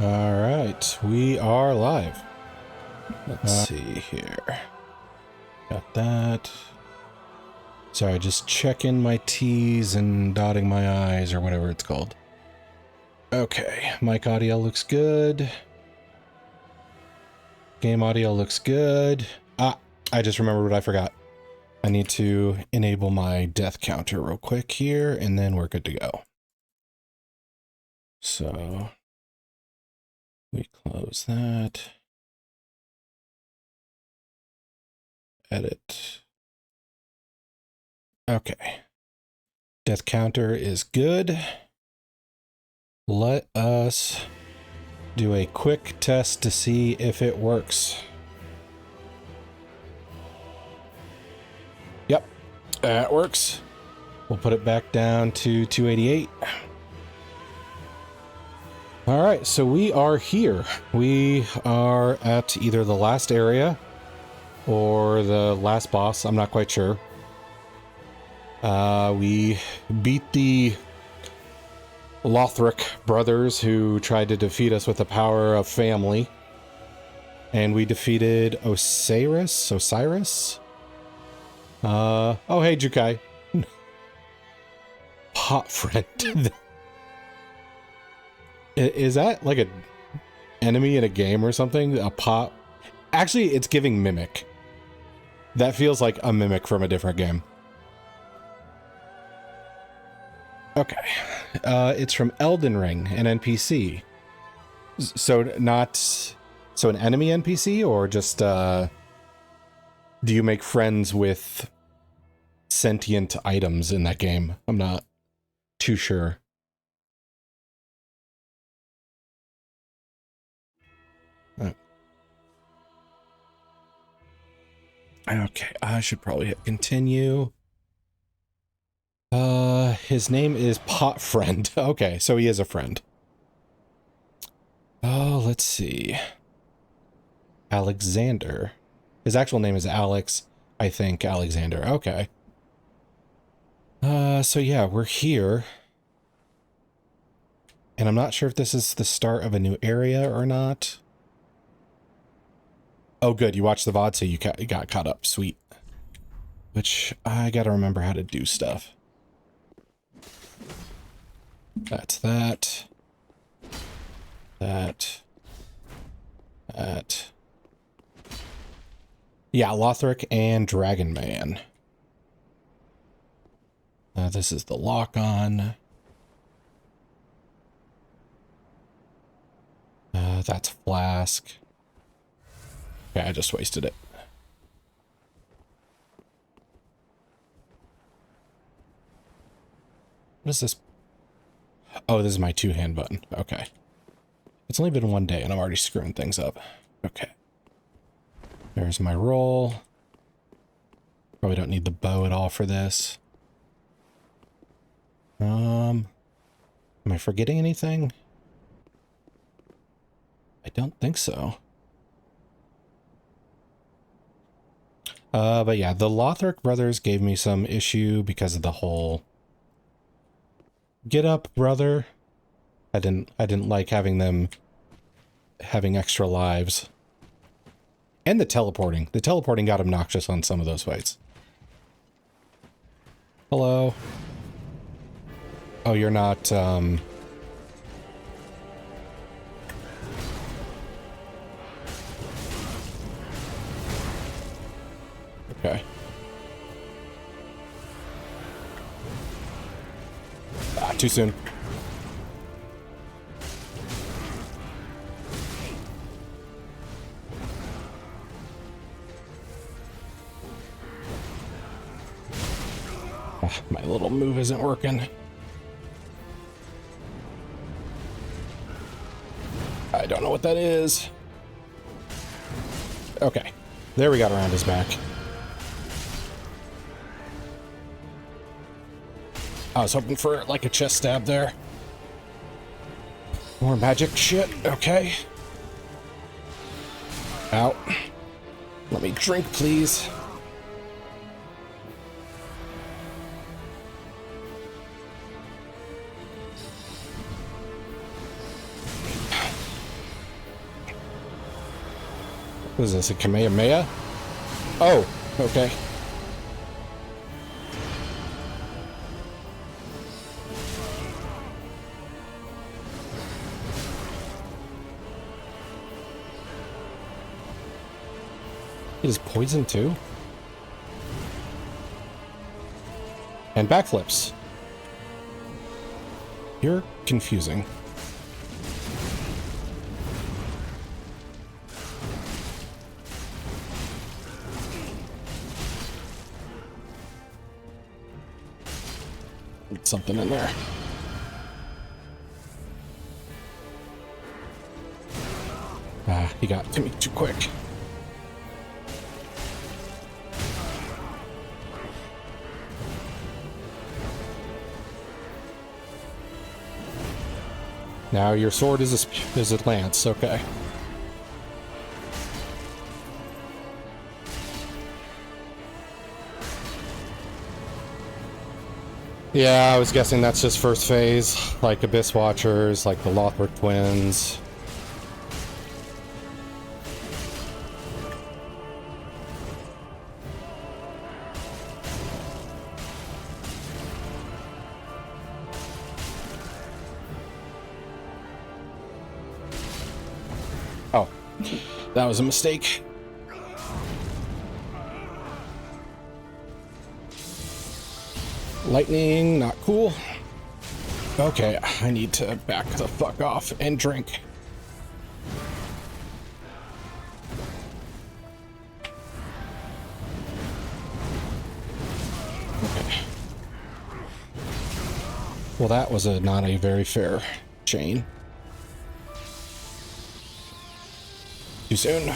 All right, we are live. Let's see here. Got that. Sorry, just checking my T's and dotting my I's or whatever it's called. Okay, mic audio looks good. Game audio looks good. Ah, I just remembered what I forgot. I need to enable my death counter real quick here, and then we're good to go. So we close that. Edit. Okay. Death counter is good. Let us do a quick test to see if it works. Yep, that works. We'll put it back down to 288. All right, so we are here. We are at either the last area or the last boss. I'm not quite sure. We beat the Lothric brothers who tried to defeat us with the power of family. And we defeated Osiris? Oh, hey, Jukai. Pot friend. Is that like an enemy in a game or something? A pot? Actually, it's giving mimic. That feels like a mimic from a different game. Okay. It's from Elden Ring, an NPC. So not... So an enemy NPC, or just, do you make friends with sentient items in that game? I'm not too sure. Okay, I should probably hit continue. His name is Pot Friend. Okay, so he is a friend. Oh, let's see. Alexander. His actual name is Alex, I think. Alexander. Okay. So yeah, we're here. And I'm not sure if this is the start of a new area or not. Oh, good. You watched the VOD, so you got caught up. Sweet. Which, I gotta remember how to do stuff. That's that. That. Yeah, Lothric and Dragon Man. This is the lock-on. That's Flask. Okay, I just wasted it. What is this? Oh, this is my two-hand button. Okay. It's only been one day and I'm already screwing things up. Okay. There's my roll. Probably don't need the bow at all for this. Am I forgetting anything? I don't think so. But yeah, the Lothric brothers gave me some issue because of the whole get up, brother. I didn't like having them having extra lives. And the teleporting. The teleporting got obnoxious on some of those fights. Hello. Oh, you're not, okay. Ah, too soon. Ah, my little move isn't working. I don't know what that is. Okay. There we got around his back. I was hoping for like a chest stab there. More magic shit. Okay. Ow. Let me drink, please. What is this, a Kamehameha? Oh, okay. It is poison too? And backflips. You're confusing. Something in there. Ah, he got to me too quick. Now your sword is a lance, okay. Yeah, I was guessing that's just first phase, like Abyss Watchers, like the Lothric twins. Oh, that was a mistake. Lightning, not cool. Okay, I need to back the fuck off and drink. Okay. Well, that was not a very fair chain. Too soon.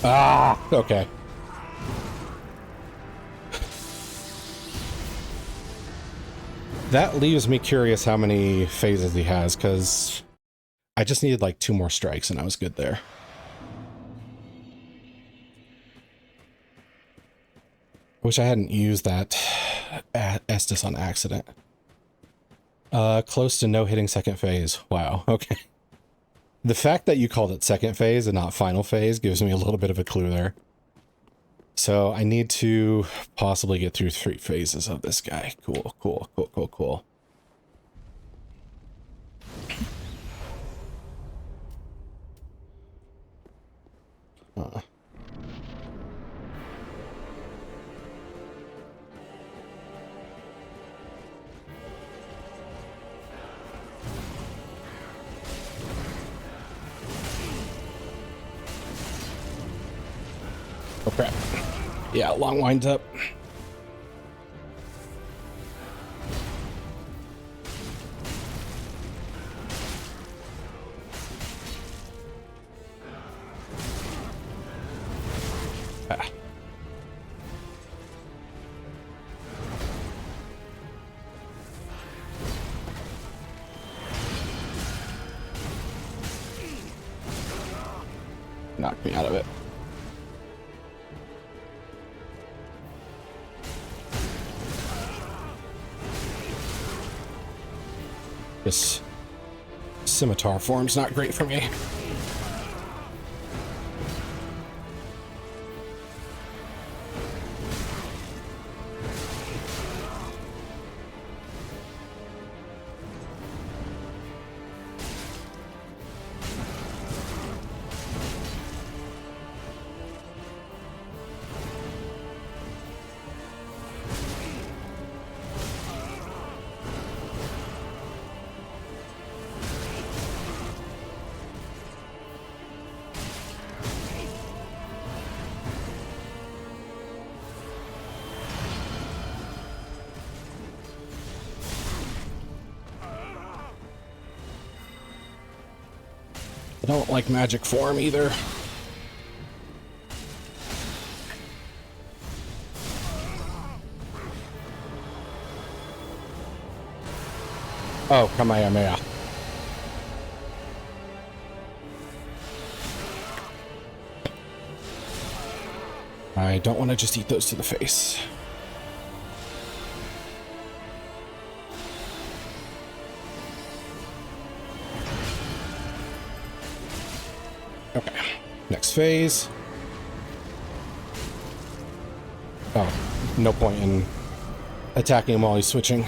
Ah, okay. That leaves me curious how many phases he has, because I just needed like 2 more strikes and I was good there. I wish I hadn't used that Estus on accident. Close to no hitting second phase. Wow, okay. The fact that you called it second phase and not final phase gives me a little bit of a clue there. So I need to possibly get through 3 phases of this guy. Cool, cool, cool, cool, cool. Oh crap. Yeah, long winds up. Ah. Knocked me out of it. This scimitar form's not great for me. I don't like magic form either. Oh, Kamehameha. I don't want to just eat those to the face. Okay, next phase. Oh, no point in attacking him while he's switching.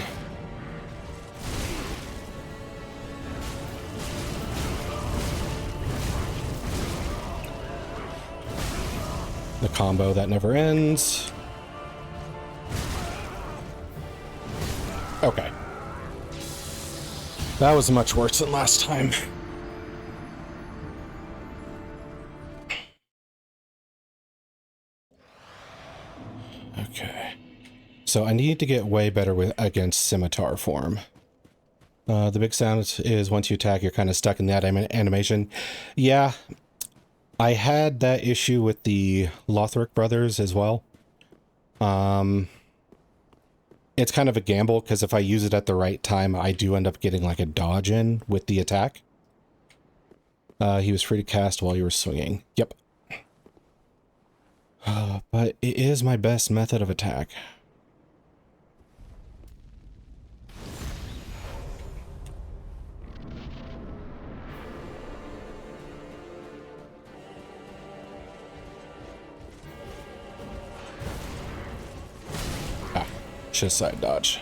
The combo that never ends. Okay. That was much worse than last time. Okay. So I need to get way better with against scimitar form. The big sound is once you attack, you're kind of stuck in that animation. Yeah, I had that issue with the Lothric brothers as well. It's kind of a gamble, because if I use it at the right time, I do end up getting like a dodge in with the attack. He was free to cast while you were swinging. Yep. But it is my best method of attack. Just side dodge.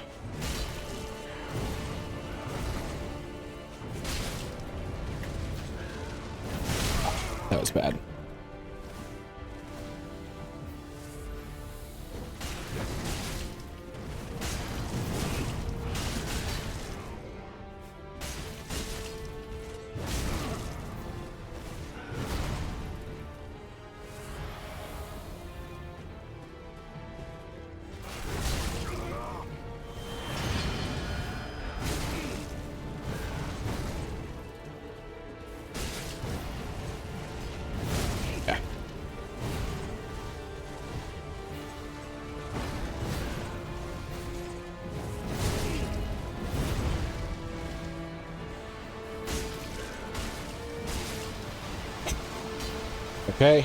That was bad. Okay.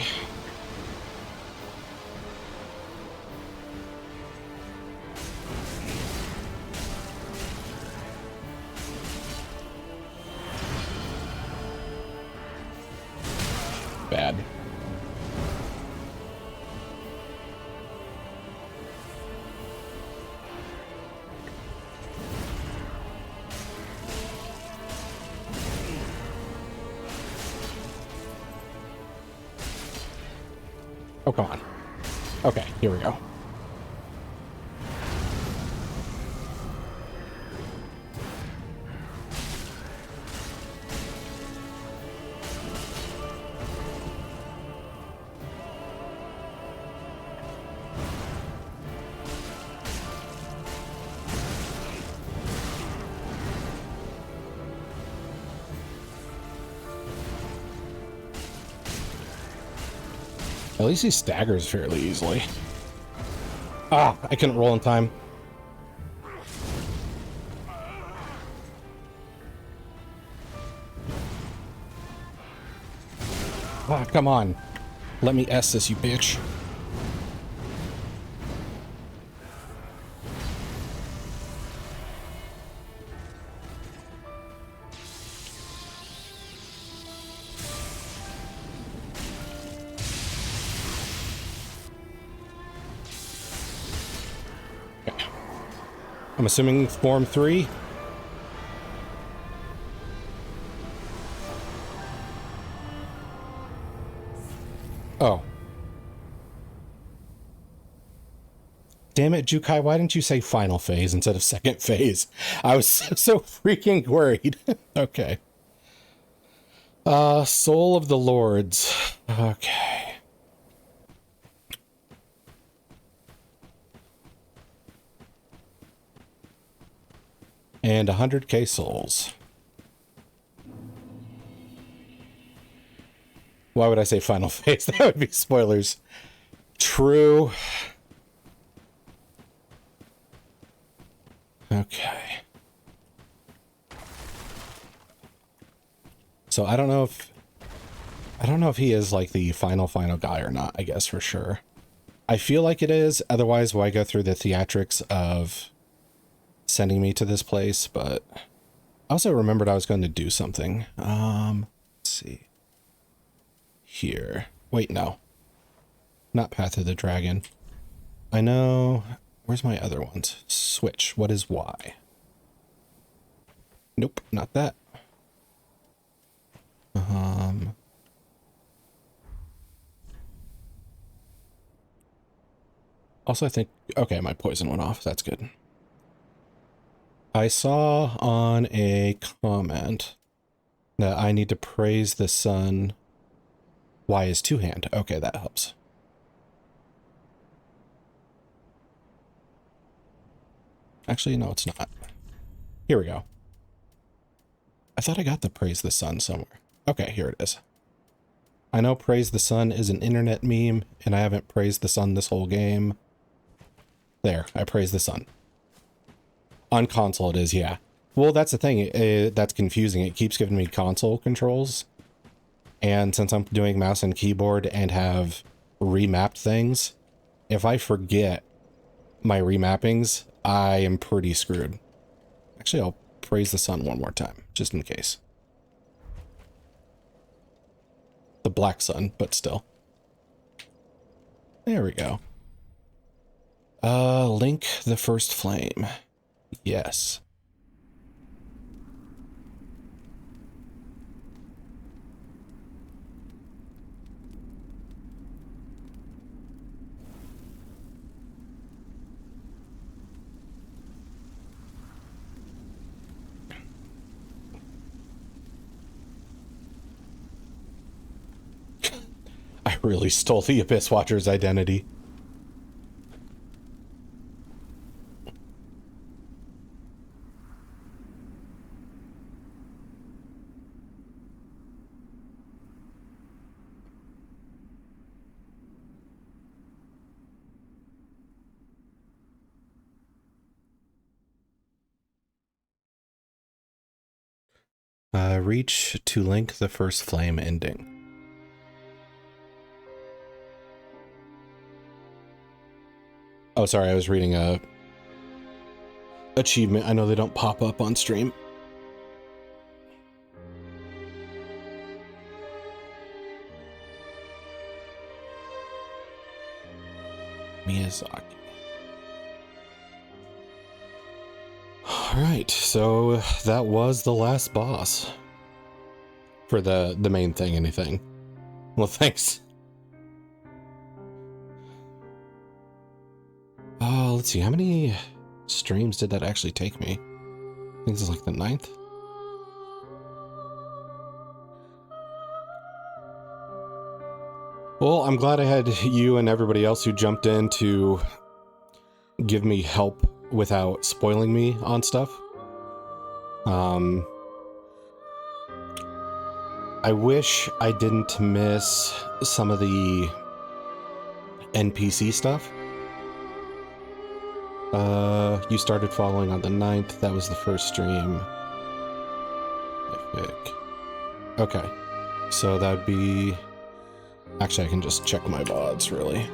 Bad. Oh, come on. Okay, here we go. At least he staggers fairly easily. Ah, I couldn't roll in time. Ah, come on. Let me S this, you bitch. Okay. I'm assuming form 3. Oh. Damn it, Jukai, why didn't you say final phase instead of second phase? I was so freaking worried. Okay. Soul of the Lords. Okay. And 100k souls. Why would I say final phase? That would be spoilers. True. Okay. So I don't know if he is like the final guy or not, I guess for sure. I feel like it is. Otherwise, why go through the theatrics of sending me to this place? But I also remembered I was going to do something. Let's see. Here. Wait, no. Not Path of the Dragon. I know... Where's my other ones? Switch. What is Y? Nope, not that. Also, I think... Okay, my poison went off. That's good. I saw on a comment that I need to praise the sun. Y is two-hand. Okay, that helps. Actually, no, it's not. Here we go. I thought I got the praise the sun somewhere. Okay, here it is. I know praise the sun is an internet meme, and I haven't praised the sun this whole game. There, I praise the sun. On console it is, yeah. Well, that's the thing. That's confusing. It keeps giving me console controls. And since I'm doing mouse and keyboard and have remapped things, if I forget my remappings, I am pretty screwed. Actually, I'll praise the sun one more time, just in case. The black sun, but still. There we go. Link the first flame. Yes. I really stole the Abyss Watcher's identity. Reach to link the first flame ending. Oh, sorry, I was reading a achievement. I know they don't pop up on stream. Miyazaki. Alright, so that was the last boss. For the main thing, anything. Well, thanks. Let's see, how many streams did that actually take me? I think this is like the 9th. Well, I'm glad I had you and everybody else who jumped in to give me help without spoiling me on stuff. I wish I didn't miss some of the NPC stuff. You started following on the 9th. That was the first stream. Epic. Okay. So that'd be... Actually, I can just check my VODs, really.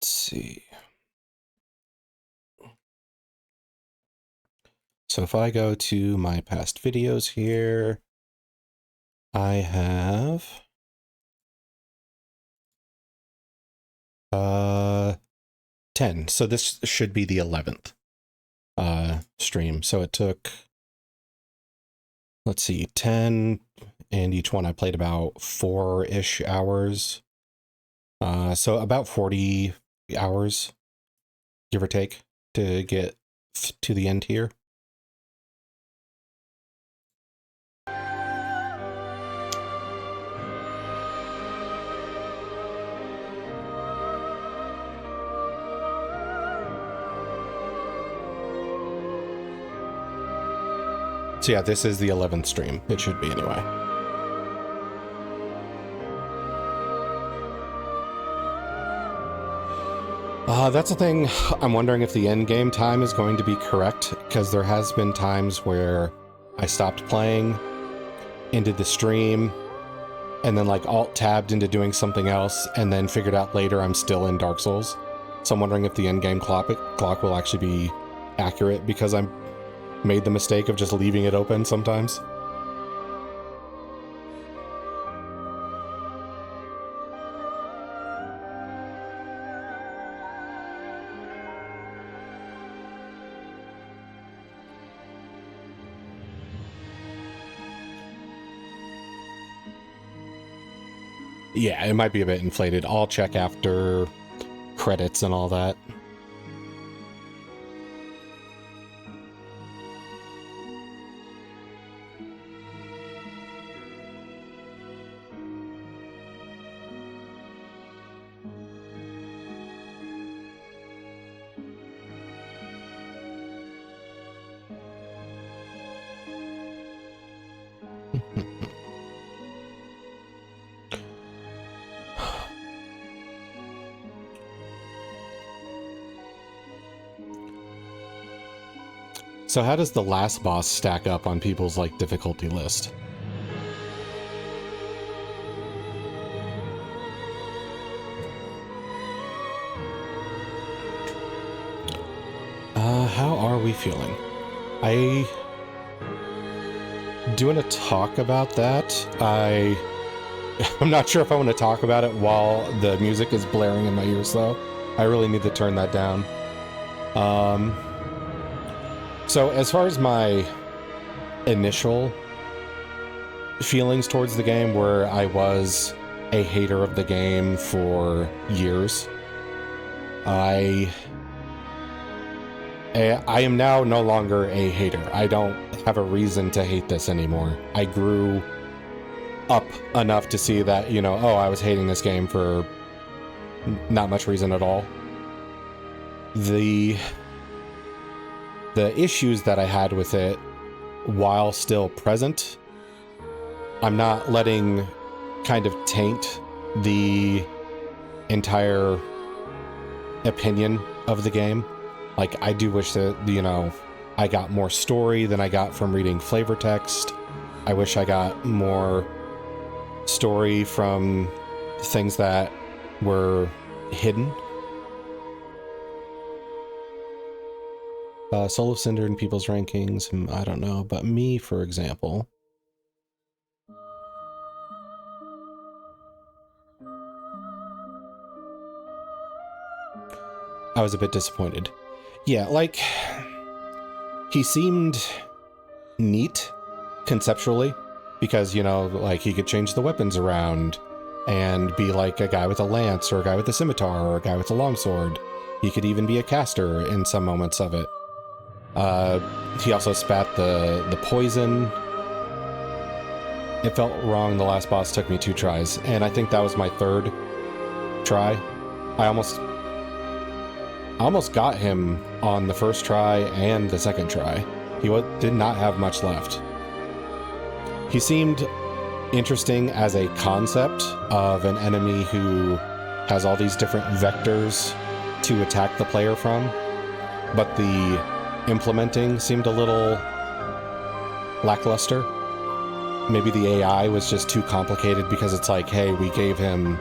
Let's see. So if I go to my past videos here, I have 10. So this should be the 11th stream. So it took, let's see, 10, and each one I played about 4-ish hours. So about 40 hours, give or take, to get to the end here. So yeah, this is the 11th stream. It should be anyway. That's the thing. I'm wondering if the end game time is going to be correct, because there has been times where I stopped playing, ended the stream, and then like alt-tabbed into doing something else, and then figured out later I'm still in Dark Souls. So I'm wondering if the end game clock will actually be accurate, because I made the mistake of just leaving it open sometimes. Yeah, it might be a bit inflated. I'll check after credits and all that. So how does the last boss stack up on people's like difficulty list? How are we feeling? Do you want to talk about that? I'm not sure if I want to talk about it while the music is blaring in my ears, though. I really need to turn that down. So as far as my initial feelings towards the game, where I was a hater of the game for years, I am now no longer a hater. I don't have a reason to hate this anymore. I grew up enough to see that, you know, oh, I was hating this game for not much reason at all. The issues that I had with it, while still present, I'm not letting kind of taint the entire opinion of the game. Like, I do wish that, you know, I got more story than I got from reading flavor text. I wish I got more story from things that were hidden. Soul of Cinder in people's rankings, I don't know, but me, for example. I was a bit disappointed. Yeah, like, he seemed neat conceptually, because, you know, like, he could change the weapons around and be like a guy with a lance, or a guy with a scimitar, or a guy with a longsword. He could even be a caster in some moments of it. He also spat the poison. It felt wrong. The last boss took me 2 tries, and I think that was my 3rd try. I almost got him on the 1st try and the 2nd try. He did not have much left. He seemed interesting as a concept of an enemy who has all these different vectors to attack the player from, but the implementing seemed a little lackluster. Maybe the AI was just too complicated, because it's like, hey, we gave him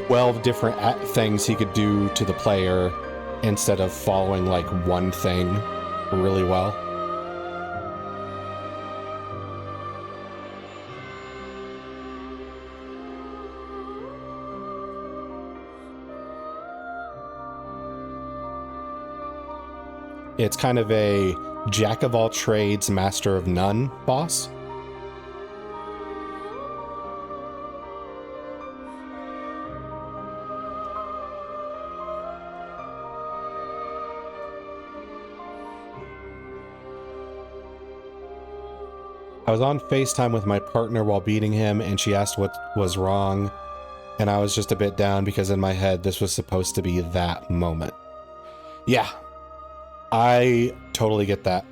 12 different things he could do to the player instead of following like one thing really well. It's kind of a jack of all trades, master of none boss. I was on FaceTime with my partner while beating him, and she asked what was wrong, and I was just a bit down, because in my head this was supposed to be that moment. Yeah, I totally get that.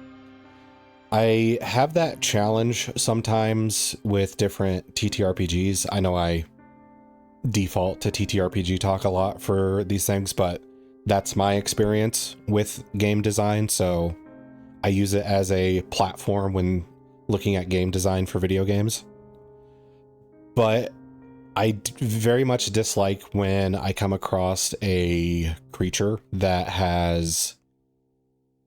I have that challenge sometimes with different TTRPGs. I know I default to TTRPG talk a lot for these things, but that's my experience with game design, so I use it as a platform when looking at game design for video games. But I very much dislike when I come across a creature that has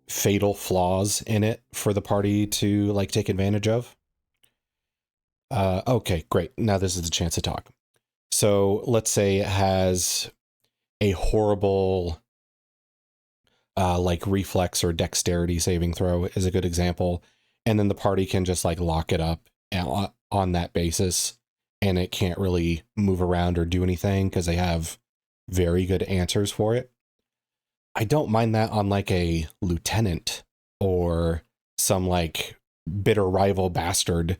fatal flaws in it for the party to like take advantage of. Okay, great. Now this is the chance to talk. So let's say it has a horrible like reflex or dexterity saving throw is a good example. And then the party can just like lock it up on that basis, and it can't really move around or do anything because they have very good answers for it. I don't mind that on like a lieutenant or some like bitter rival bastard,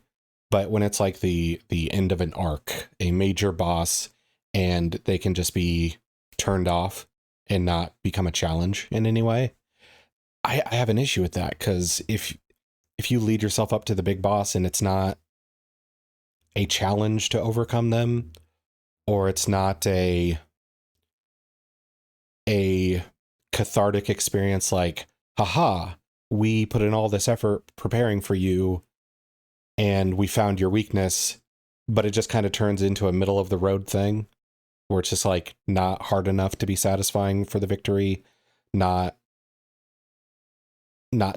but when it's like the end of an arc, a major boss, and they can just be turned off and not become a challenge in any way, I have an issue with that, because if you lead yourself up to the big boss and it's not a challenge to overcome them, or it's not a cathartic experience like, haha, we put in all this effort preparing for you and we found your weakness, but it just kind of turns into a middle of the road thing where it's just like not hard enough to be satisfying for the victory, not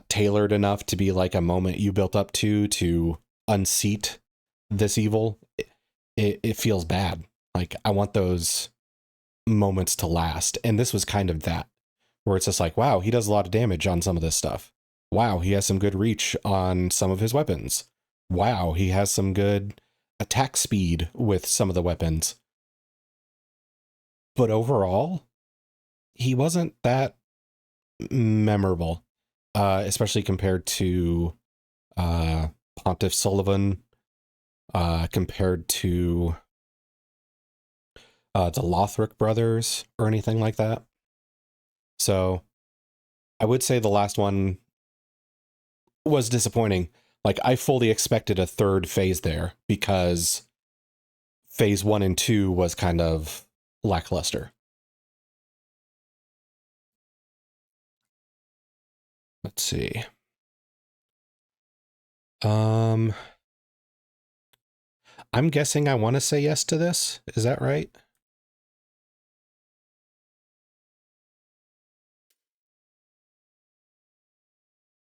tailored enough to be like a moment you built up to unseat this evil, it feels bad. Like, I want those moments to last, and this was kind of that, where it's just like, wow, he does a lot of damage on some of this stuff. Wow, he has some good reach on some of his weapons. Wow, he has some good attack speed with some of the weapons. But overall, he wasn't that memorable, especially compared to Pontiff Sullivan, compared to the Lothric brothers or anything like that. So I would say the last one was disappointing. Like, I fully expected a third phase there because phase 1 and 2 was kind of lackluster. Let's see. I'm guessing I want to say yes to this. Is that right?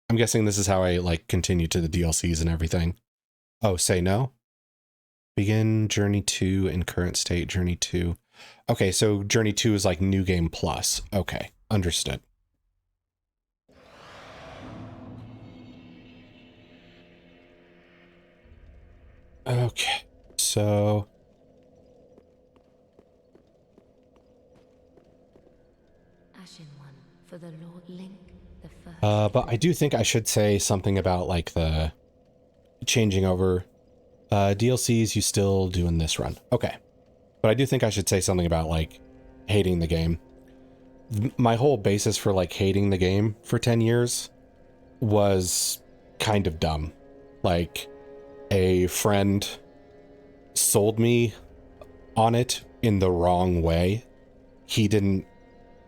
I'm guessing this is how I like continue to the DLCs and everything. Oh, say no? Begin Journey 2 in current state, Journey 2. Okay, so Journey 2 is like New Game Plus. Okay, understood. Okay, so... For the Lord Link, the first. But I do think I should say something about like the changing over DLCs you still do in this run. Okay. But I do think I should say something about like hating the game. My whole basis for like hating the game for 10 years was kind of dumb. Like, a friend sold me on it in the wrong way. He didn't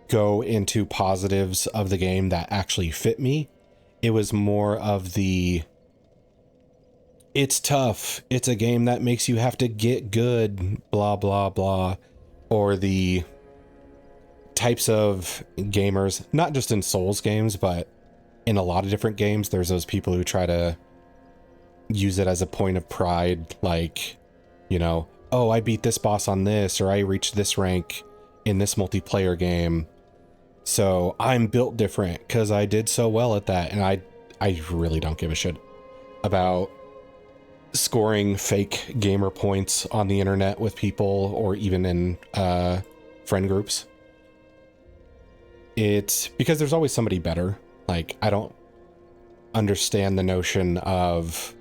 go into positives of the game that actually fit me. It was more of the, it's tough, it's a game that makes you have to get good, blah blah blah, or the types of gamers, not just in Souls games, but in a lot of different games, there's those people who try to use it as a point of pride, like, you know, oh, I beat this boss on this, or I reached this rank in this multiplayer game, so I'm built different because I did so well at that. And I really don't give a shit about scoring fake gamer points on the internet with people, or even in friend groups. It's because there's always somebody better. Like, I don't understand the notion of,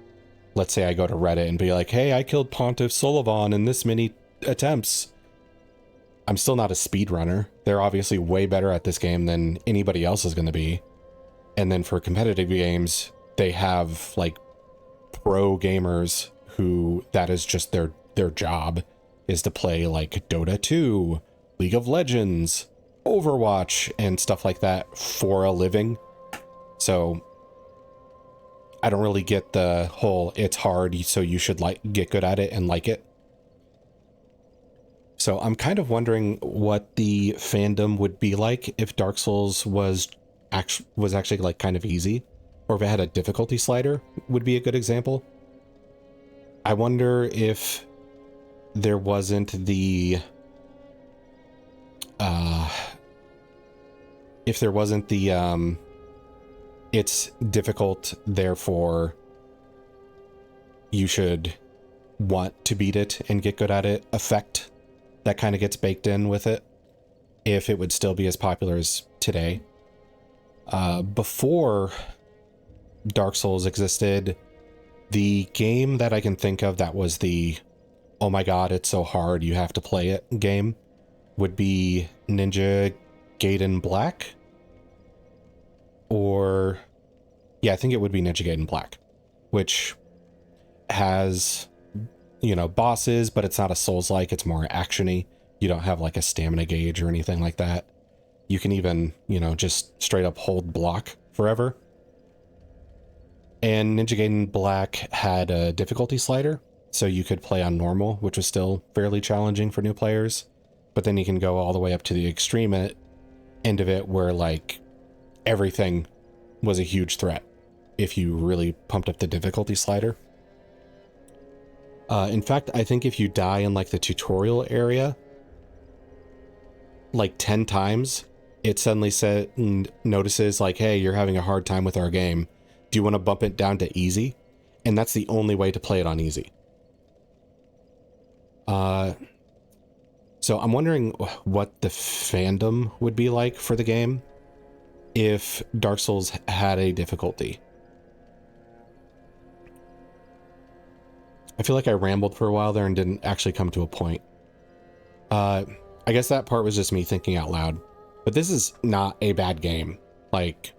let's say I go to Reddit and be like, hey, I killed Pontiff Sullivan in this many attempts. I'm still not a speedrunner. They're obviously way better at this game than anybody else is going to be. And then for competitive games, they have like pro gamers who that is just their job. is to play like Dota 2, League of Legends, Overwatch, and stuff like that for a living. So I don't really get the whole it's hard, so you should like get good at it and like it. So I'm kind of wondering what the fandom would be like if Dark Souls was actually like kind of easy, or if it had a difficulty slider would be a good example. I wonder if there wasn't the it's difficult, therefore you should want to beat it and get good at it effect that kind of gets baked in with it, if it would still be as popular as today. Before Dark Souls existed, the game that I can think of that was the, oh my god, it's so hard, you have to play it game, would be Ninja Gaiden Black. Or, yeah, I think it would be Ninja Gaiden Black, which has, you know, bosses, but it's not a Souls-like, it's more action-y. You don't have like a stamina gauge or anything like that. You can even, you know, just straight up hold block forever. And Ninja Gaiden Black had a difficulty slider, so you could play on normal, which was still fairly challenging for new players. But then you can go all the way up to the extreme end of it, where like everything was a huge threat if you really pumped up the difficulty slider. In fact, I think if you die in like the tutorial area like 10 times, it suddenly notices like, hey, you're having a hard time with our game. Do you want to bump it down to easy? And that's the only way to play it on easy. So I'm wondering what the fandom would be like for the game if Dark Souls had a difficulty. I feel like I rambled for a while there and didn't actually come to a point. I guess that part was just me thinking out loud. But this is not a bad game. Like,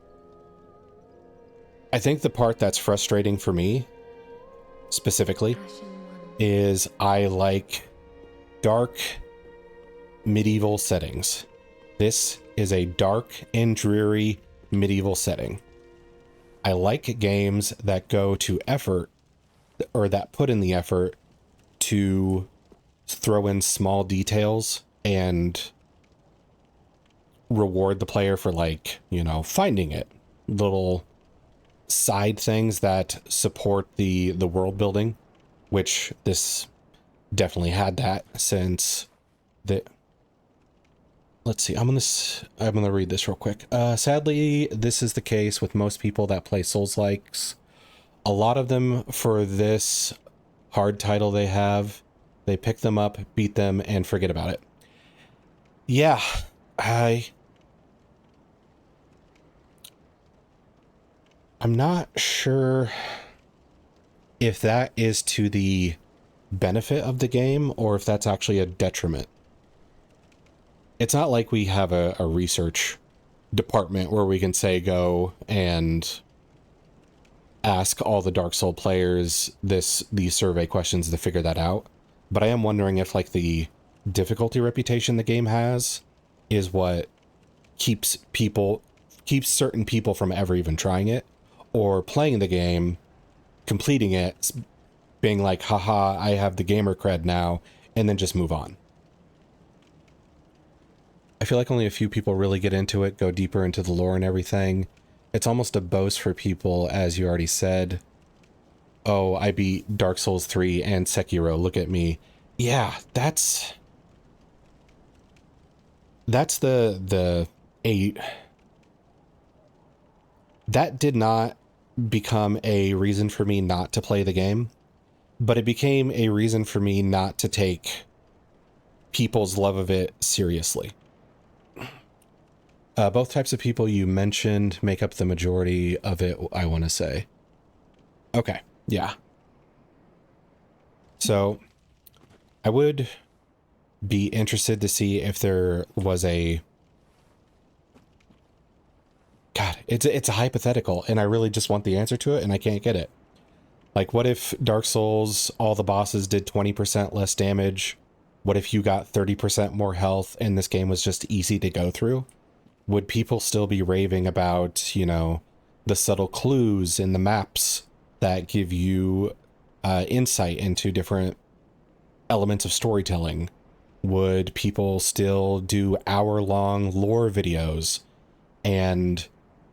I think the part that's frustrating for me, specifically, is I like dark medieval settings. This is a dark and dreary medieval setting. I like games that go to effort, or that put in the effort to throw in small details and reward the player for, like, you know, finding it. Little side things that support the world building, which this definitely had that, since the... Let's see, I'm gonna read this real quick. Sadly, this is the case with most people that play Souls-likes. A lot of them, for this hard title they have, they pick them up, beat them, and forget about it. Yeah, I'm not sure if that is to the benefit of the game or if that's actually a detriment. It's not like we have a research department where we can say go and ask all the Dark Souls players these survey questions to figure that out. But I am wondering if like the difficulty reputation the game has is what keeps certain people from ever even trying it, or playing the game, completing it, being like, haha, I have the gamer cred now, and then just move on. I feel like only a few people really get into it, go deeper into the lore and everything. It's almost a boast for people, as you already said. Oh, I beat Dark Souls 3 and Sekiro, look at me. Yeah, that's the 8. That did not become a reason for me not to play the game, but it became a reason for me not to take people's love of it seriously. Both types of people you mentioned make up the majority of it, I want to say. Okay, yeah. So, I would be interested to see if there was a... God, it's a hypothetical, and I really just want the answer to it, and I can't get it. Like, what if Dark Souls, all the bosses did 20% less damage, What if you got 30% more health and this game was just easy to go through? Would people still be raving about, you know, the subtle clues in the maps that give you insight into different elements of storytelling? Would people still do hour-long lore videos and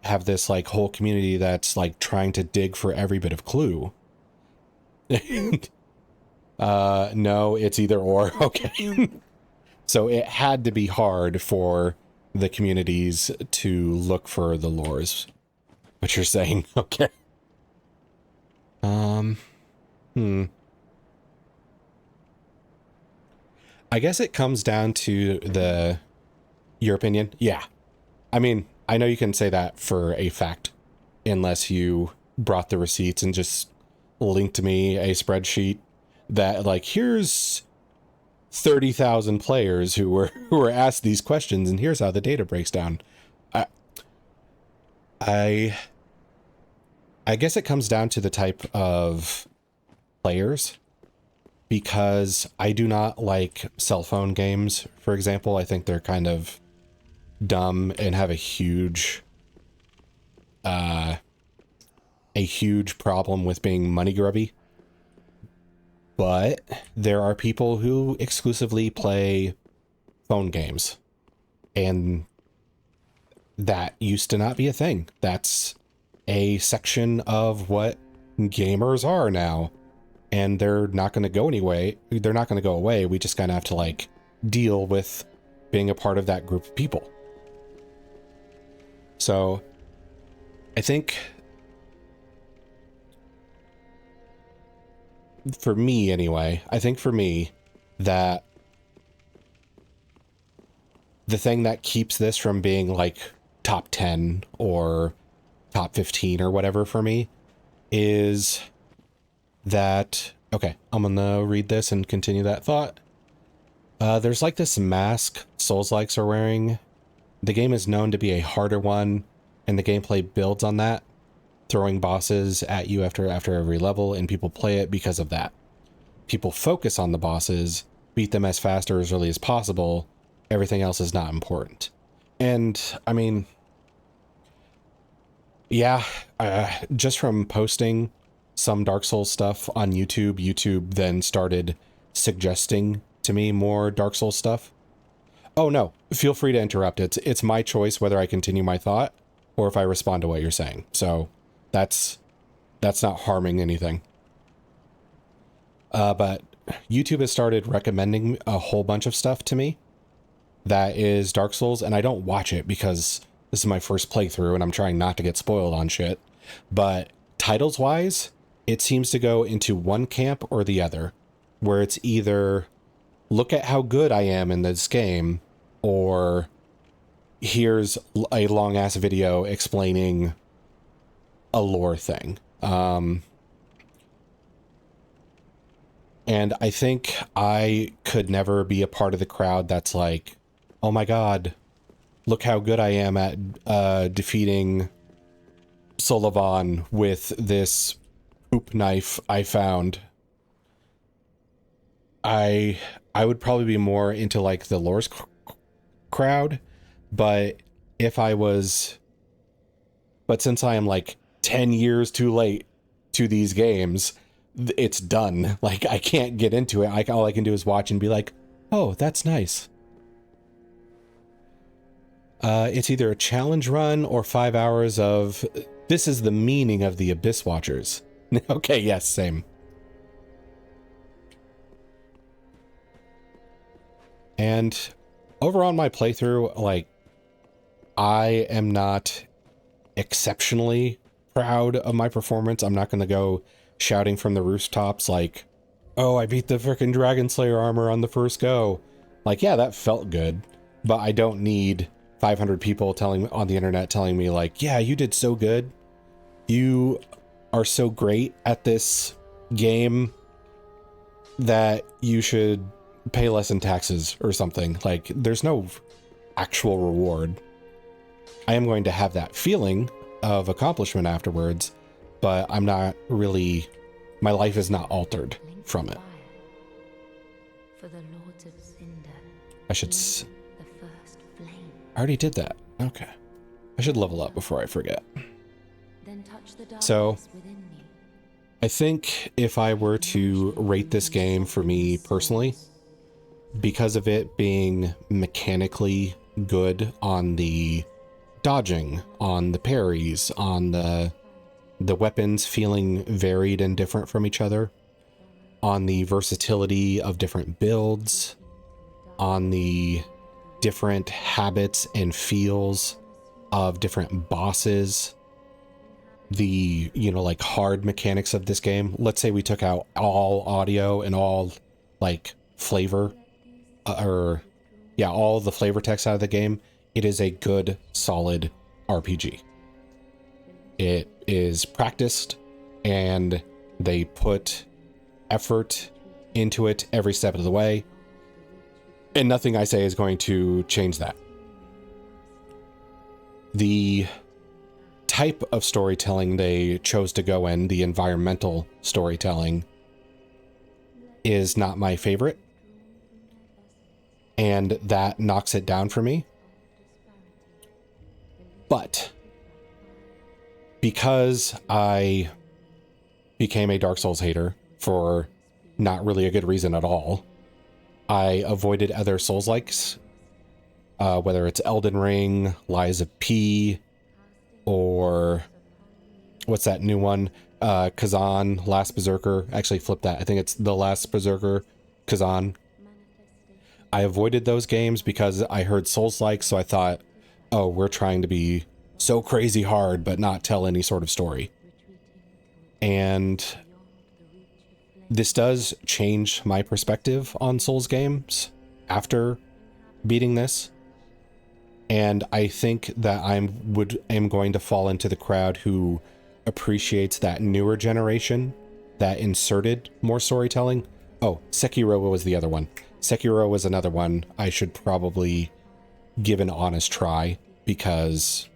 have this like whole community that's like trying to dig for every bit of clue? No, it's either or. Okay. So it had to be hard for the communities to look for the lores. What you're saying. Okay. I guess it comes down to your opinion. Yeah. I mean, I know you can say that for a fact, unless you brought the receipts and just linked me a spreadsheet that like, here's 30,000 players who were asked these questions and here's how the data breaks down. I guess it comes down to the type of players, because I do not like cell phone games, for example. I think they're kind of dumb and have a huge problem with being money grubby. But there are people who exclusively play phone games, and that used to not be a thing. That's a section of what gamers are now, and they're not going to go anyway. They're not going to go away. We just kind of have to like deal with being a part of that group of people. So I think for me anyway, that the thing that keeps this from being like top 10 or top 15 or whatever for me is that, okay, I'm gonna read this and continue that thought. There's like this mask Souls-likes are wearing. The game is known to be a harder one, and the gameplay builds on that, throwing bosses at you after every level, and people play it because of that. People focus on the bosses, beat them as fast or as early as possible. Everything else is not important. And I mean, yeah, just from posting some Dark Souls stuff on YouTube then started suggesting to me more Dark Souls stuff. Oh no, feel free to interrupt. It's my choice whether I continue my thought or if I respond to what you're saying. So that's not harming anything. But YouTube has started recommending a whole bunch of stuff to me that is Dark Souls, and I don't watch it because this is my first playthrough and I'm trying not to get spoiled on shit. But titles wise, it seems to go into one camp or the other, where it's either look at how good I am in this game, or here's a long ass video explaining a lore thing. And I think I could never be a part of the crowd that's like, oh my god, look how good I am at defeating Sullivan with this poop knife I found. I would probably be more into like the lore's crowd, but since I am like 10 years too late to these games, it's done. Like, I can't get into it. All I can do is watch and be like, oh, that's nice. It's either a challenge run or 5 hours of, this is the meaning of the Abyss Watchers. Okay, yes, same. And over on my playthrough, like, I am not exceptionally proud of my performance. I'm not going to go shouting from the rooftops like, oh, I beat the frickin' Dragon Slayer armor on the first go. Like, yeah, that felt good, but I don't need 500 people on the internet telling me like, yeah, you did so good. You are so great at this game that you should pay less in taxes or something. Like, there's no actual reward. I am going to have that feeling of accomplishment afterwards, but I'm not really, my life is not altered from it. For the lords of Cinder, I should... the first flame. I already did that. Okay. I should level up before I forget. Then touch the darkness So, within me. I think if I were to rate this game for me personally, because of it being mechanically good on the dodging, on the parries, on the weapons feeling varied and different from each other, on the versatility of different builds, on the different habits and feels of different bosses, the, you know, like hard mechanics of this game. Let's say we took out all audio and all like flavor, all the flavor text out of the game. It is a good, solid RPG. It is practiced and they put effort into it every step of the way. And nothing I say is going to change that. The type of storytelling they chose to go in, the environmental storytelling, is not my favorite. And that knocks it down for me. But because I became a Dark Souls hater for not really a good reason at all, I avoided other Souls-likes, whether it's Elden Ring, Lies of P, or what's that new one? Kazan, Last Berserker. Actually, flip that. I think it's The Last Berserker, Kazan. I avoided those games because I heard Souls-like, so I thought, oh, we're trying to be so crazy hard, but not tell any sort of story. And this does change my perspective on Souls games after beating this. And I think that I'm going to fall into the crowd who appreciates that newer generation that inserted more storytelling. Oh, Sekiro was the other one. Sekiro was another one I should probably give an honest try because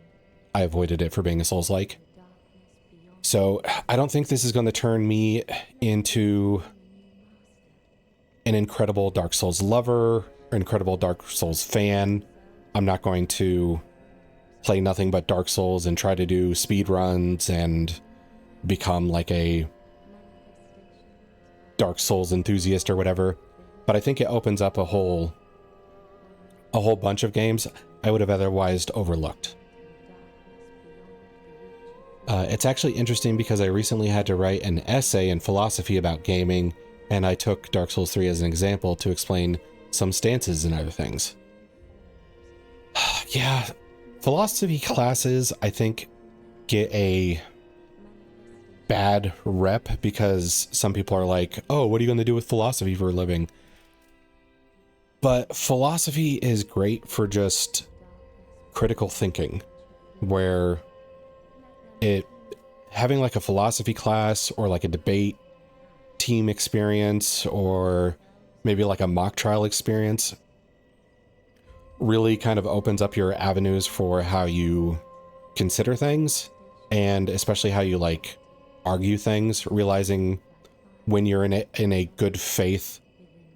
I avoided it for being a Souls-like. So I don't think this is going to turn me into an incredible Dark Souls lover, or incredible Dark Souls fan. I'm not going to play nothing but Dark Souls and try to do speed runs and become like a Dark Souls enthusiast or whatever. But I think it opens up a whole bunch of games I would have otherwise overlooked. It's actually interesting because I recently had to write an essay in philosophy about gaming, and I took Dark Souls 3 as an example to explain some stances and other things. Yeah, philosophy classes, I think, get a bad rep because some people are like, oh, what are you going to do with philosophy for a living? But philosophy is great for just critical thinking, where having like a philosophy class or like a debate team experience or maybe like a mock trial experience really kind of opens up your avenues for how you consider things, and especially how you like argue things, realizing when you're in a good faith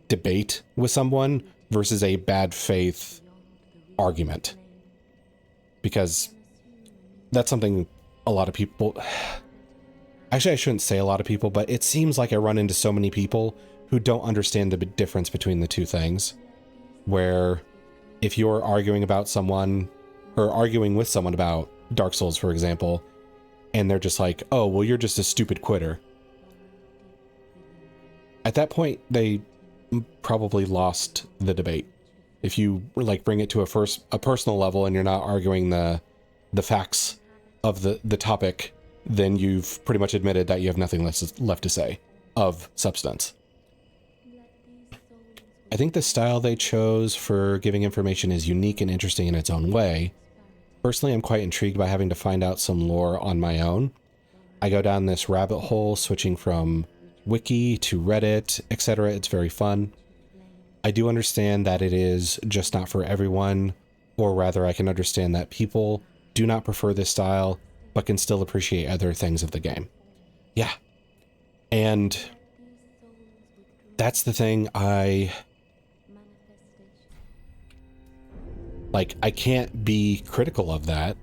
debate with someone versus a bad faith argument. Because that's something a lot of people, actually I shouldn't say a lot of people, but it seems like I run into so many people who don't understand the difference between the two things, where if you're arguing about someone or arguing with someone about Dark Souls, for example, and they're just like, oh, well, you're just a stupid quitter. At that point, they probably lost the debate. If you like bring it to a personal level and you're not arguing the facts of the topic, then you've pretty much admitted that you have nothing left to say of substance. I think the style they chose for giving information is unique and interesting in its own way. Personally, I'm quite intrigued by having to find out some lore on my own. I go down this rabbit hole, switching from Wiki to Reddit, etc. It's very fun. I do understand that it is just not for everyone, or rather I can understand that people do not prefer this style, but can still appreciate other things of the game. Yeah. And that's the thing I Like, I can't be critical of that.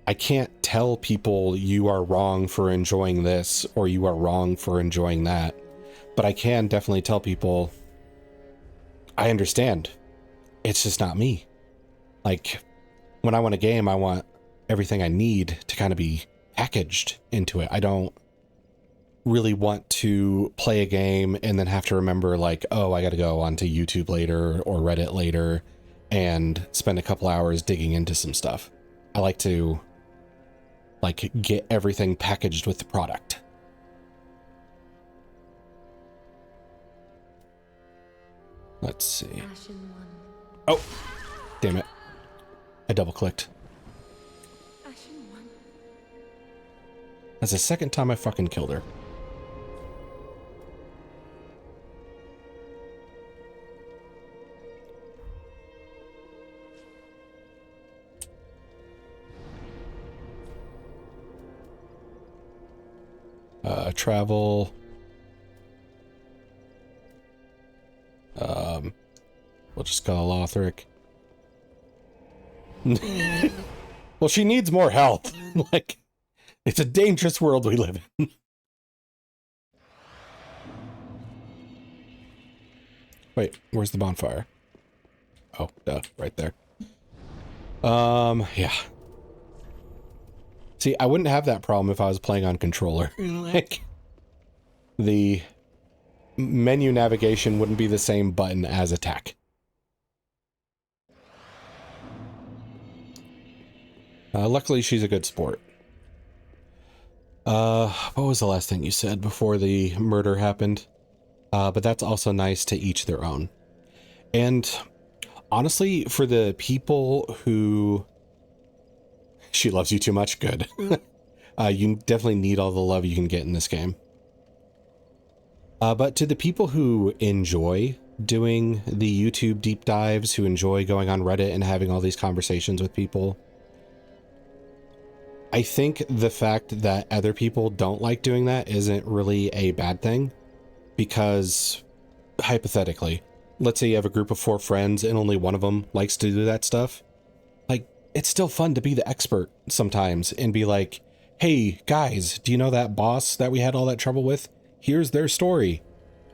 I can't tell people you are wrong for enjoying this or you are wrong for enjoying that. But I can definitely tell people, I understand. It's just not me. Like, when I want a game, I want everything I need to kind of be packaged into it. I don't really want to play a game and then have to remember, like, oh, I got to go onto YouTube later or Reddit later and spend a couple hours digging into some stuff. I like to, like, get everything packaged with the product. Let's see. Oh, damn it. I double clicked. That's the second time I fucking killed her. Travel. We'll just call Lothric. Well, she needs more help. Like, it's a dangerous world we live in. Wait, where's the bonfire? Oh, duh, right there. Yeah. See, I wouldn't have that problem if I was playing on controller. Like, the menu navigation wouldn't be the same button as attack. Luckily, she's a good sport. What was the last thing you said before the murder happened? But that's also nice, to each their own. And honestly, for the people who... She loves you too much, good. You definitely need all the love you can get in this game. But to the people who enjoy doing the YouTube deep dives, who enjoy going on Reddit and having all these conversations with people, I think the fact that other people don't like doing that isn't really a bad thing, because hypothetically, let's say you have a group of 4 friends and only one of them likes to do that stuff. Like, it's still fun to be the expert sometimes and be like, hey guys, do you know that boss that we had all that trouble with? Here's their story.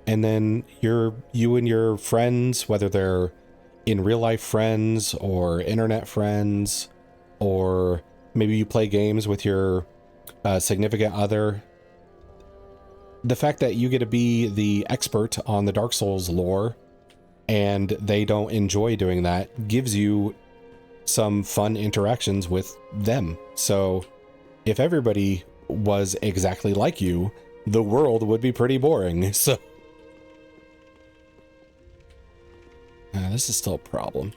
And then you and your friends, whether they're in real life friends or internet friends, or maybe you play games with your significant other, the fact that you get to be the expert on the Dark Souls lore and they don't enjoy doing that gives you some fun interactions with them. So if everybody was exactly like you, the world would be pretty boring. So this is still a problem.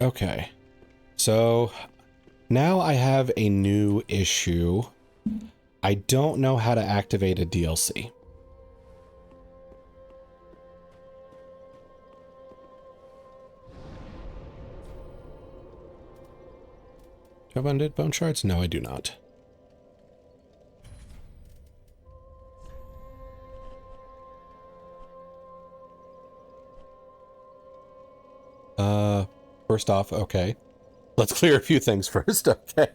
Okay, so now I have a new issue. I don't know how to activate a DLC. Do I have undead bone shards? No, I do not. First off, okay. Let's clear a few things first, okay.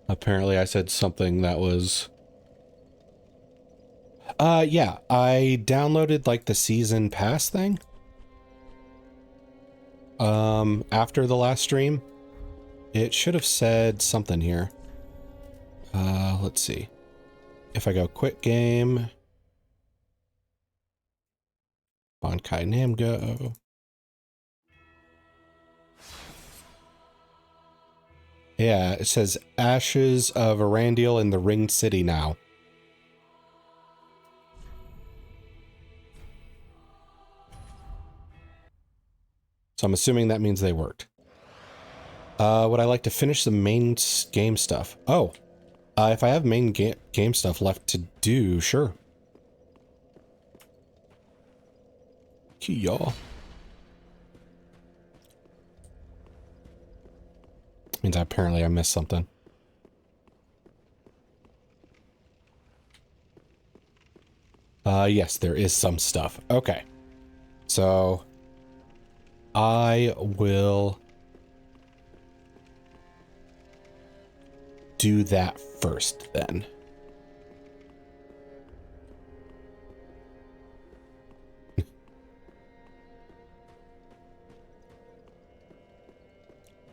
Apparently I said something that was... yeah, I downloaded, like, the season pass thing. After the last stream. It should have said something here. Let's see. If I go quit game... Bsky Namgo... Yeah, it says Ashes of Arandil in the Ringed City now. So I'm assuming that means they worked. Would I like to finish the main game stuff? Oh, if I have main game stuff left to do, sure. Key, y'all. Means apparently I missed something. Yes, there is some stuff. Okay. So I will do that first then.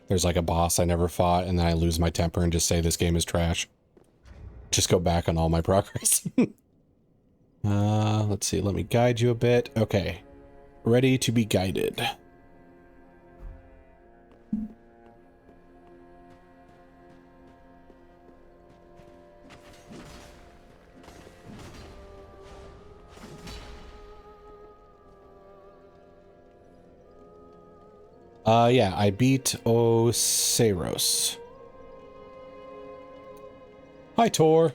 There's like a boss I never fought, and then I lose my temper and just say this game is trash. Just go back on all my progress. Let's see. Let me guide you a bit. Okay. Ready to be guided. Yeah, I beat Oseros. Hi, Tor.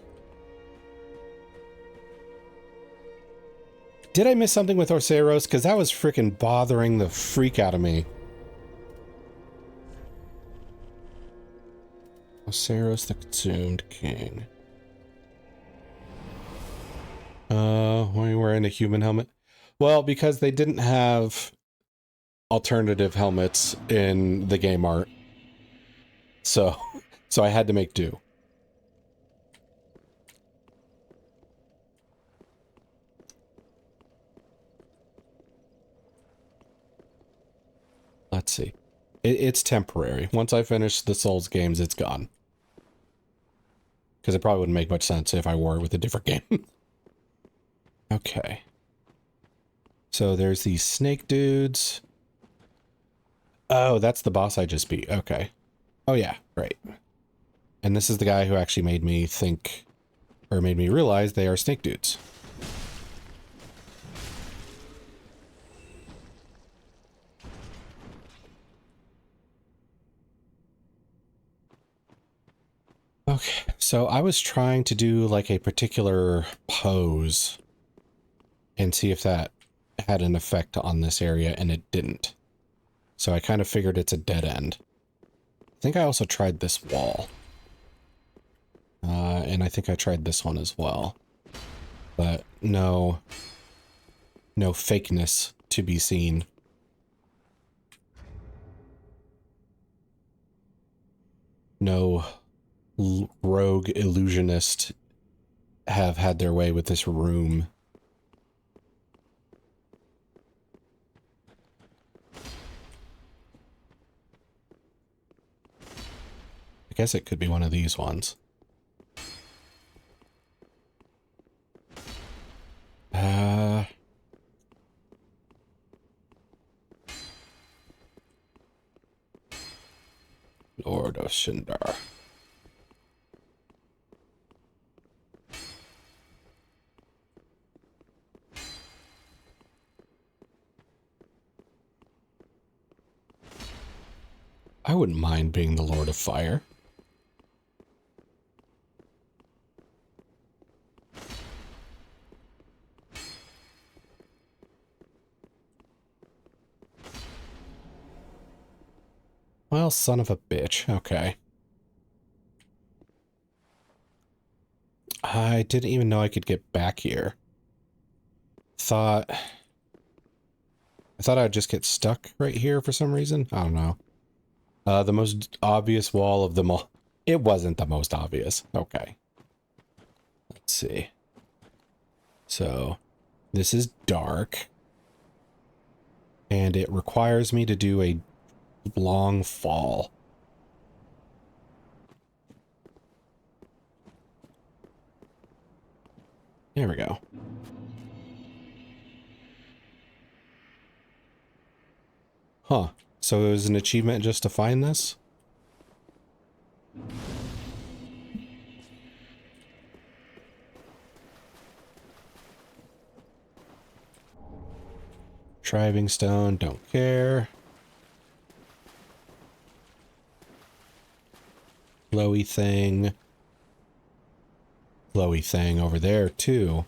Did I miss something with Oseros? Because that was freaking bothering the freak out of me. Oseros the Consumed King. Why are you wearing a human helmet? Well, because they didn't have alternative helmets in the game art. So I had to make do. Let's see. It's temporary. Once I finish the Souls games, it's gone. Because it probably wouldn't make much sense if I wore it with a different game. Okay. So there's these snake dudes. Oh, that's the boss I just beat. Okay. Oh yeah, right. And this is the guy who actually made me think, or made me realize they are snake dudes. Okay, so I was trying to do like a particular pose and see if that had an effect on this area, and it didn't. So I kind of figured it's a dead end. I think I also tried this wall. And I think I tried this one as well. But no fakeness to be seen. No rogue illusionist have had their way with this room. I guess it could be one of these ones. Lord of Shindar. I wouldn't mind being the Lord of Fire. Well, son of a bitch. Okay. I didn't even know I could get back here. I thought I'd just get stuck right here for some reason. I don't know. The most obvious wall of them all. It wasn't the most obvious. Okay. Let's see. So, this is dark. And it requires me to do a long fall. There we go. Huh. So it was an achievement just to find this? Driving stone, don't care. Glowy thing. Glowy thing over there, too.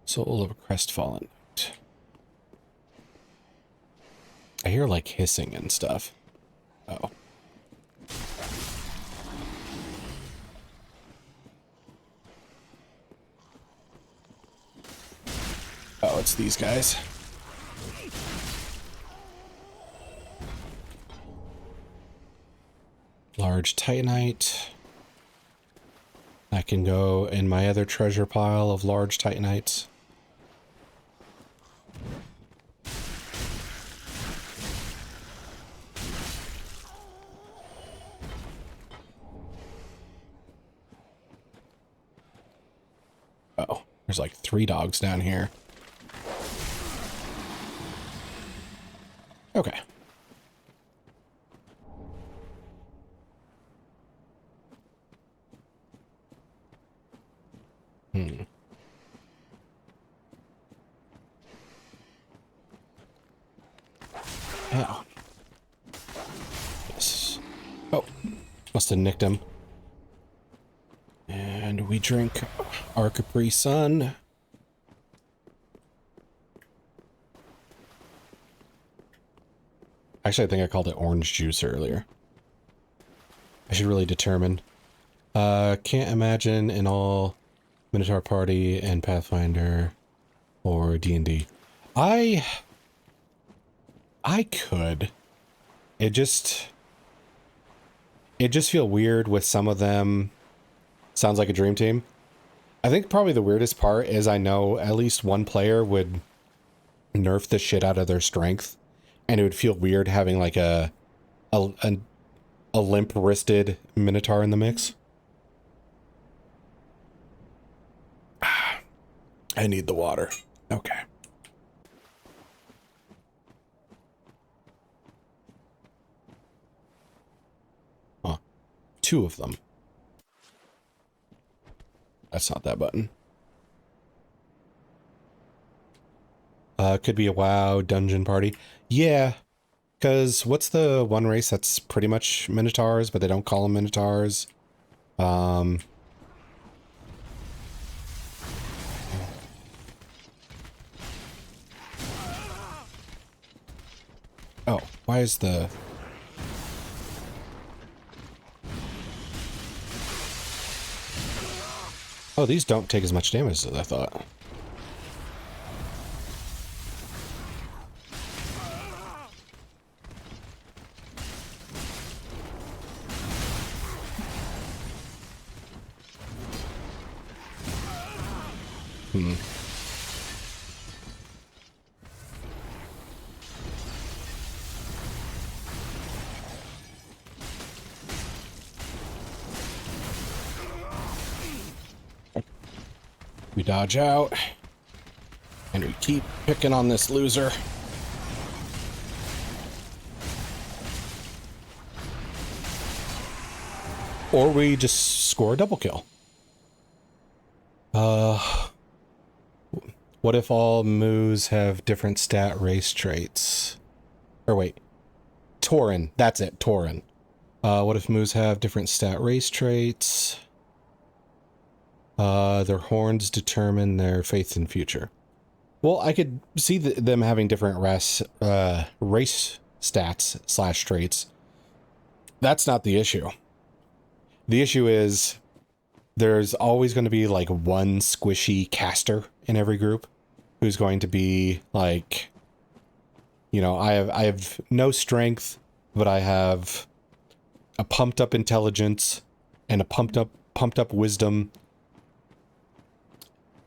Soul of a crestfallen knight. I hear like hissing and stuff. Oh. it's these guys. Large titanite. That can go in my other treasure pile of large titanites. Oh, there's like 3 dogs down here. Okay. Oh. Yes. Oh, must have nicked him. And we drink our Capri Sun. Actually, I think I called it orange juice earlier. I should really determine. Can't imagine an all Minotaur party and Pathfinder or D&D. I could. It just feel weird with some of them. Sounds like a dream team. I think probably the weirdest part is I know at least one player would nerf the shit out of their strength, and it would feel weird having like a limp-wristed Minotaur in the mix. I need the water. Okay. Huh. 2 of them. That's not that button. Could be a WoW dungeon party. Yeah, because what's the one race that's pretty much Minotaurs, but they don't call them Minotaurs? Oh, why is the... Oh, these don't take as much damage as I thought. We dodge out, and we keep picking on this loser. Or we just score a double kill. What if all moos have different stat race traits? Or wait, Tauren, that's it, Tauren. What if moos have different stat race traits? Their horns determine their faith and future. Well, I could see them having different race stats / traits. That's not the issue. The issue is there's always going to be like one squishy caster in every group who's going to be like, you know, I have no strength, but I have a pumped up intelligence and a pumped up wisdom,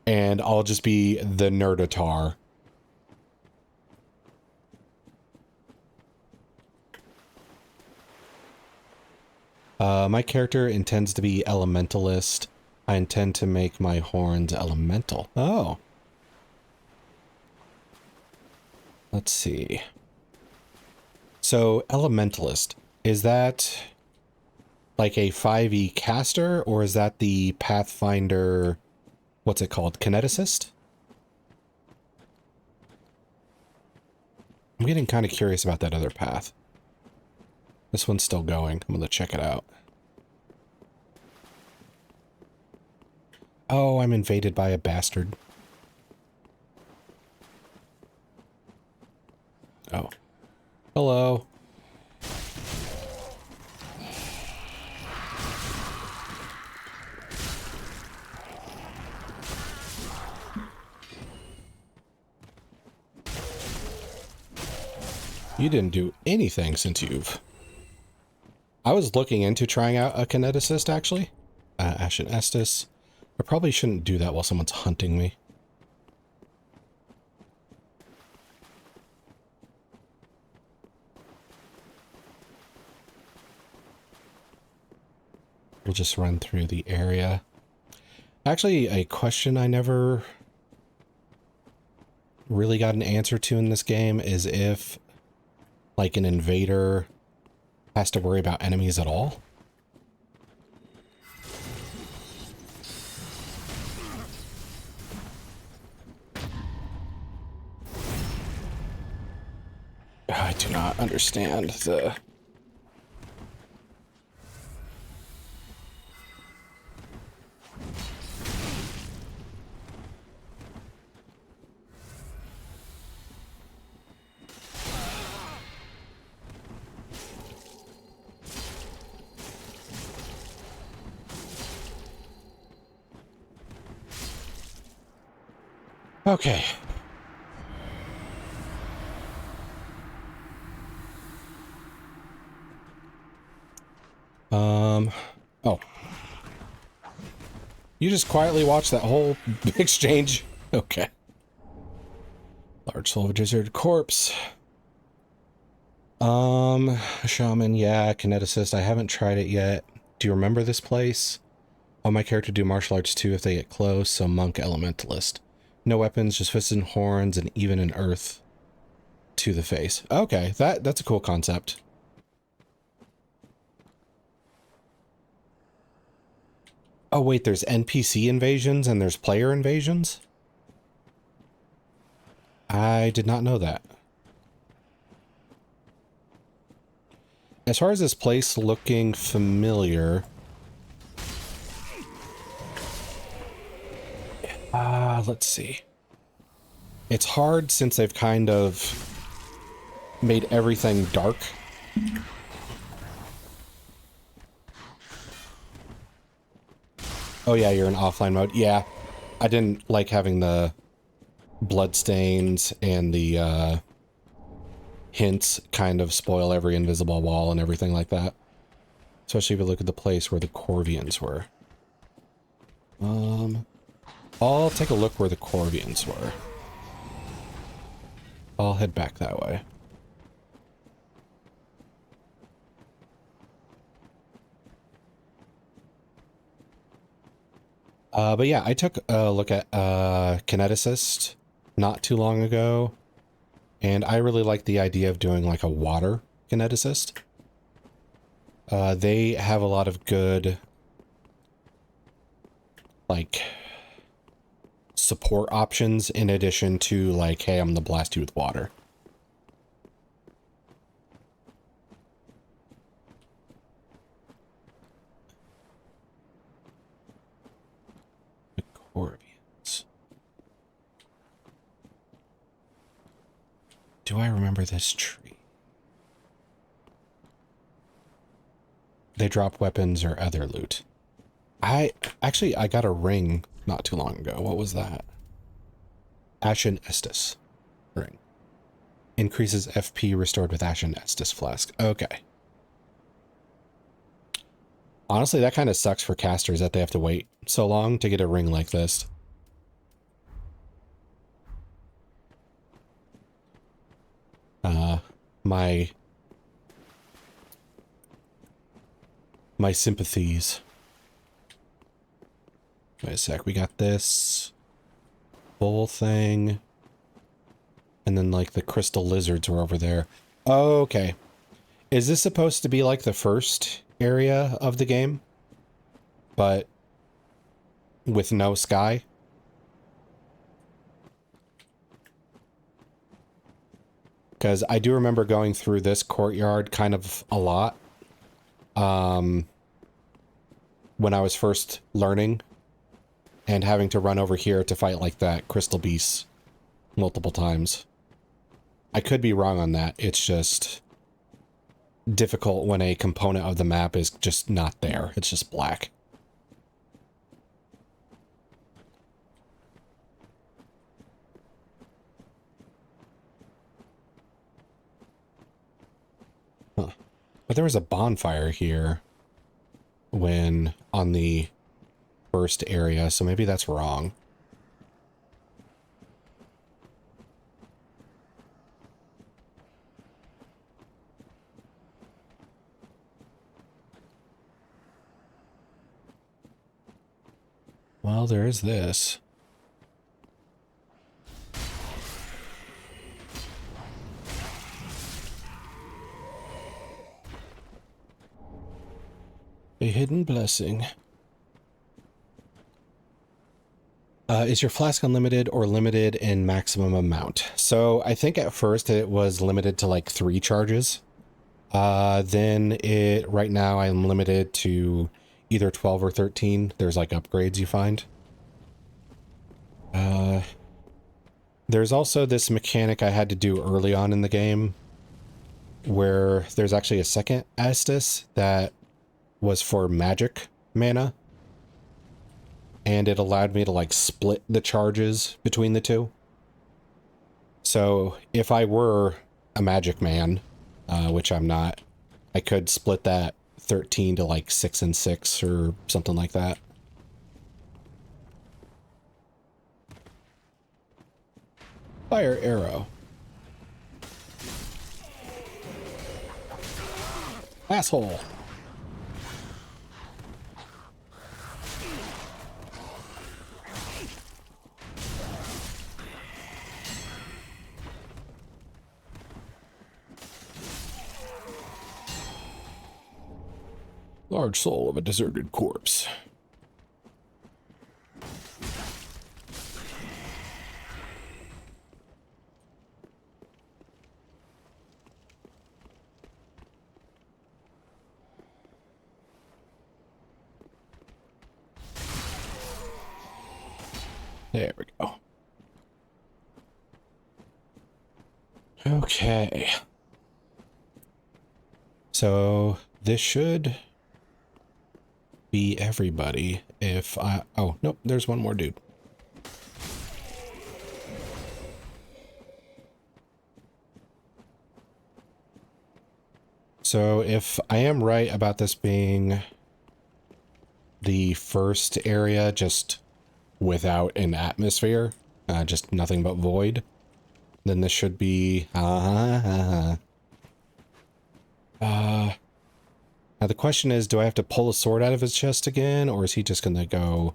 and I'll just be the nerdatar. My character intends to be elementalist. I intend to make my horns elemental. Oh. Let's see. So, elementalist, is that like a 5e caster, or is that the Pathfinder, what's it called, kineticist? I'm getting kind of curious about that other path. This one's still going. I'm gonna check it out. Oh, I'm invaded by a bastard. Oh. Hello. You didn't do anything since you've... I was looking into trying out a kineticist, actually. Ashen Estus. I probably shouldn't do that while someone's hunting me. We'll just run through the area. Actually, a question I never really got an answer to in this game is if, like, an invader has to worry about enemies at all. I do not understand the... Okay. Oh. You just quietly watched that whole exchange? Okay. Large soul of a lizard corpse. Shaman, yeah, kineticist. I haven't tried it yet. Do you remember this place? On my character do martial arts too if they get close, so monk elementalist. No weapons, just fists and horns, and even an earth to the face. Okay, that's a cool concept. Oh wait, there's NPC invasions and there's player invasions? I did not know that. As far as this place looking familiar... let's see. It's hard since they've kind of made everything dark. Oh yeah, you're in offline mode. Yeah, I didn't like having the bloodstains and the hints kind of spoil every invisible wall and everything like that. Especially if you look at the place where the Corvians were. I'll take a look where the Corvians were. I'll head back that way. But yeah, I took a look at Kineticist not too long ago, and I really like the idea of doing like a water Kineticist. They have a lot of good, like, support options in addition to like, hey, I'm gonna blast you with water. The Corvians. Do I remember this tree? They drop weapons or other loot. I got a ring not too long ago. What was that? Ashen Estus ring. Increases FP restored with Ashen Estus flask. Okay. Honestly, that kind of sucks for casters that they have to wait so long to get a ring like this. My sympathies. Wait a sec, we got this bull thing. And then like the crystal lizards were over there. Oh, okay. Is this supposed to be like the first area of the game? But with no sky? Because I do remember going through this courtyard kind of a lot. When I was first learning. And having to run over here to fight like that crystal beast multiple times. I could be wrong on that. It's just difficult when a component of the map is just not there. It's just black. But there was a bonfire here when on the first area, so maybe that's wrong. Well, there is this. A hidden blessing. Is your flask unlimited or limited in maximum amount? So I think at first it was limited to like 3 charges. Then right now I'm limited to either 12 or 13. There's like upgrades you find. There's also this mechanic I had to do early on in the game where there's actually a second Astis that was for magic mana. And it allowed me to like split the charges between the two. So if I were a magic man, which I'm not, I could split that 13 to like 6 and 6 or something like that. Fire arrow. Asshole. Large soul of a deserted corpse. There we go. Okay. So this should be everybody if I... Oh, nope, there's one more dude. So if I am right about this being the first area just without an atmosphere, just nothing but void, then this should be... Now the question is, do I have to pull a sword out of his chest again, or is he just gonna go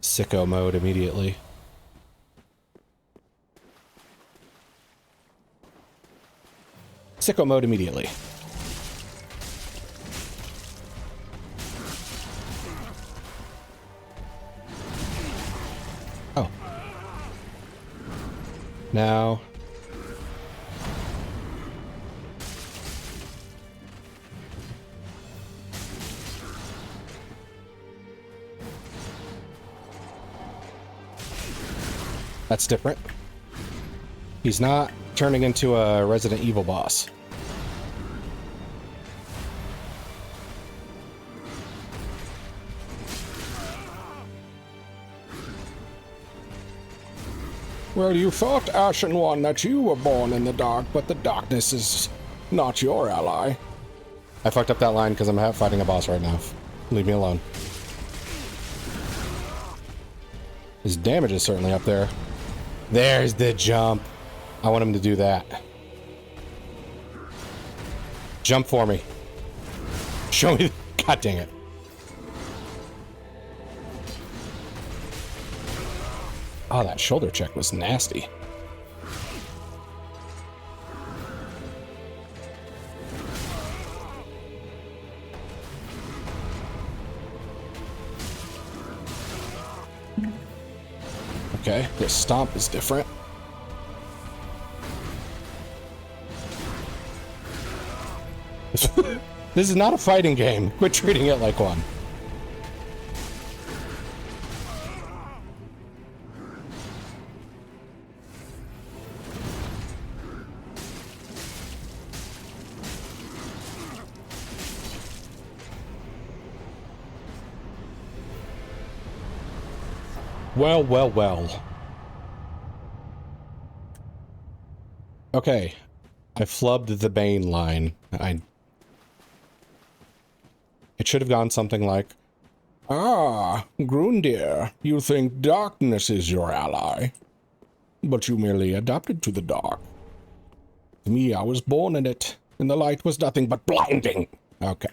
sicko mode immediately? Sicko mode immediately. Oh. Now... That's different. He's not turning into a Resident Evil boss. Well, you thought, Ashen One, that you were born in the dark, but the darkness is not your ally. I fucked up that line because I'm fighting a boss right now. Leave me alone. His damage is certainly up there. There's the jump. I want him to do that. Jump for me. Show me. God dang it. Oh, that shoulder check was nasty. Okay, this stomp is different. This is not a fighting game. Quit treating it like one. Well, well, well. Okay. I flubbed the Bane line. should have gone something like, "Ah, Grundir, you think darkness is your ally, but you merely adapted to the dark. Me, I was born in it, and the light was nothing but blinding." Okay.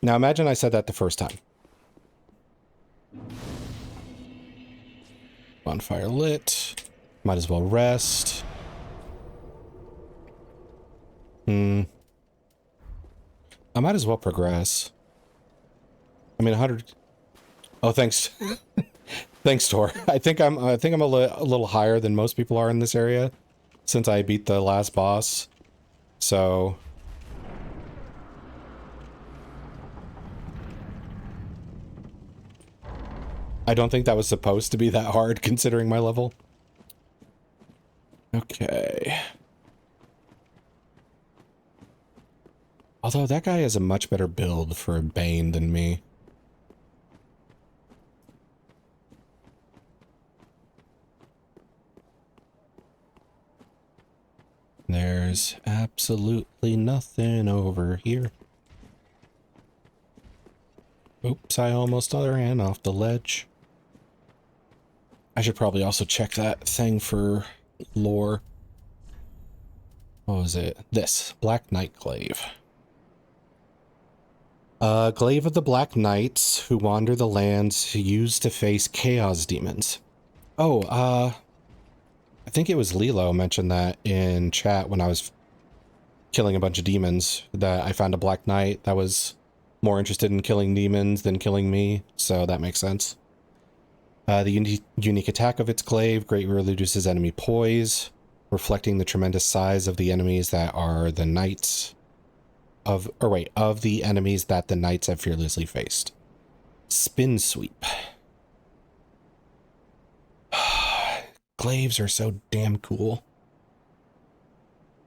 Now imagine I said that the first time. Bonfire lit. Might as well rest. I might as well progress. I mean, 100. Oh, thanks. Thanks, Tor. I think I'm a little higher than most people are in this area since I beat the last boss. So I don't think that was supposed to be that hard considering my level. Okay. Although that guy has a much better build for a Bane than me. There's absolutely nothing over here. Oops, I almost ran off the ledge. I should probably also check that thing for lore. What was it? This. Black Knight Glaive. Glaive of the Black Knights who wander the lands used to face chaos demons. Oh, I think it was Lilo mentioned that in chat when I was killing a bunch of demons, that I found a Black Knight that was more interested in killing demons than killing me, so that makes sense. The unique attack of its glaive greatly reduces enemy poise, reflecting the tremendous size of the enemies that are the knights of the enemies that the knights have fearlessly faced. Spin sweep. Glaives are so damn cool.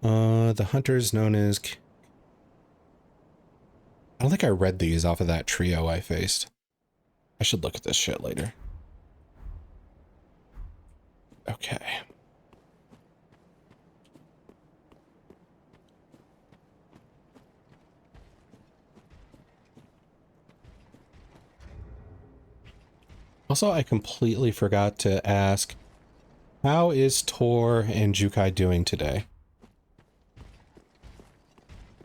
The hunters known as... I don't think I read these off of that trio I faced. I should look at this shit later. Okay. Also, I completely forgot to ask, how is Tor and Jukai doing today?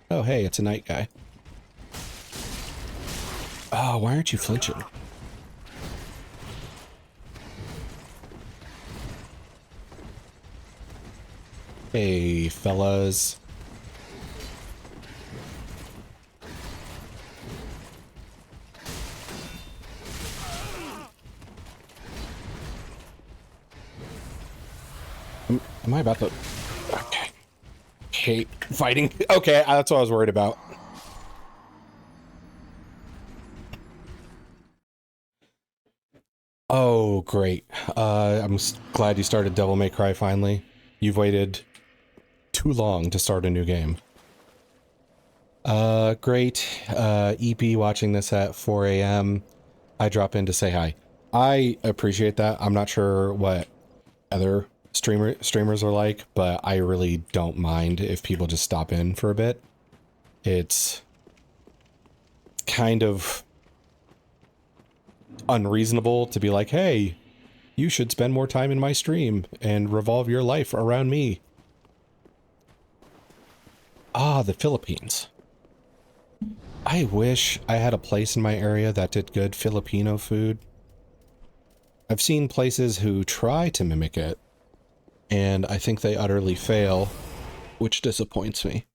Oh, hey, it's a night guy. Oh, why aren't you flinching? Hey, fellas. Am I about to... Okay. Hate fighting. Okay, that's what I was worried about. Oh, great. I'm glad you started Devil May Cry finally. You've waited too long to start a new game. Great. EP watching this at 4 a.m. I drop in to say hi. I appreciate that. I'm not sure what other streamers are like, but I really don't mind if people just stop in for a bit. It's kind of unreasonable to be like, hey, you should spend more time in my stream and revolve your life around me. Ah, the Philippines. I wish I had a place in my area that did good Filipino food. I've seen places who try to mimic it, and I think they utterly fail, which disappoints me.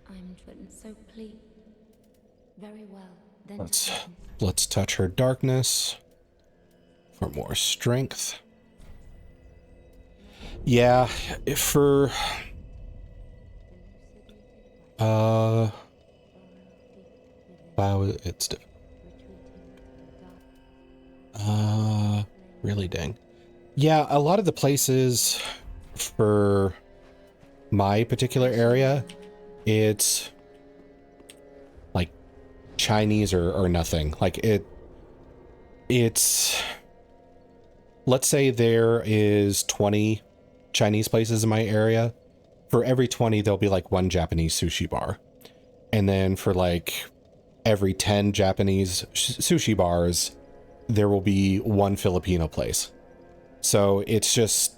I'm so pleased. Very well. Then Let's touch her darkness for more strength. Yeah, for wow, it's really dang. Yeah, a lot of the places for my particular area, it's like Chinese or nothing. Like it's, let's say there is 20 Chinese places in my area, for every 20, there'll be like one Japanese sushi bar. And then for like every 10 Japanese sushi bars, there will be one Filipino place. So it's just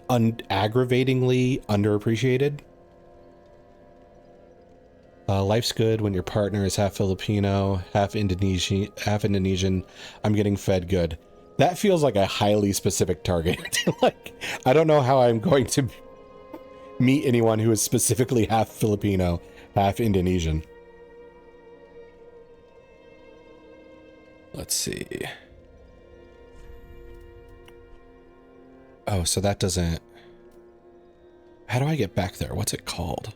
aggravatingly underappreciated. Life's good when your partner is half Filipino, half Indonesian. I'm getting fed good. That feels like a highly specific target. Like, I don't know how I'm going to meet anyone who is specifically half Filipino, half Indonesian. Let's see. Oh, so that doesn't... How do I get back there? What's it called?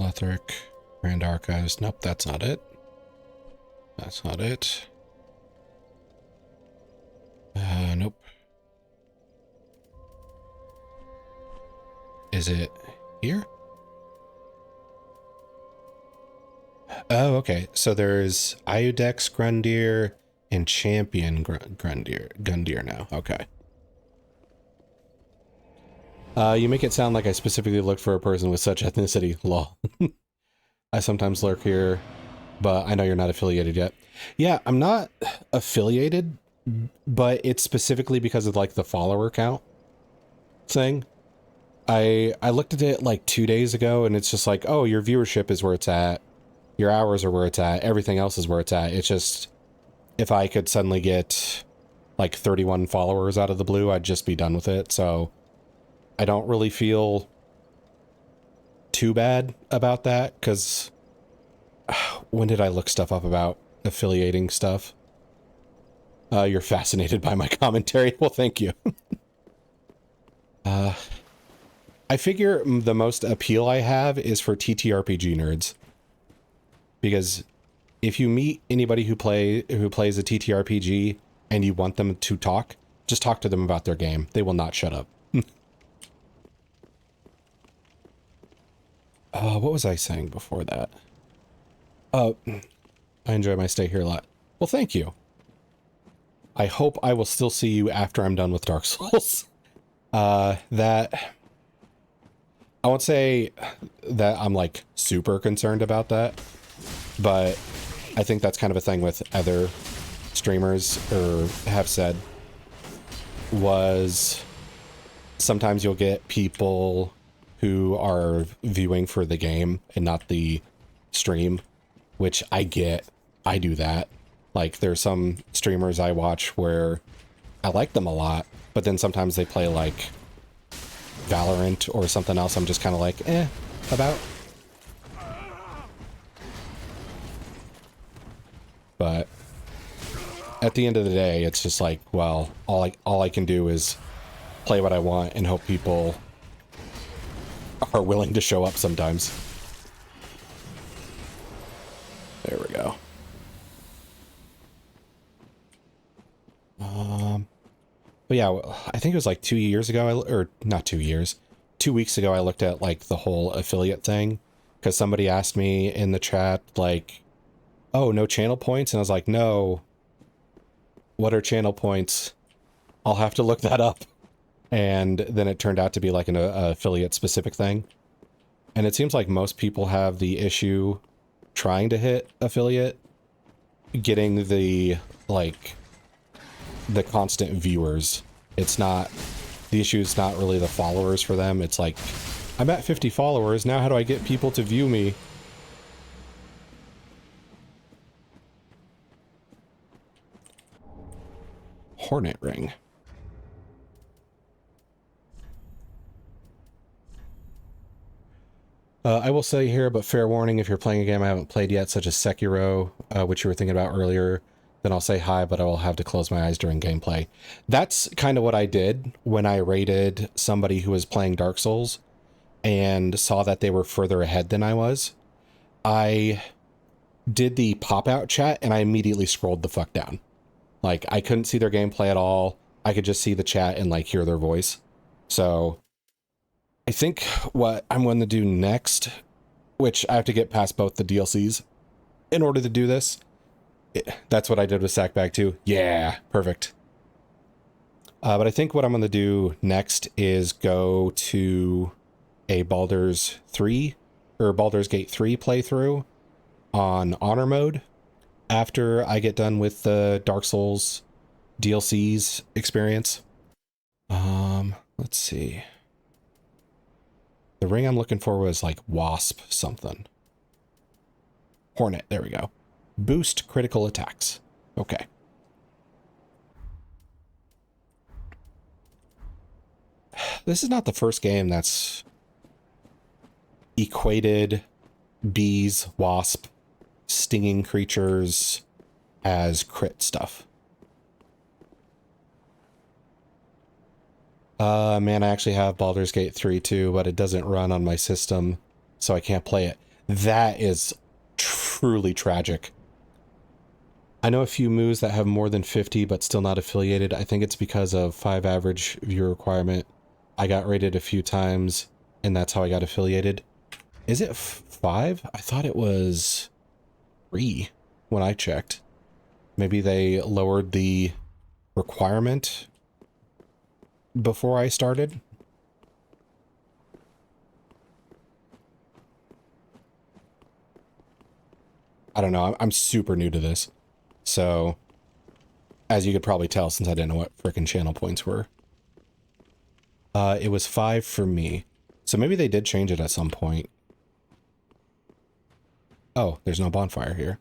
Lothric, Grand Archives. Nope, that's not it. That's not it. Nope. Is it here? Oh, okay. So there's Iudex Grundir and Champion Gundir now. Okay. You make it sound like I specifically looked for a person with such ethnicity. Lol. I sometimes lurk here, but I know you're not affiliated yet. Yeah, I'm not affiliated, but it's specifically because of like the follower count thing. I looked at it like 2 days ago and it's just like, oh, your viewership is where it's at. Your hours are where it's at. Everything else is where it's at. It's just, if I could suddenly get like 31 followers out of the blue, I'd just be done with it. So I don't really feel too bad about that, because when did I look stuff up about affiliating stuff? You're fascinated by my commentary. Well, thank you. I figure the most appeal I have is for TTRPG nerds. Because if you meet anybody who plays a TTRPG and you want them to talk, just talk to them about their game. They will not shut up. What was I saying before that? I enjoy my stay here a lot. Well, thank you. I hope I will still see you after I'm done with Dark Souls. That... I won't say that I'm, like, super concerned about that, but I think that's kind of a thing with other streamers, or have said, was sometimes you'll get people who are viewing for the game and not the stream, which I get. I do that. Like, there's some streamers I watch where I like them a lot, but then sometimes they play, like, Valorant or something else I'm just kind of like, about. But at the end of the day, it's just like, well, all I can do is play what I want and hope people are willing to show up sometimes. There we go. But yeah, I think it was like 2 years ago, or not 2 years, 2 weeks ago, I looked at like the whole affiliate thing, because somebody asked me in the chat, like, oh, no channel points? And I was like, no, what are channel points? I'll have to look that up. And then it turned out to be like an affiliate specific thing. And it seems like most people have the issue trying to hit affiliate, getting the, like, the constant viewers. It's not, the issue is not really the followers for them. It's like, I'm at 50 followers, now how do I get people to view me? Hornet ring. I will say here, but fair warning, if you're playing a game I haven't played yet, such as Sekiro, which you were thinking about earlier, then I'll say hi, but I will have to close my eyes during gameplay. That's kind of what I did when I raided somebody who was playing Dark Souls and saw that they were further ahead than I was. I did the pop-out chat and I immediately scrolled the fuck down. Like, I couldn't see their gameplay at all. I could just see the chat and, like, hear their voice. So I think what I'm going to do next which I have to get past both the DLCs in order to do this. That's what I did with Sackbag too. Yeah, perfect. But I think what I'm going to do next is go to a Baldur's Gate 3 playthrough on Honor Mode after I get done with the Dark Souls DLCs experience. Let's see. The ring I'm looking for was like Wasp something. Hornet, there we go. Boost critical attacks. Okay. This is not the first game that's equated bees, wasp, stinging creatures as crit stuff. Man, I actually have Baldur's Gate 3 too, but it doesn't run on my system, so I can't play it. That is truly tragic. I know a few moves that have more than 50 but still not affiliated. I think it's because of 5 average view requirement. I got rated a few times, and that's how I got affiliated. Is it 5? I thought it was 3 when I checked. Maybe they lowered the requirement before I started. I don't know. I'm super new to this. So, as you could probably tell, since I didn't know what frickin' channel points were. It was 5 for me. So maybe they did change it at some point. Oh, there's no bonfire here.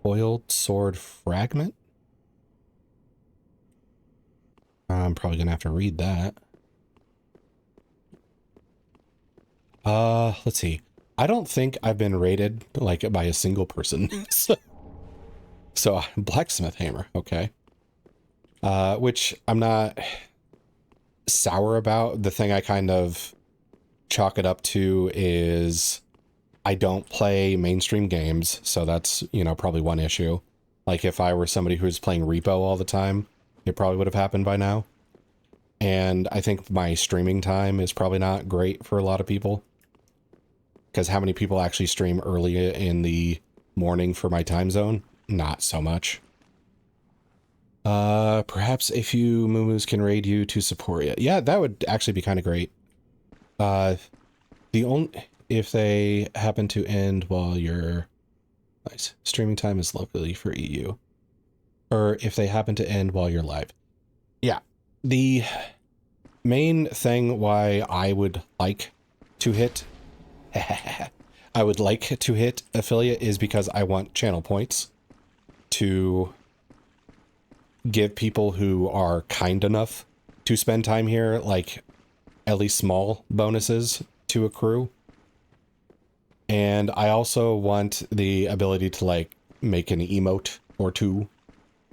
Foiled sword fragment? I'm probably gonna have to read that. Let's see. I don't think I've been rated, like, by a single person. So, blacksmith hammer, okay. Which I'm not sour about. The thing I kind of chalk it up to is I don't play mainstream games, so that's, you know, probably one issue. Like, if I were somebody who's playing Repo all the time, it probably would have happened by now. And I think my streaming time is probably not great for a lot of people. Because how many people actually stream early in the morning for my time zone? Not so much. Perhaps a few Mumus can raid you to support you. Yeah, that would actually be kind of great. If they happen to end while you're... Nice. Streaming time is locally for EU. Or if they happen to end while you're live. Yeah. The main thing why I would like to hit... I would like to hit affiliate is because I want channel points to give people who are kind enough to spend time here, like, at least small bonuses to accrue. And I also want the ability to, like, make an emote or two.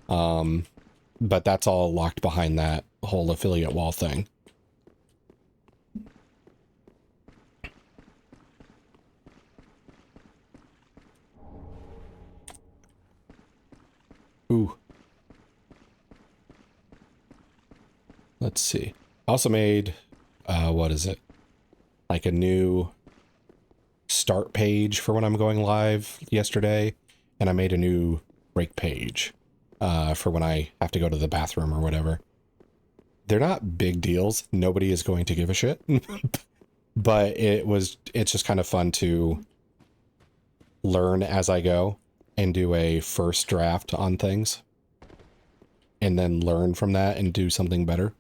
But that's all locked behind that whole affiliate wall thing. Ooh. Let's see. I also made, what is it? Like a new start page for when I'm going live yesterday. And I made a new break page, for when I have to go to the bathroom or whatever. They're not big deals. Nobody is going to give a shit. But it's just kind of fun to learn as I go and do a first draft on things. And then learn from that and do something better.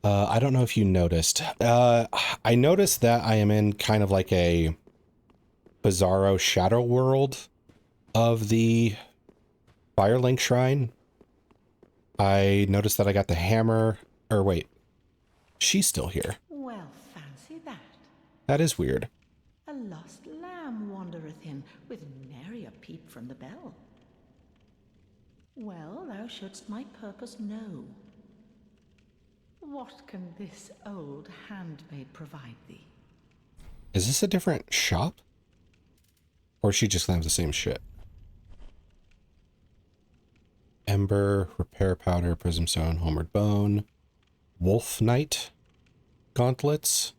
I don't know if you noticed. I noticed that I am in kind of like a bizarro shadow world of the Firelink Shrine. I noticed that I got the hammer. Or wait, she's still here. Well, fancy that. That is weird. A lost lamb wandereth in, with nary a peep from the bell. Well, thou shouldst my purpose know. What can this old handmaid provide thee? Is this a different shop? Or is she just gonna have the same shit? Ember, repair powder, prism stone, homeward bone, wolf knight. gauntlets.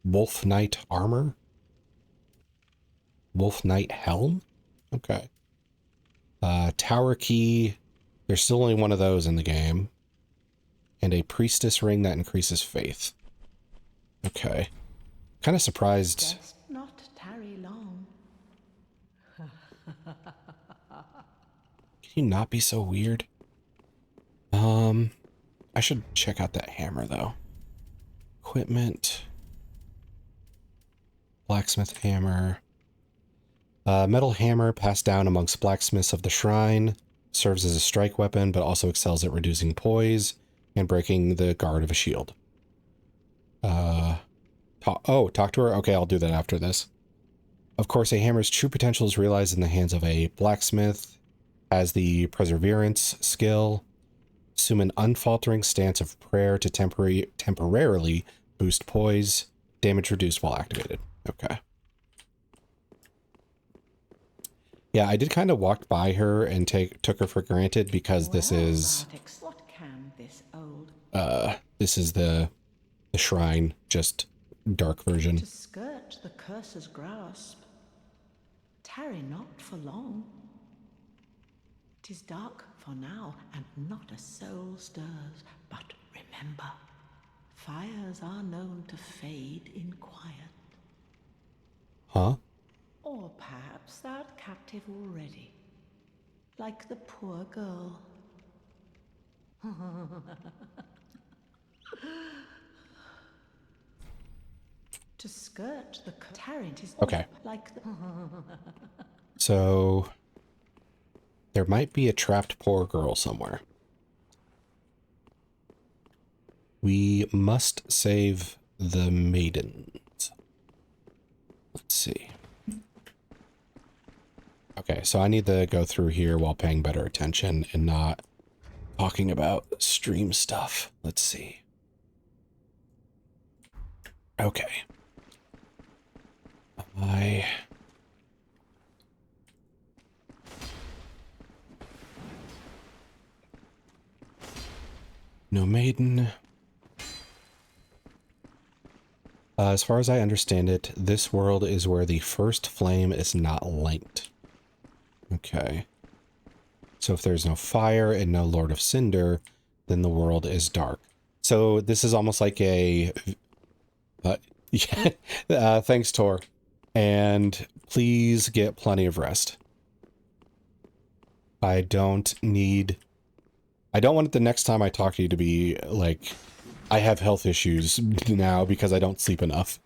Wolf Knight armor. Wolf Knight helm. Okay. Tower key. There's still only one of those in the game. And a priestess ring that increases faith. Okay. Kind of surprised. Best not tarry long. Can you not be so weird? I should check out that hammer though. Equipment. Blacksmith hammer. Metal hammer passed down amongst blacksmiths of the shrine. Serves as a strike weapon, but also excels at reducing poise and breaking the guard of a shield. Talk to her? Okay, I'll do that after this. Of course, a hammer's true potential is realized in the hands of a blacksmith. Has the perseverance skill. Assume an unfaltering stance of prayer to temporarily boost poise. Damage reduced while activated. Okay. Yeah, I did kind of walk by her and took her for granted because this is What can this old this is the shrine, just dark version. to skirt the curse's grasp? Tarry not for long. 'Tis dark for now, and not a soul stirs. But remember, fires are known to fade in quiet. Huh? Or perhaps thou'rt captive already, like the poor girl. To skirt the tarrant is Okay. like the So there might be a trapped poor girl somewhere. We must save the maidens. Let's see. Okay, so I need to go through here while paying better attention and not talking about stream stuff. Let's see. Okay. No maiden. As far as I understand it, this world is where the first flame is not linked. Okay. So if there's no fire and no Lord of Cinder, then the world is dark. So this is almost like a... yeah, thanks, Tor. And please get plenty of rest. I don't want it the next time I talk to you to be like, I have health issues now because I don't sleep enough.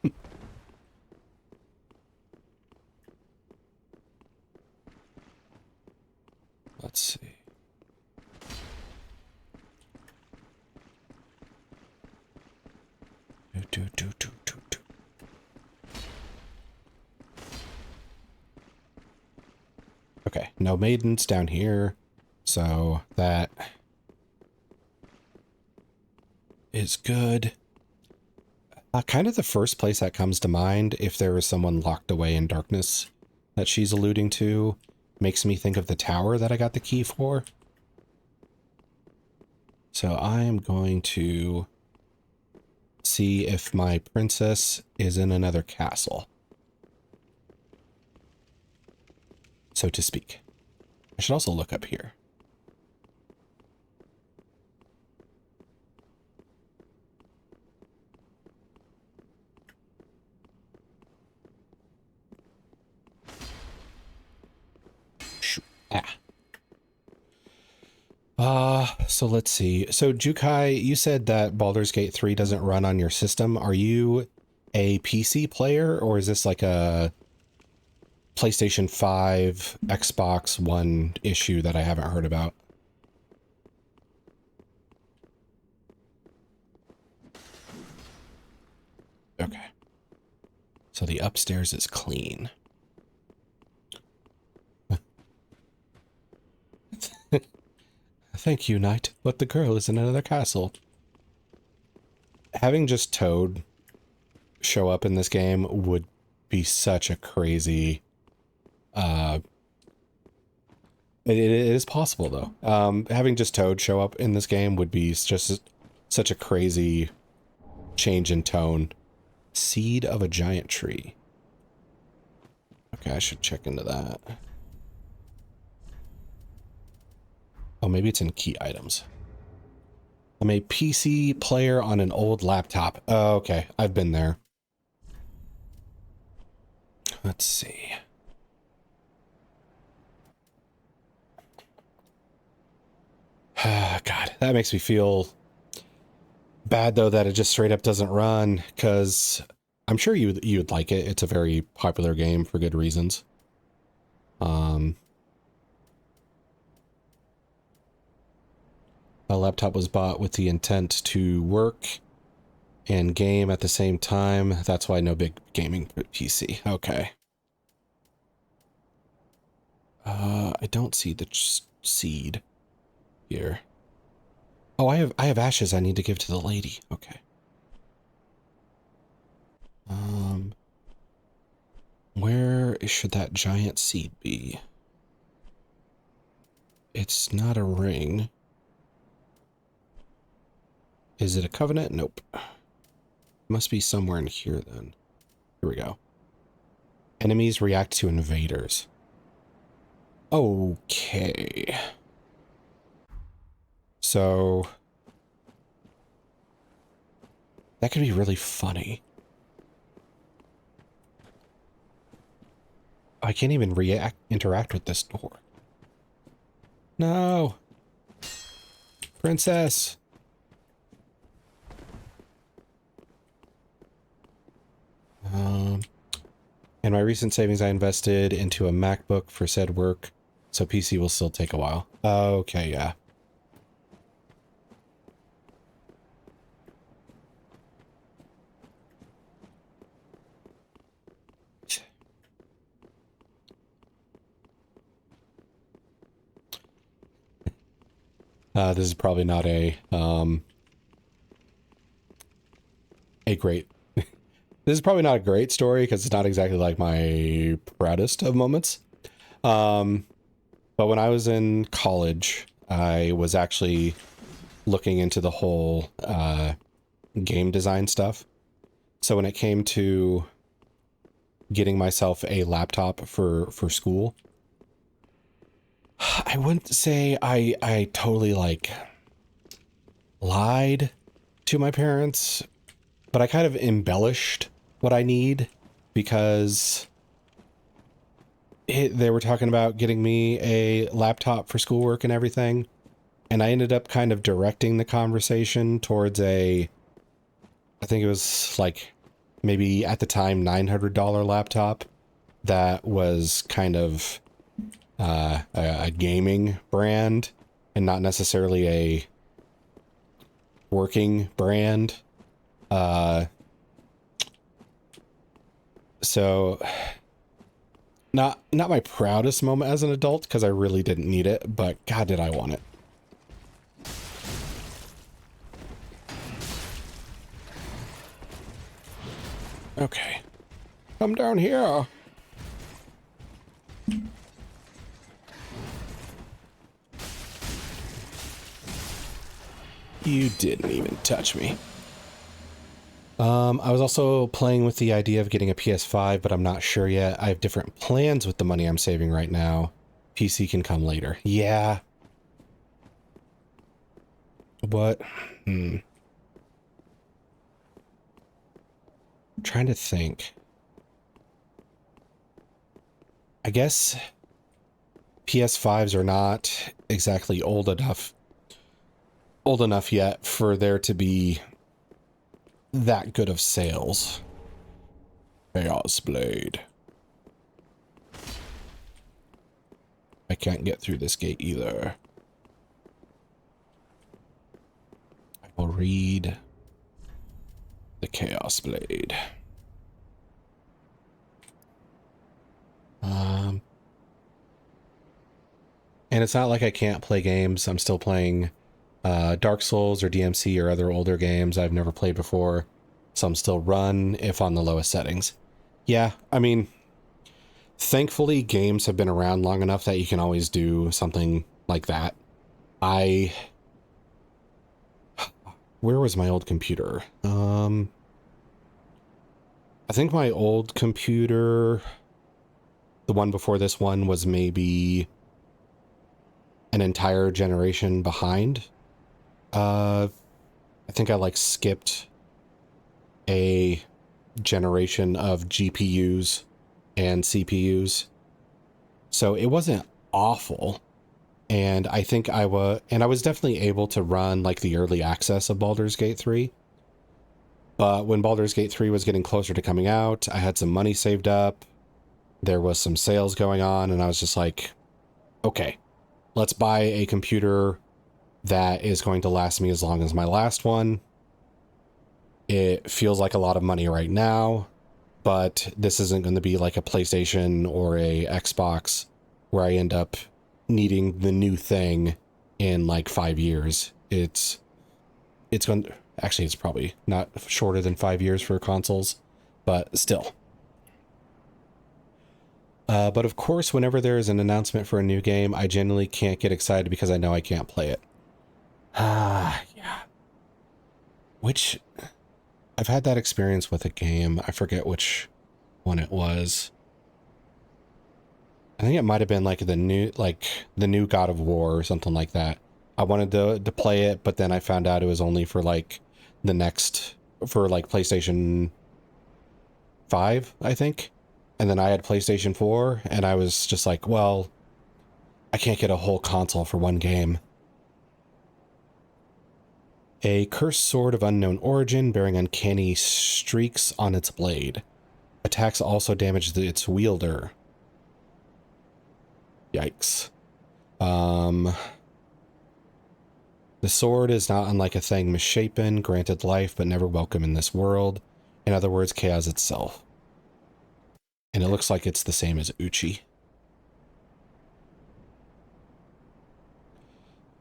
Let's see. Okay, no maidens down here, so that is good. Kind of the first place that comes to mind, if there is someone locked away in darkness that she's alluding to, makes me think of the tower that I got the key for. So I am going to see if my princess is in another castle, so to speak. I should also look up here. So let's see. So Jukai, you said that Baldur's Gate 3 doesn't run on your system. Are you a PC player, or is this like a PlayStation 5, Xbox One issue that I haven't heard about? Okay. So the upstairs is clean. Thank you, knight, but the girl is in another castle. Having just Toad show up in this game would be such a crazy... it is possible, though. Having just Toad show up in this game would be just such a crazy change in tone. Seed of a giant tree. Okay, I should check into that. Oh, maybe it's in key items. I'm a PC player on an old laptop. Oh, okay. I've been there. Let's see. God, that makes me feel bad, though, that it just straight up doesn't run, because I'm sure you'd like it. It's a very popular game for good reasons. A laptop was bought with the intent to work and game at the same time. That's why no big gaming PC. Okay. I don't see the seed here. Oh, I have ashes I need to give to the lady. Okay. Where should that giant seed be? It's not a ring. Is it a covenant? Nope. Must be somewhere in here then. Here we go. Enemies react to invaders. Okay. So that could be really funny. I can't even interact with this door. No. Princess. In my recent savings, I invested into a MacBook for said work, so PC will still take a while. Okay, yeah. This is probably not a great... This is probably not a great story, because it's not exactly like my proudest of moments. But when I was in college, I was actually looking into the whole game design stuff. So when it came to getting myself a laptop for school, I wouldn't say I totally like lied to my parents, but I kind of embellished what I need, because they were talking about getting me a laptop for schoolwork and everything, and I ended up kind of directing the conversation towards I think it was like maybe at the time $900 laptop that was kind of a gaming brand and not necessarily a working brand. So not my proudest moment as an adult, because I really didn't need it, but God, did I want it. Okay. Come down here. You didn't even touch me. I was also playing with the idea of getting a PS5, but I'm not sure yet. I have different plans with the money I'm saving right now. PC can come later. Yeah. What? I'm trying to think. I guess PS5s are not exactly old enough yet for there to be that good of sales. Chaos Blade. I can't get through this gate either. I will read the Chaos Blade. And it's not like I can't play games. I'm still playing Dark Souls or DMC or other older games I've never played before. Some still run, if on the lowest settings. Yeah, I mean, thankfully games have been around long enough that you can always do something like that. I where was my old computer? I think my old computer, the one before this one, was maybe an entire generation behind. I think I like skipped a generation of GPUs and CPUs. So it wasn't awful. And I think I was definitely able to run like the early access of Baldur's Gate 3. But when Baldur's Gate 3 was getting closer to coming out, I had some money saved up. There was some sales going on, and I was just like, okay, let's buy a computer that is going to last me as long as my last one. It feels like a lot of money right now, but this isn't going to be like a PlayStation or a Xbox where I end up needing the new thing in like 5 years. It's going actually, it's probably not shorter than 5 years for consoles, but still. But of course, whenever there is an announcement for a new game, I generally can't get excited because I know I can't play it. Yeah. Which, I've had that experience with a game. I forget which one it was. I think it might have been like the new God of War or something like that. I wanted to play it, but then I found out it was only for like for like PlayStation 5, I think. And then I had PlayStation 4, and I was just like, well, I can't get a whole console for one game. A cursed sword of unknown origin bearing uncanny streaks on its blade. Attacks also damage its wielder. Yikes. The sword is not unlike a thing misshapen, granted life, but never welcome in this world. In other words, chaos itself. And it looks like it's the same as Uchi.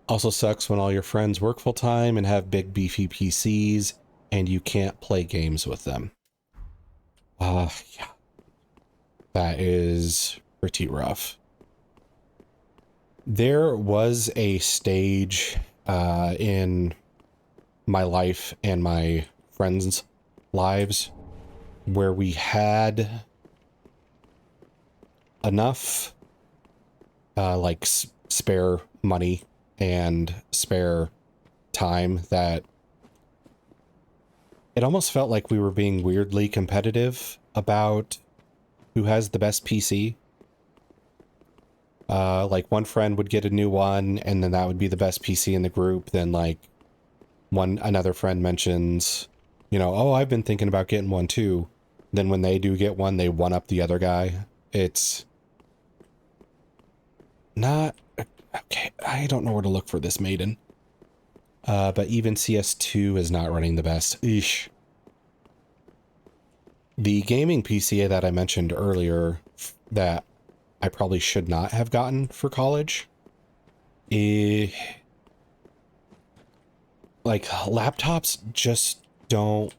Also sucks when all your friends work full time and have big beefy PCs and you can't play games with them. Yeah. That is pretty rough. There was a stage in my life and my friends' lives where we had enough like spare money and spare time that it almost felt like we were being weirdly competitive about who has the best PC. Like one friend would get a new one and then that would be the best PC in the group. Then like another friend mentions, you know, oh, I've been thinking about getting one too. Then when they do get one, they one up the other guy. It's not okay. I don't know where to look for this maiden. But even CS2 is not running the best. Eesh. The gaming PC that I mentioned earlier that I probably should not have gotten for college, like laptops just don't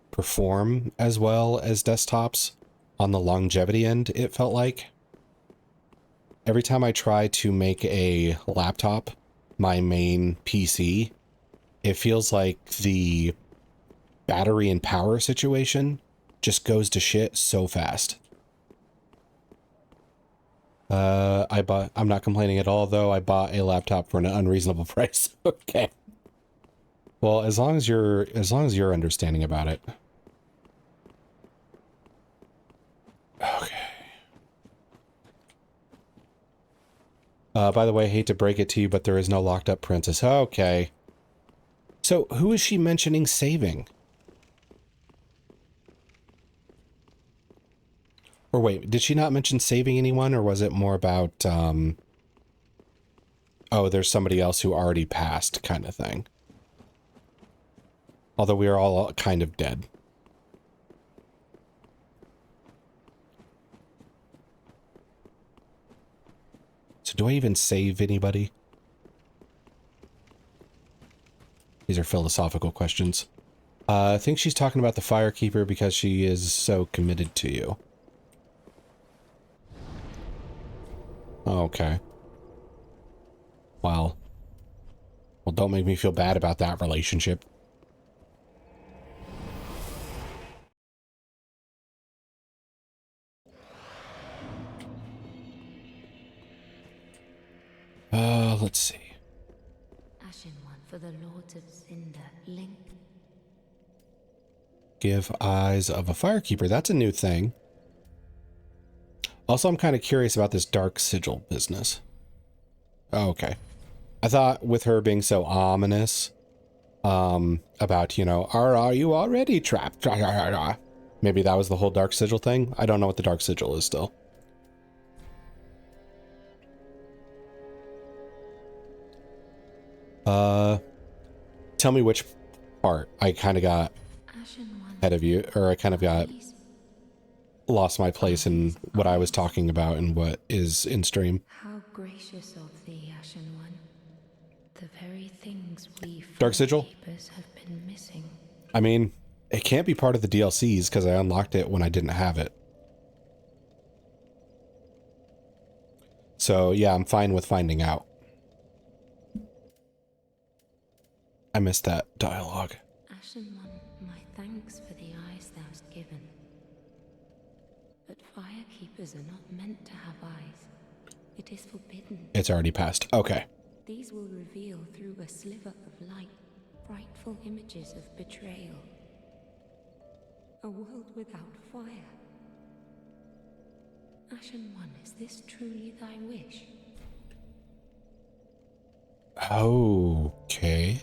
perform as well as desktops on the longevity end, it felt like. Every time I try to make a laptop my main PC, it feels like the battery and power situation just goes to shit so fast. I'm not complaining at all, though. I bought a laptop for an unreasonable price. Okay. Well, as long as you're understanding about it. Okay. By the way, I hate to break it to you, but there is no locked up princess. Okay. So, who is she mentioning saving? Or wait, did she not mention saving anyone, or was it more about, oh, there's somebody else who already passed kind of thing? Although we are all kind of dead. So do I even save anybody? These are philosophical questions. I think she's talking about the Firekeeper because she is so committed to you. Okay. Well, don't make me feel bad about that relationship. let's see. Ashen one for the Lords of Cinder. Link. Give eyes of a firekeeper. That's a new thing. Also, I'm kind of curious about this dark sigil business. Oh, okay. I thought with her being so ominous, about, you know, are you already trapped? Maybe that was the whole dark sigil thing. I don't know what the dark sigil is still. Tell me which part. I kind of got Ashen one. ahead of you, or I kind of got These lost my place in what I was talking about and what is in stream. How gracious of thee, Ashen One. The very things we Dark Sigil? keepers have been missing. I mean, it can't be part of the DLCs because I unlocked it when I didn't have it. So yeah, I'm fine with finding out. I missed that dialogue. Ashen One, my thanks for the eyes thou'st given. But fire keepers are not meant to have eyes. It is forbidden. It's already passed. Okay. These will reveal through a sliver of light frightful images of betrayal. A world without fire. Ashen One, is this truly thy wish? Okay.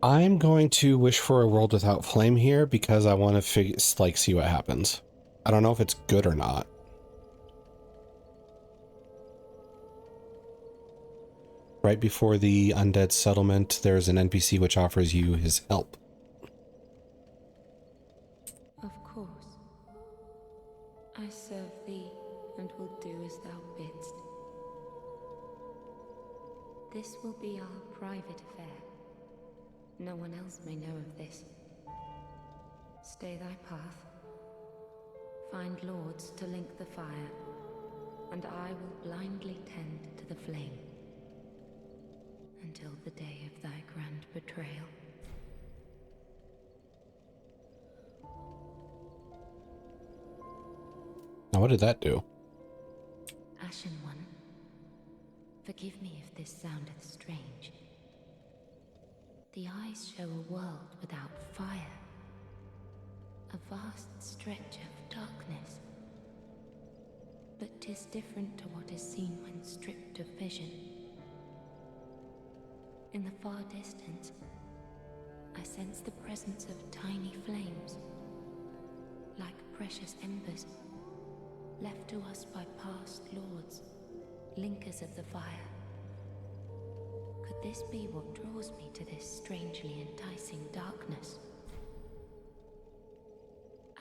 I'm going to wish for a world without flame here because I want to see what happens. I don't know if it's good or not. Right before the undead settlement, there's an NPC which offers you his help. Of course. I serve thee and will do as thou bidst. This will be our private affair. No one else may know of this. Stay thy path. Find lords to link the fire, and I will blindly tend to the flame. Until the day of thy grand betrayal. Now what did that do? Ashen One, forgive me if this soundeth strange. The eyes show a world without fire. A vast stretch of darkness. But 'tis different to what is seen when stripped of vision. In the far distance, I sense the presence of tiny flames, like precious embers, left to us by past lords, linkers of the fire. Could this be what draws me to this strangely enticing darkness?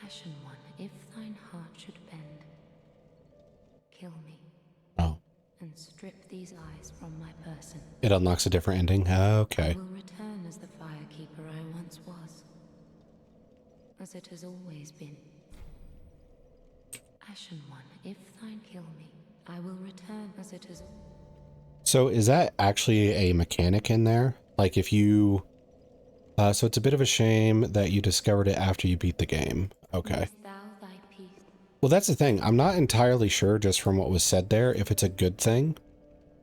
Ashen One, if thine heart should bend, kill me. Oh. And strip these eyes from my person. It unlocks a different ending? Okay. I will return as the firekeeper I once was. As it has always been. Ashen One, if thine kill me, I will return as it has... So is that actually a mechanic in there? Like if you... so it's a bit of a shame that you discovered it after you beat the game. Okay. Mayst thou thy peace. Well, that's the thing. I'm not entirely sure just from what was said there if it's a good thing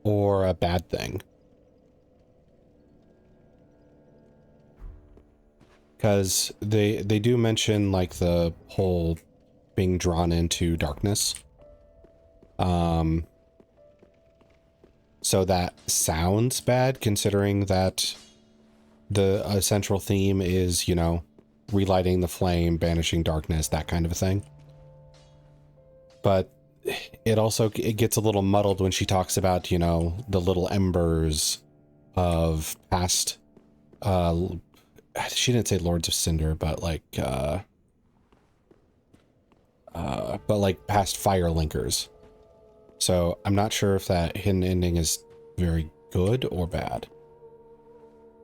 or a bad thing. Because they do mention like the whole being drawn into darkness. So that sounds bad considering that the central theme is, you know, relighting the flame, banishing darkness, that kind of a thing. But it gets a little muddled when she talks about, you know, the little embers of past, she didn't say Lords of Cinder, but like past fire linkers. So I'm not sure if that hidden ending is very good or bad.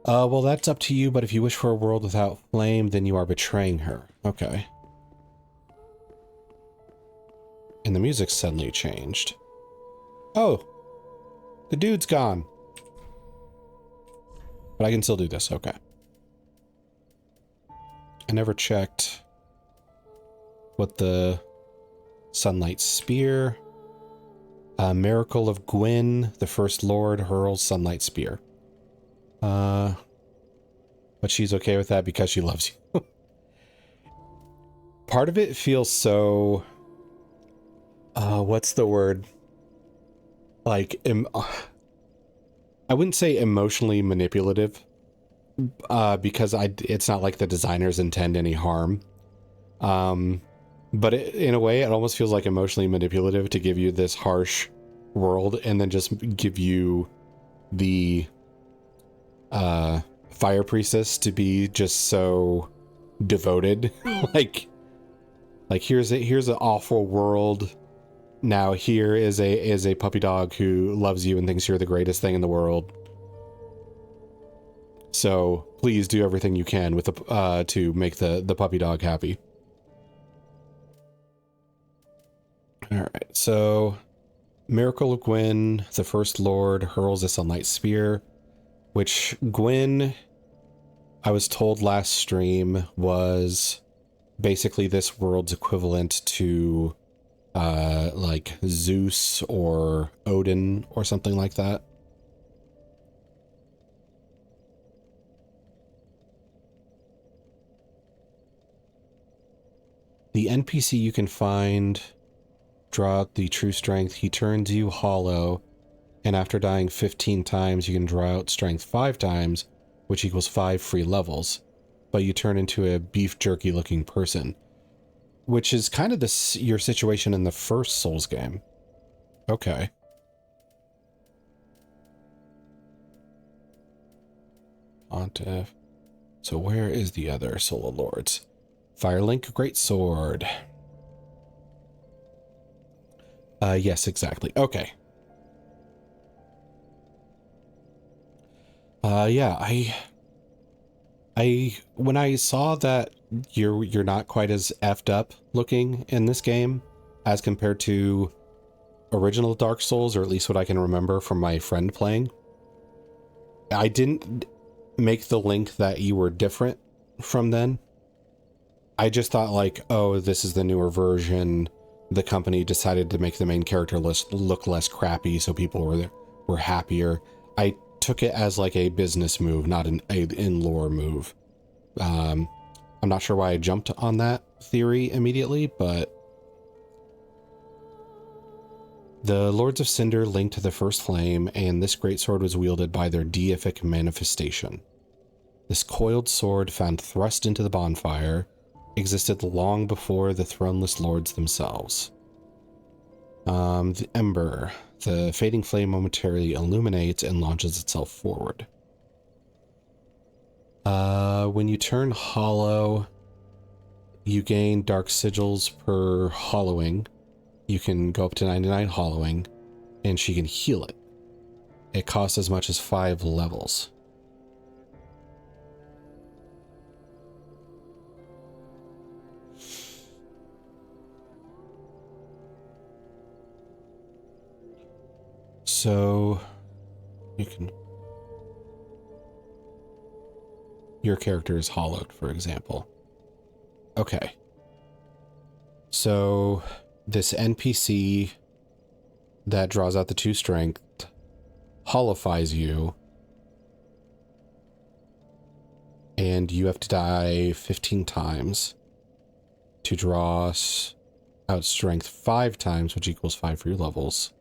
Well, that's up to you, but if you wish for a world without flame, then you are betraying her. Okay. And the music suddenly changed. Oh! The dude's gone. But I can still do this, okay. I never checked what the Sunlight Spear. Miracle of Gwyn, the First Lord hurls Sunlight Spear. But she's okay with that because she loves you. Part of it feels so... what's the word? Like, I wouldn't say emotionally manipulative, because it's not like the designers intend any harm. But in a way, it almost feels like emotionally manipulative to give you this harsh world and then just give you the fire priestess to be just so devoted. like here's an awful world. Now here is a puppy dog who loves you and thinks you're the greatest thing in the world. So please do everything you can with the to make the puppy dog happy. All right, so Miracle of Gwyn, the First Lord hurls a Sunlight Spear, which Gwyn, I was told last stream, was basically this world's equivalent to like Zeus or Odin or something like that. The NPC you can find, draw out the true strength. He turns you hollow, and after dying 15 times, you can draw out strength 5 times, which equals 5 free levels. But you turn into a beef jerky looking person, which is kind of your situation in the first Souls game. Okay. Pontiff. So where is the other Soul of Lords? Firelink Greatsword. Yes, exactly. Okay. Yeah, when I saw that you're not quite as effed up looking in this game as compared to original Dark Souls, or at least what I can remember from my friend playing, I didn't make the link that you were different from then. I just thought like, oh, this is the newer version. The company decided to make the main character look less crappy, so people were happier. I took it as like a business move, not an in-lore move. I'm not sure why I jumped on that theory immediately, but the Lords of Cinder linked to the First Flame, and this greatsword was wielded by their deific manifestation. This coiled sword, found thrust into the bonfire, existed long before the throneless lords themselves. The Ember. The fading flame momentarily illuminates and launches itself forward. When you turn hollow, you gain dark sigils per hollowing. You can go up to 99 hollowing, and she can heal it. It costs as much as 5 levels. So you can... Your character is hollowed, for example. Okay. So this NPC that draws out the 2 strength hollowifies you, and you have to die 15 times to draw out strength 5 times, which equals 5 free levels,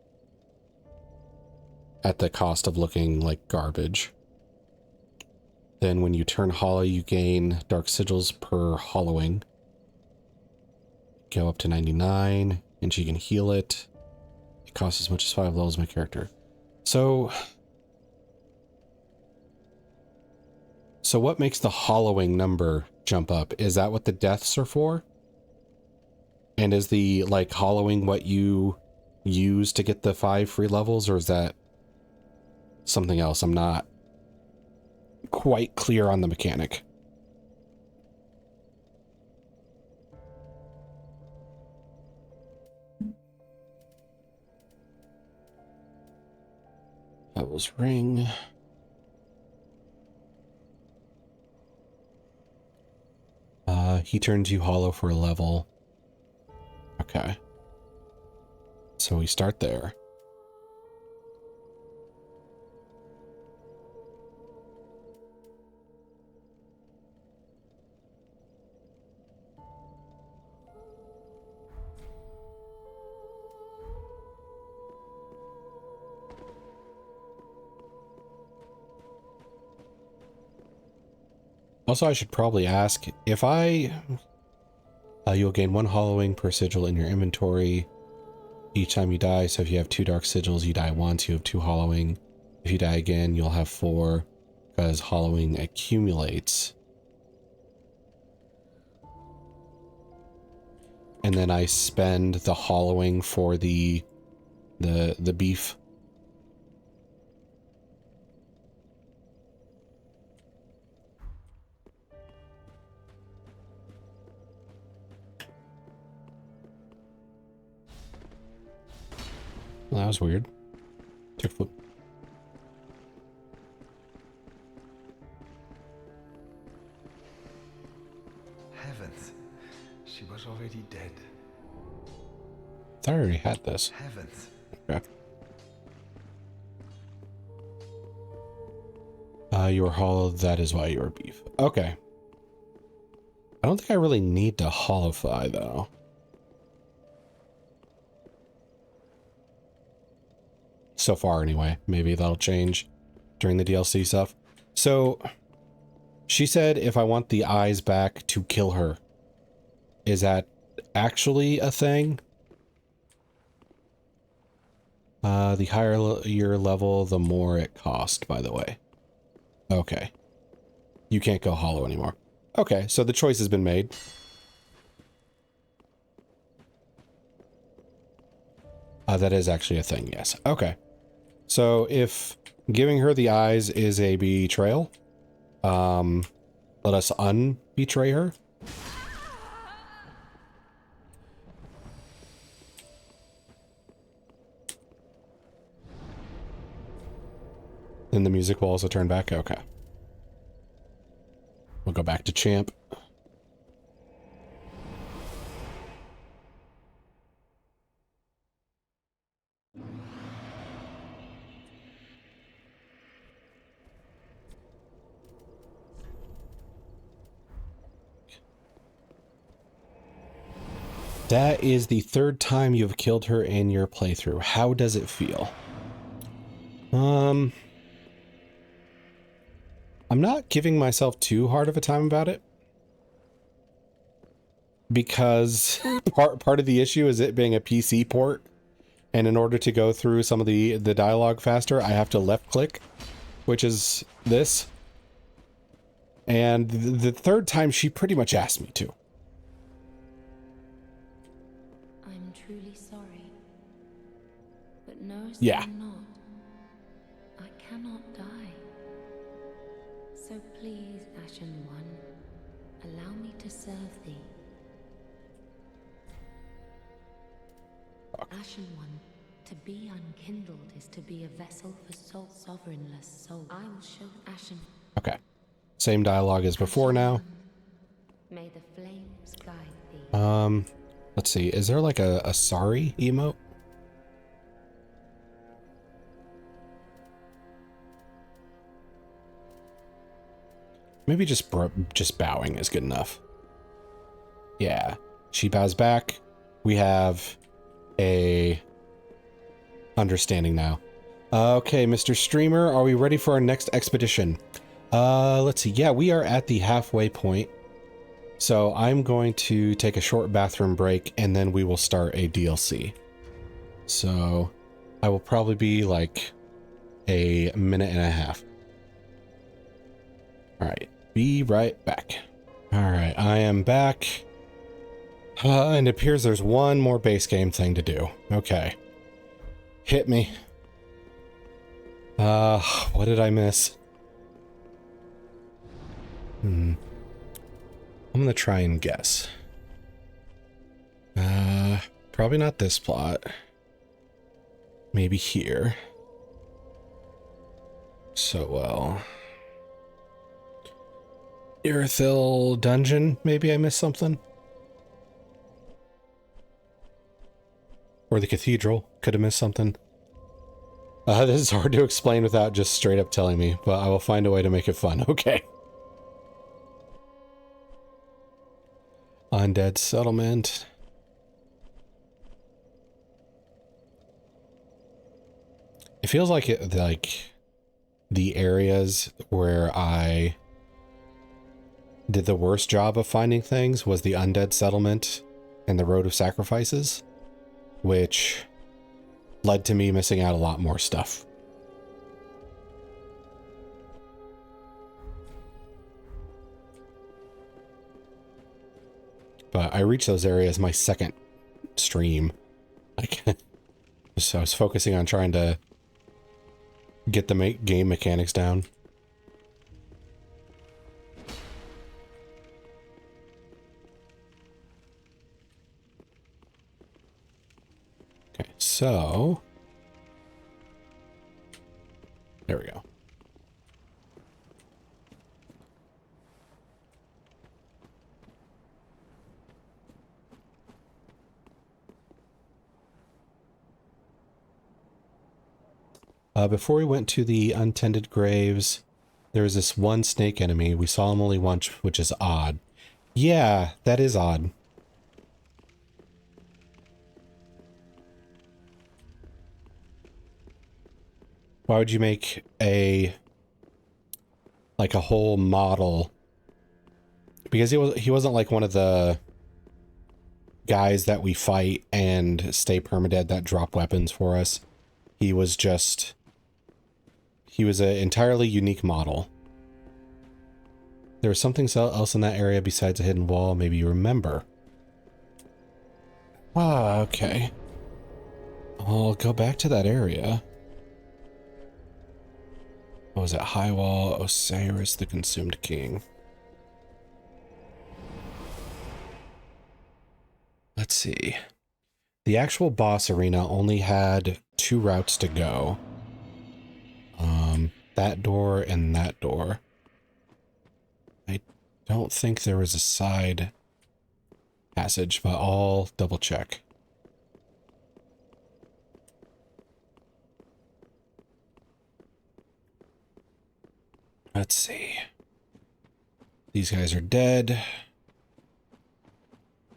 at the cost of looking like garbage. Then when you turn hollow, you gain dark sigils per hollowing. Go up to 99, and she can heal it. It costs as much as 5 levels my character. So what makes the hollowing number jump up? Is that what the deaths are for? And is the, like, hollowing what you use to get the 5 free levels, or is that something else? I'm not quite clear on the mechanic. Devil's Ring. He turns you hollow for a level. Okay. So we start there. Also, I should probably ask if you'll gain 1 hollowing per sigil in your inventory each time you die. So if you have 2 dark sigils, you die once, you have 2 hollowing. If you die again, you'll have 4 because hollowing accumulates. And then I spend the hollowing for the beef. Well, that was weird. Took flip. Heavens, she was already dead. I thought I already had this. Heavens. Okay. You were hollowed, that is why you were beef. Okay. I don't think I really need to hollowfy, though. So far, anyway. Maybe that'll change during the DLC stuff. So, she said if I want the eyes back to kill her. Is that actually a thing? The higher your level, the more it costs, by the way. Okay. You can't go hollow anymore. Okay, so the choice has been made. That is actually a thing, yes. Okay. So if giving her the eyes is a betrayal, let us unbetray her. Then the music will also turn back. Okay. We'll go back to champ. That is the 3rd time you've killed her in your playthrough. How does it feel? I'm not giving myself too hard of a time about it. Because part of the issue is it being a PC port. And in order to go through some of the dialogue faster, I have to left click, which is this. And the 3rd time she pretty much asked me to. I'm truly sorry. But no, Yeah. I'm not. I cannot die. So please, Ashen One, allow me to serve thee. Ashen One, to be unkindled is to be a vessel for sovereignless soul. I will show Ashen. Okay. Same dialogue as before now. May the flames guide thee. Let's see. Is there like a sorry emote? Maybe just bowing is good enough. Yeah. She bows back. We have a understanding now. Okay, Mr. Streamer, are we ready for our next expedition? Let's see. Yeah, we are at the halfway point. So I'm going to take a short bathroom break and then we will start a DLC. So I will probably be like a minute and a half. All right, be right back. All right, I am back. And it appears there's one more base game thing to do. Okay. Hit me. What did I miss? I'm gonna try and guess. Probably not this plot. Maybe here. So, well. Irithyll dungeon. Maybe I missed something. Or the cathedral. Could have missed something. This is hard to explain without just straight up telling me, but I will find a way to make it fun. Okay. Undead settlement. It feels like the areas where I did the worst job of finding things was the undead settlement and the road of sacrifices, which led to me missing out a lot more stuff. But I reached those areas my second stream. Like, so I was focusing on trying to get the game mechanics down. Okay, so there we go. Before we went to the untended graves, there was this one snake enemy. We saw him only once, which is odd. Yeah, that is odd. Why would you make a whole model? Because he wasn't like one of the guys that we fight and stay permadead that drop weapons for us. He was an entirely unique model. There was something else in that area besides a hidden wall. Maybe you remember. Ah, okay. I'll go back to that area. What was it? High Wall, Osiris, the Consumed King. Let's see. The actual boss arena only had 2 routes to go. That door and that door. I don't think there was a side passage, but I'll double check. Let's see. These guys are dead.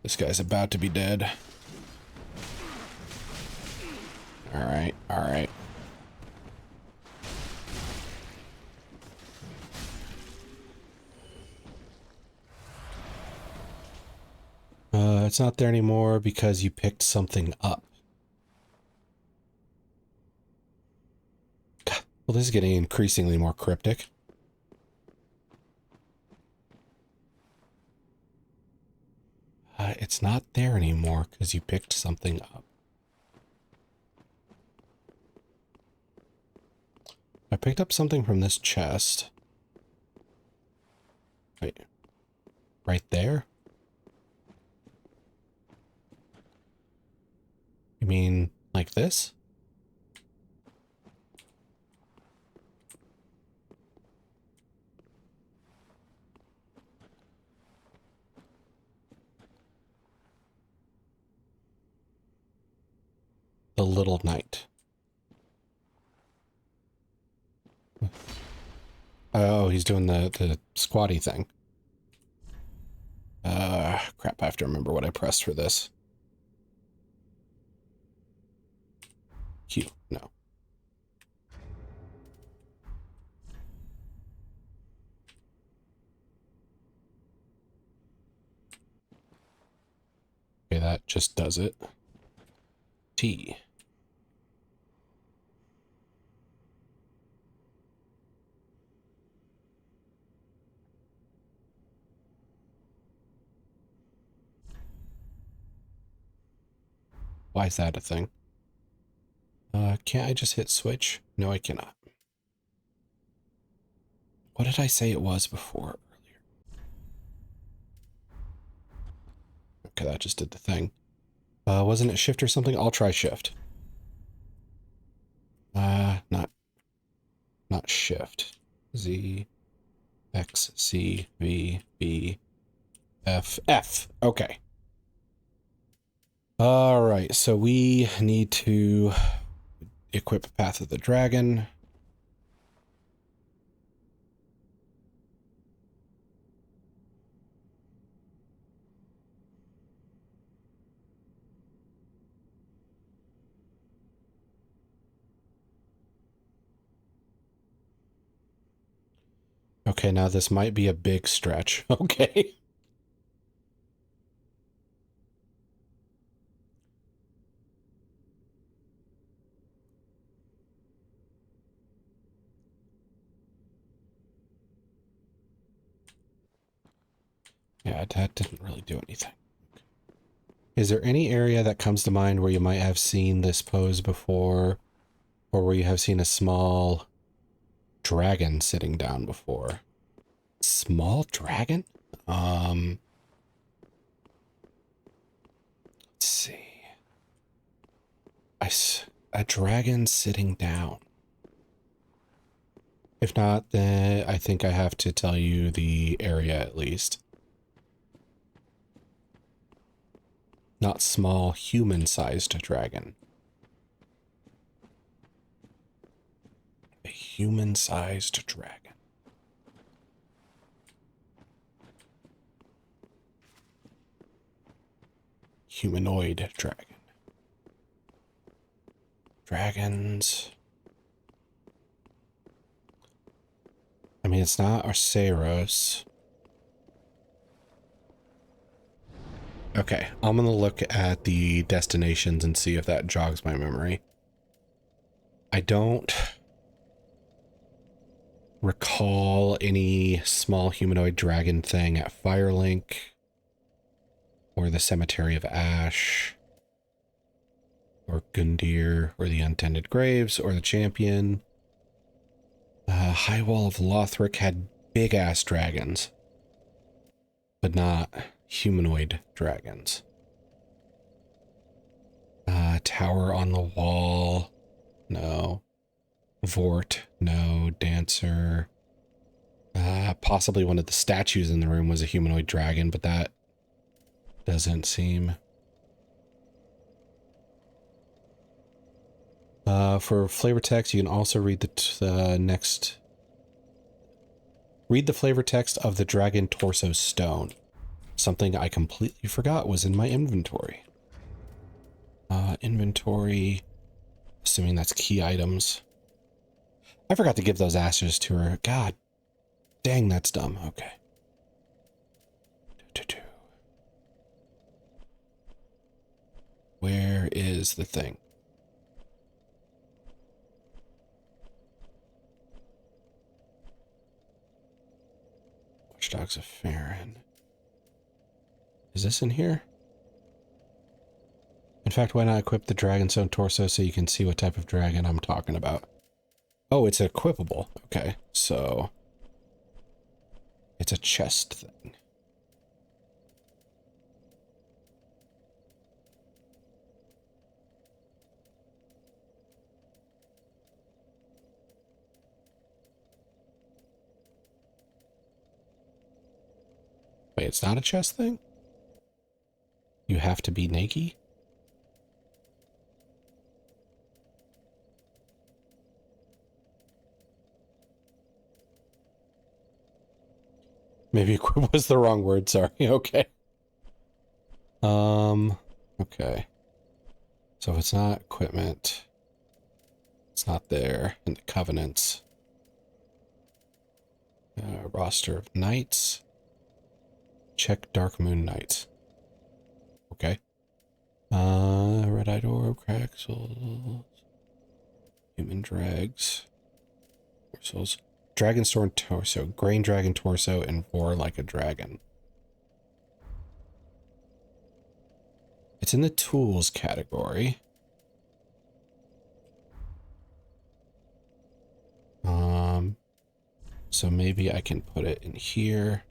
This guy's about to be dead. Alright, alright. It's not there anymore because you picked something up. God, well, this is getting increasingly more cryptic. It's not there anymore because you picked something up. I picked up something from this chest. Wait. Right there? You mean like this? The Little Knight. Oh, he's doing the squatty thing. Crap, I have to remember what I pressed for this. Q, no. Okay, that just does it. T. Why is that a thing? Can't I just hit switch? No, I cannot. What did I say it was before earlier? Okay, that just did the thing. Wasn't it shift or something? I'll try shift. Not shift. Z. X, C, V, B, F, F. Okay. All right, so we need to equip Path of the Dragon. Okay, now this might be a big stretch. Okay. Yeah, that didn't really do anything. Is there any area that comes to mind where you might have seen this pose before, or where you have seen a small dragon sitting down before? Small dragon? Let's see. A dragon sitting down. If not, then I think I have to tell you the area at least. Not small, human-sized dragon. A human-sized dragon. Humanoid dragon. Dragons. I mean, it's not Arceros. Okay, I'm gonna look at the destinations and see if that jogs my memory. I don't recall any small humanoid dragon thing at Firelink or the Cemetery of Ash or Gundyr or the Untended Graves or the Champion. High Wall of Lothric had big-ass dragons, but not humanoid dragons. Tower on the Wall, no. Vort, no. Dancer. Possibly one of the statues in the room was a humanoid dragon, but that doesn't seem... for flavor text, you can also read the next... Read the flavor text of the Dragon Torso Stone. Something I completely forgot was in my inventory. Inventory, assuming that's key items. I forgot to give those ashes to her. God dang, that's dumb. Okay. Where is the thing? Watchdogs of Farron. Is this in here? In fact, why not equip the Dragonstone Torso so you can see what type of dragon I'm talking about? Oh, it's equipable. Okay, so it's a chest thing. Wait, it's not a chest thing? You have to be naked? Maybe equip was the wrong word, sorry. Okay. Okay. So if it's not equipment, it's not there in the covenants. Roster of knights. Check Dark Moon Knights. Okay. Red-eyed orb, Craxels. Human drags. Torsos. Dragonstone torso, Grain Dragon torso, and Roar like a dragon. It's in the tools category. So maybe I can put it in here.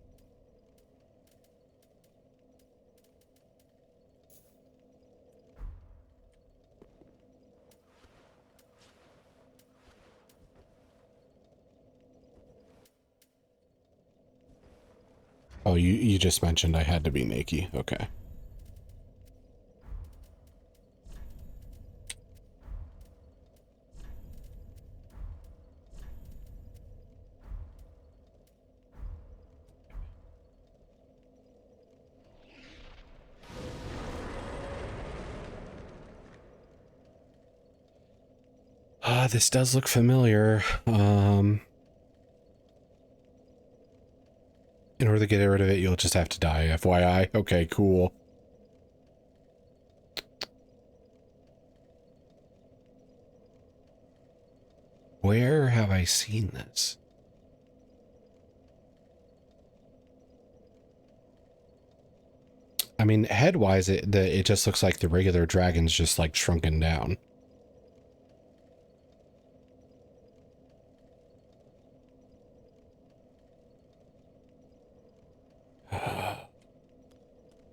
Oh, you just mentioned I had to be naked. Okay. This does look familiar. In order to get rid of it, you'll just have to die, FYI. Okay, cool. Where have I seen this? I mean, head-wise, it just looks like the regular dragon's just, like, shrunken down.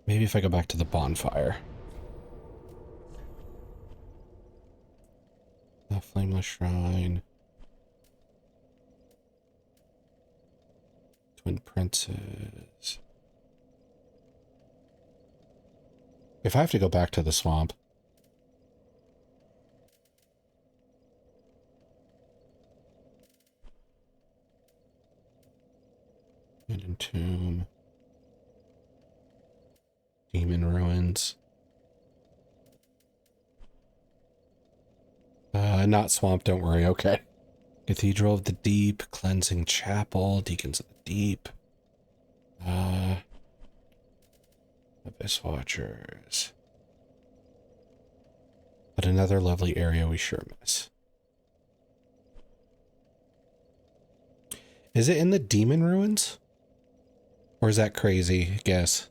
Maybe if I go back to the bonfire. The Flameless Shrine. Twin Princes. If I have to go back to the swamp. Hidden Tomb. Demon Ruins. Not swamp, don't worry, okay. Cathedral of the Deep, Cleansing Chapel, Deacons of the Deep. Abyss Watchers. But another lovely area we sure miss. Is it in the Demon Ruins? Or is that crazy guess?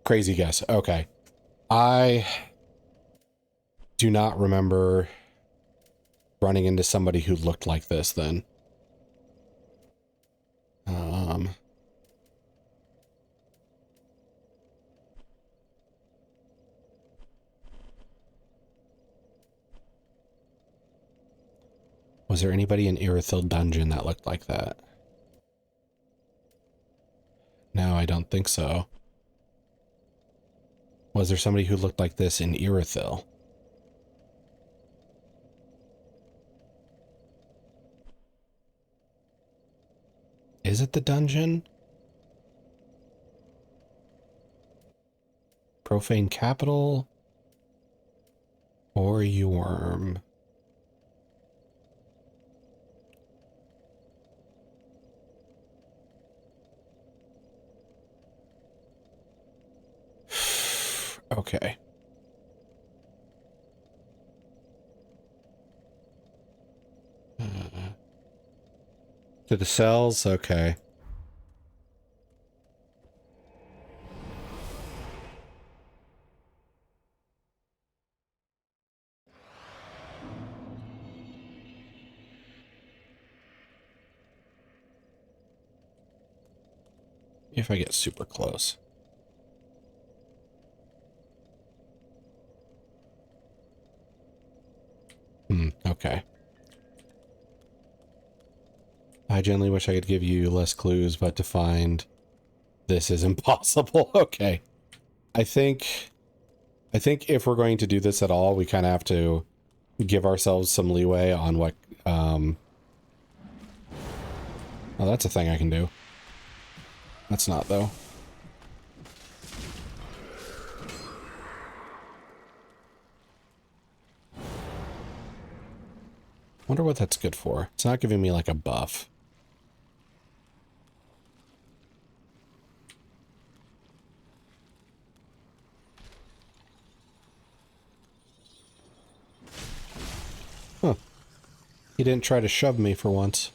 Crazy guess. Okay. I do not remember running into somebody who looked like this then. Was there anybody in Irithyll Dungeon that looked like that? No, I don't think so. Was there somebody who looked like this in Irithyll? Is it the dungeon? Profane Capital? Or Yorm? Okay. To the cells? Okay. If I get super close. Okay. I generally wish I could give you less clues, but to find this is impossible. Okay. I think if we're going to do this at all, we kind of have to give ourselves some leeway on what, oh, that's a thing I can do. That's not, though. Wonder what that's good for. It's not giving me, like, a buff. Huh. He didn't try to shove me for once.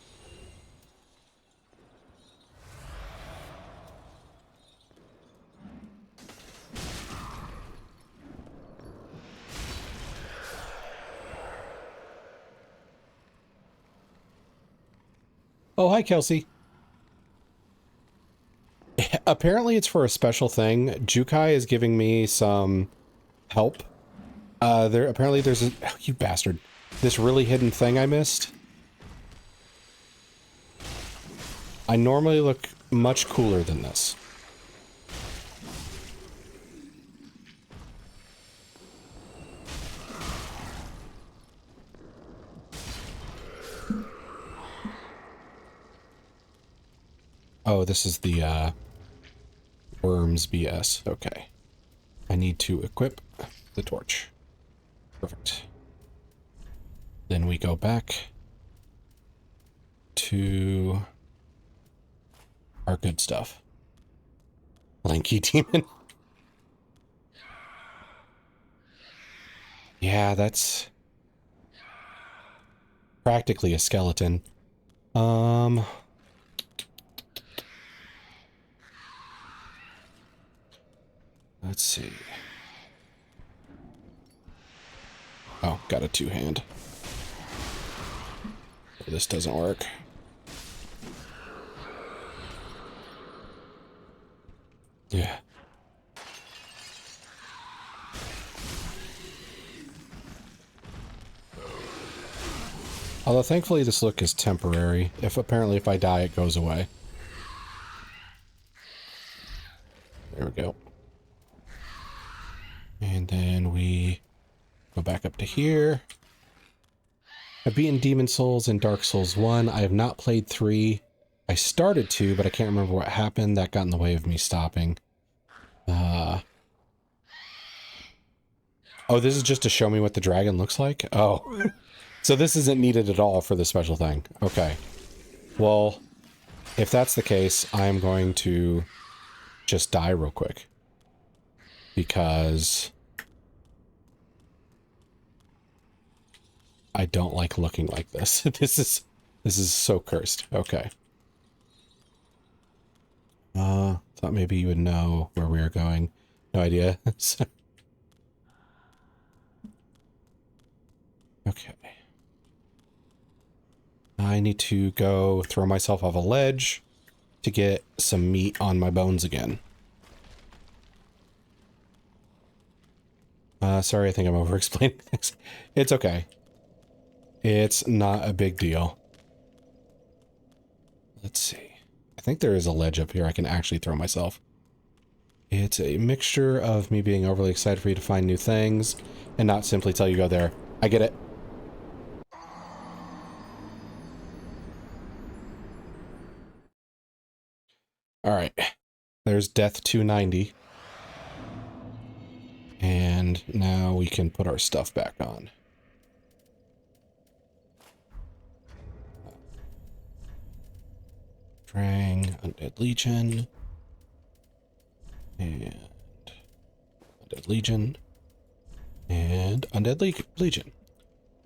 Oh, hi, Kelsey. Apparently it's for a special thing. Jukai is giving me some help. Apparently there's a... Oh, you bastard. This really hidden thing I missed. I normally look much cooler than this. Oh, this is the, worms BS. Okay. I need to equip the torch. Perfect. Then we go back to our good stuff. Lanky demon. Yeah, that's practically a skeleton. Let's see. Oh, got a two-hand. This doesn't work. Yeah. Although thankfully this look is temporary. Apparently if I die it goes away. There we go. And then we go back up to here. I've beaten Demon Souls and Dark Souls 1. I have not played 3. I started 2, but I can't remember what happened. That got in the way of me stopping. Oh, this is just to show me what the dragon looks like? Oh. So this isn't needed at all for the special thing. Okay. Well, if that's the case, I'm going to just die real quick. Because I don't like looking like this. This is so cursed. Okay. Thought maybe you would know where we are going. No idea. Okay. I need to go throw myself off a ledge to get some meat on my bones again. Sorry, I think I'm over-explaining things. It's okay. It's not a big deal. Let's see. I think there is a ledge up here I can actually throw myself. It's a mixture of me being overly excited for you to find new things and not simply tell you go there. I get it. Alright. There's Death 290. And now we can put our stuff back on. Drang, Undead Legion. And Undead Legion. And Undead Legion.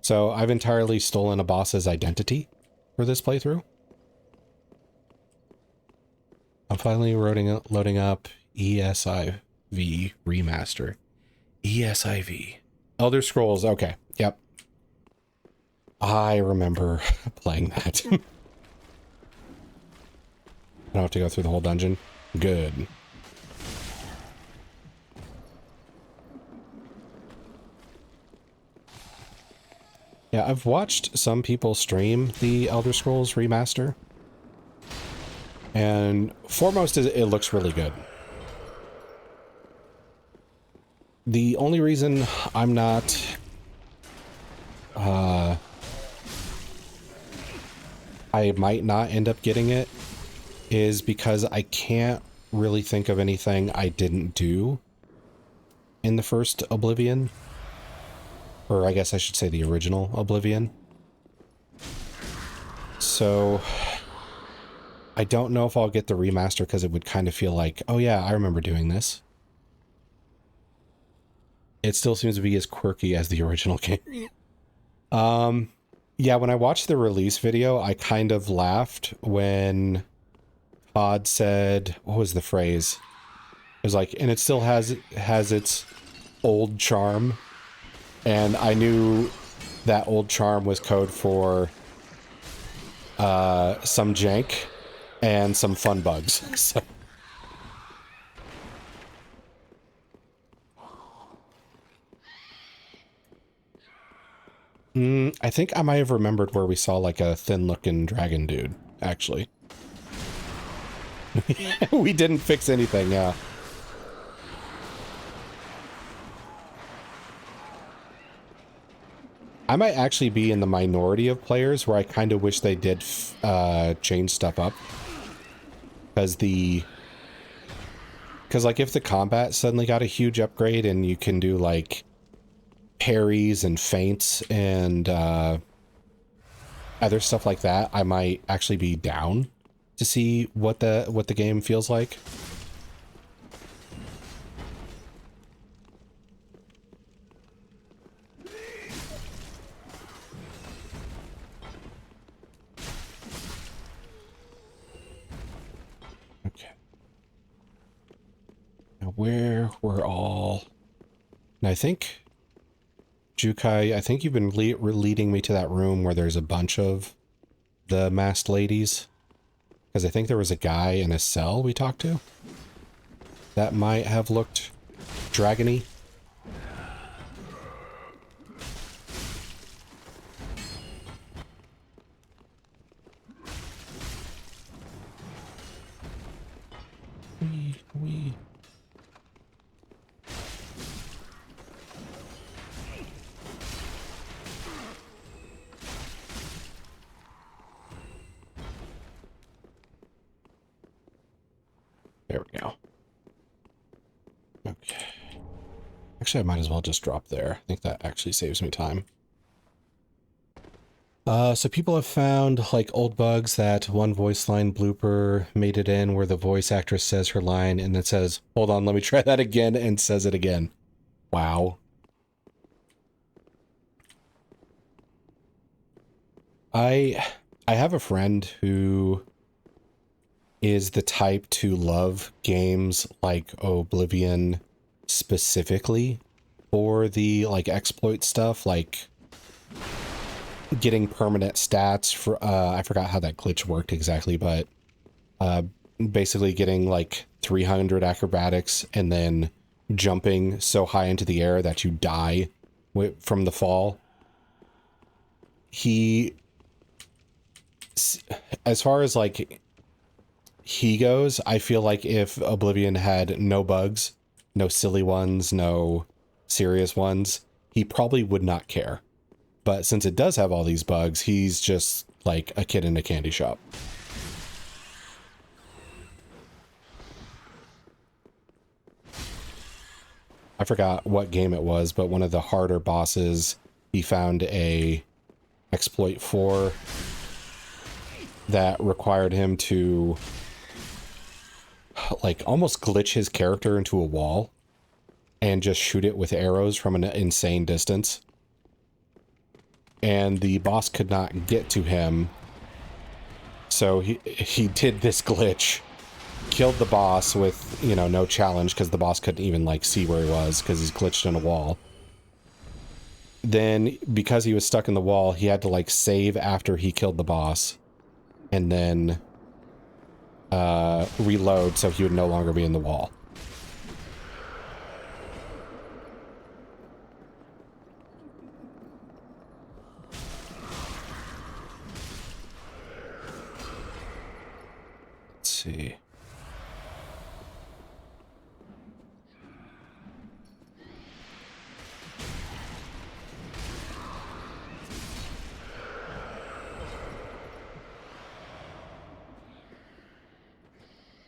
So I've entirely stolen a boss's identity for this playthrough. I'm finally loading up ESIV Remaster. ESIV. Elder Scrolls, okay, yep. I remember playing that. I don't have to go through the whole dungeon. Good. Yeah, I've watched some people stream the Elder Scrolls Remaster. And foremost, it looks really good. The only reason I'm not... I might not end up getting it is because I can't really think of anything I didn't do in the first Oblivion. Or I guess I should say the original Oblivion. So I don't know if I'll get the remaster because it would kind of feel like, oh yeah, I remember doing this. It still seems to be as quirky as the original game. Yeah, when I watched the release video, I kind of laughed when Todd said, what was the phrase? It was like, and it still has its old charm. And I knew that old charm was code for some jank and some fun bugs. So I think I might have remembered where we saw like a thin-looking dragon dude, actually. We didn't fix anything, yeah. I might actually be in the minority of players where I kind of wish they did change stuff up. Because like if the combat suddenly got a huge upgrade and you can do like parries and feints and other stuff like that, I might actually be down to see what the game feels like. Okay. Now where we're all... And I think, Jukai, I think you've been leading me to that room where there's a bunch of the masked ladies. Because I think there was a guy in a cell we talked to that might have looked dragony. Wee. There we go. Okay. Actually, I might as well just drop there. I think that actually saves me time. So people have found, like, old bugs. That one voice line blooper made it in where the voice actress says her line and then says, hold on, let me try that again, and says it again. Wow. I have a friend who is the type to love games like Oblivion specifically for the, like, exploit stuff, like getting permanent stats for, I forgot how that glitch worked exactly, but basically getting like 300 acrobatics and then jumping so high into the air that you die from the fall. He, as far as like he goes, I feel like if Oblivion had no bugs, no silly ones, no serious ones, he probably would not care. But since it does have all these bugs, he's just like a kid in a candy shop. I forgot what game it was, but one of the harder bosses, he found a exploit for that required him to like almost glitch his character into a wall and just shoot it with arrows from an insane distance. And the boss could not get to him, so he did this glitch, killed the boss with, you know, no challenge, because the boss couldn't even, like, see where he was, because he's glitched in a wall. Then, because he was stuck in the wall, he had to, like, save after he killed the boss, and then reload so he would no longer be in the wall. Let's see.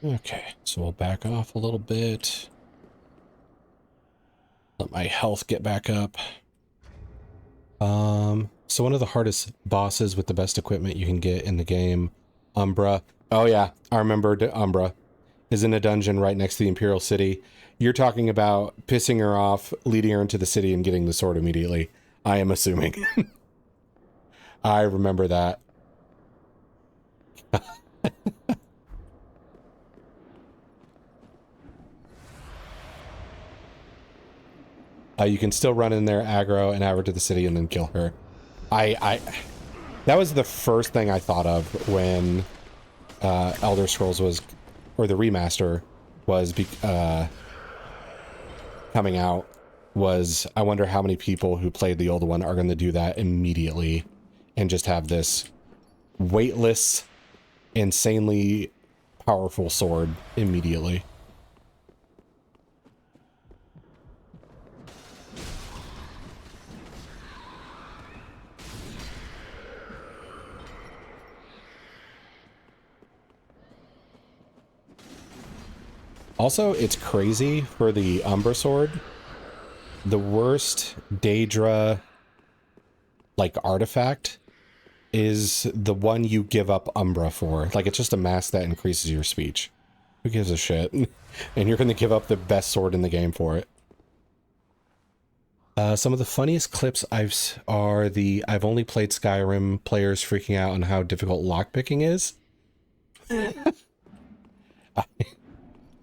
Okay, so we'll back off a little bit. Let my health get back up. So one of the hardest bosses with the best equipment you can get in the game, Umbra. Oh yeah, I remember Umbra. Is in a dungeon right next to the Imperial City. You're talking about pissing her off, leading her into the city, and getting the sword immediately. I am assuming. I remember that. You can still run in there, aggro, and have her to the city, and then kill her. That was the first thing I thought of when Elder Scrolls was, or the remaster was coming out. was I wonder how many people who played the old one are going to do that immediately and just have this weightless, insanely powerful sword immediately. Also, it's crazy for the Umbra sword. The worst Daedra, like, artifact is the one you give up Umbra for. Like, it's just a mask that increases your speech. Who gives a shit? And you're going to give up the best sword in the game for it. Some of the funniest clips I've only played Skyrim players freaking out on how difficult lockpicking is.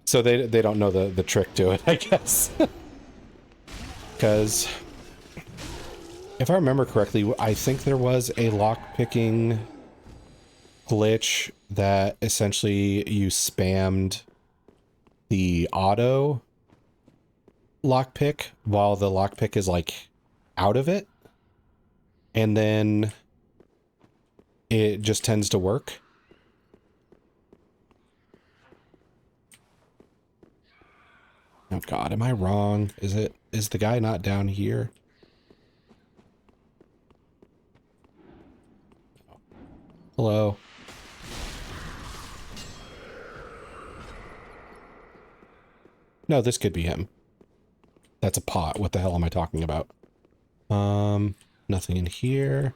So they don't know the trick to it, I guess. Because if I remember correctly, I think there was a lockpicking glitch that essentially you spammed the auto lockpick while the lockpick is like out of it, and then it just tends to work. Oh god, am I wrong? Is the guy not down here? Hello. No, this could be him. That's a pot. What the hell am I talking about? Nothing in here.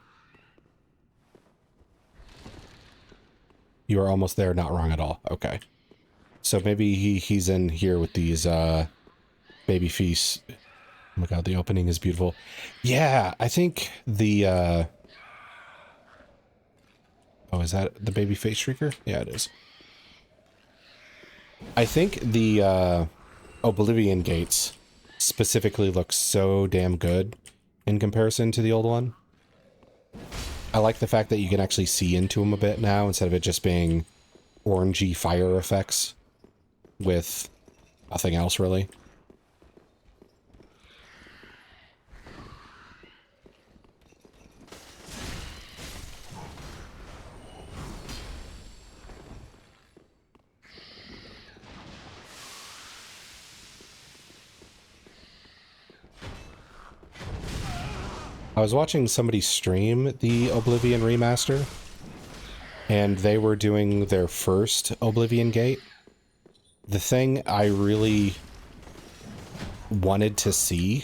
You are almost there, not wrong at all. Okay. So maybe he's in here with these baby feasts. Oh my god, the opening is beautiful. Yeah, I think the oh, is that the baby face shrieker? Yeah, it is. I think the Oblivion gates specifically look so damn good in comparison to the old one. I like the fact that you can actually see into them a bit now instead of it just being orangey fire effects with nothing else really. I was watching somebody stream the Oblivion remaster, and they were doing their first Oblivion gate. The thing I really wanted to see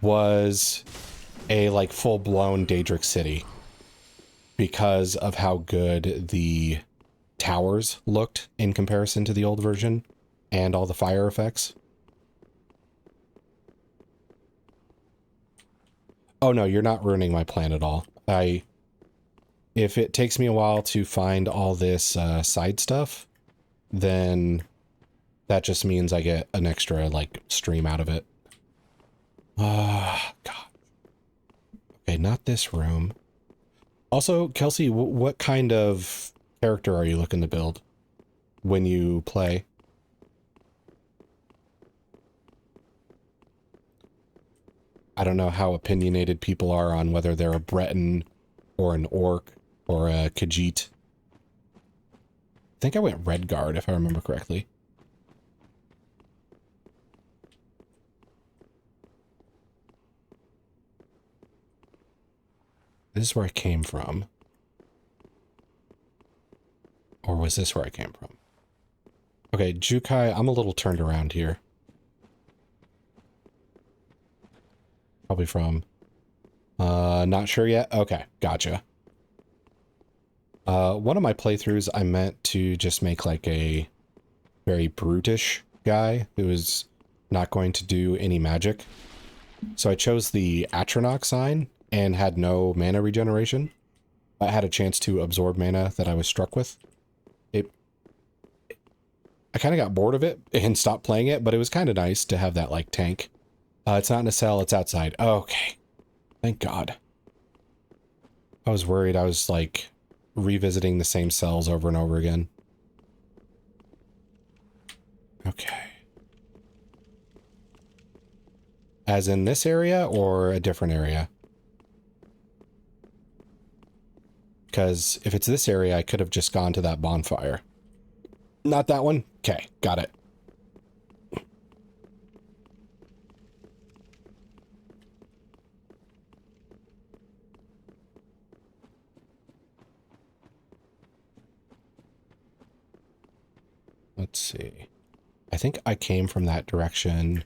was a like full-blown Daedric city because of how good the towers looked in comparison to the old version and all the fire effects. Oh no, you're not ruining my plan at all. If it takes me a while to find all this side stuff, then that just means I get an extra, like, stream out of it. Ah, God. Okay, not this room. Also, Kelsey, what kind of character are you looking to build when you play? I don't know how opinionated people are on whether they're a Breton or an Orc or a Khajiit. I think I went Redguard, if I remember correctly. This is where I came from. Or was this where I came from? Okay, Jukai, I'm a little turned around here. Probably from... not sure yet? Okay, gotcha. One of my playthroughs, I meant to just make like a very brutish guy who is not going to do any magic. So I chose the Atronach sign and had no mana regeneration. I had a chance to absorb mana that I was struck with. I kind of got bored of it and stopped playing it, but it was kind of nice to have that like tank. It's not in a cell, it's outside. Okay. Thank God. I was worried I was like revisiting the same cells over and over again. Okay. As in this area or a different area? Because if it's this area, I could have just gone to that bonfire. Not that one? Okay, got it. Let's see. I think I came from that direction,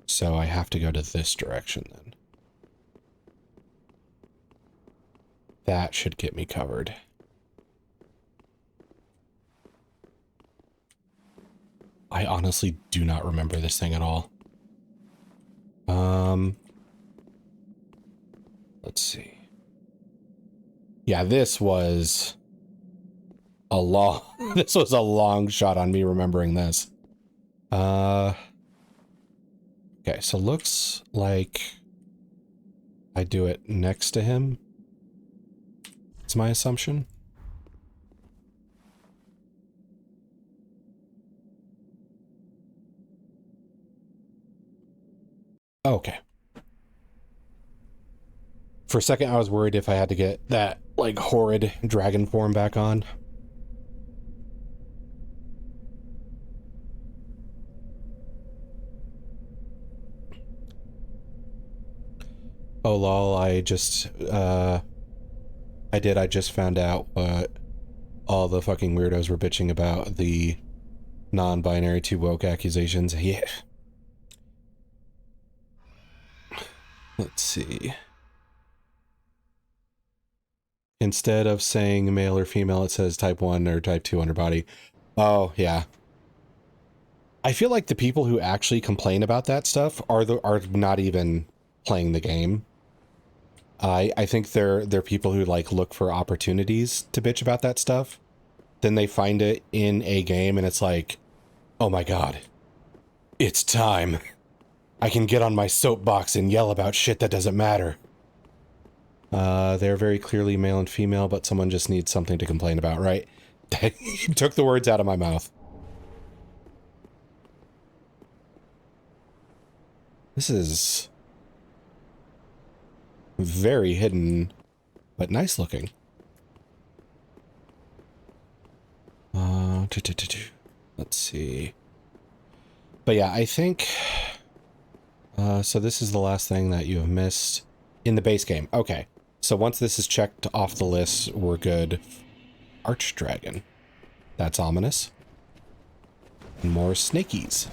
so I have to go to this direction then. That should get me covered. I honestly do not remember this thing at all. Let's see. Yeah, this was a long, this was a long shot on me remembering this. Okay, so looks like I do it next to him. It's my assumption. Okay. For a second, I was worried if I had to get that, like, horrid dragon form back on. Oh, lol, I just found out what all the fucking weirdos were bitching about, the non-binary too woke accusations. Yeah. Let's see. Instead of saying male or female, it says type 1 or type 2 underbody. Oh, yeah. I feel like the people who actually complain about that stuff are not even playing the game. I think they're people who like look for opportunities to bitch about that stuff. Then they find it in a game and it's like, oh my god, it's time. I can get on my soapbox and yell about shit that doesn't matter. They're very clearly male and female, but someone just needs something to complain about, right? You took the words out of my mouth. This is very hidden, but nice looking. Let's see. But yeah, I think... so this is the last thing that you have missed in the base game. Okay, so once this is checked off the list, we're good. Archdragon. That's ominous. More snakies.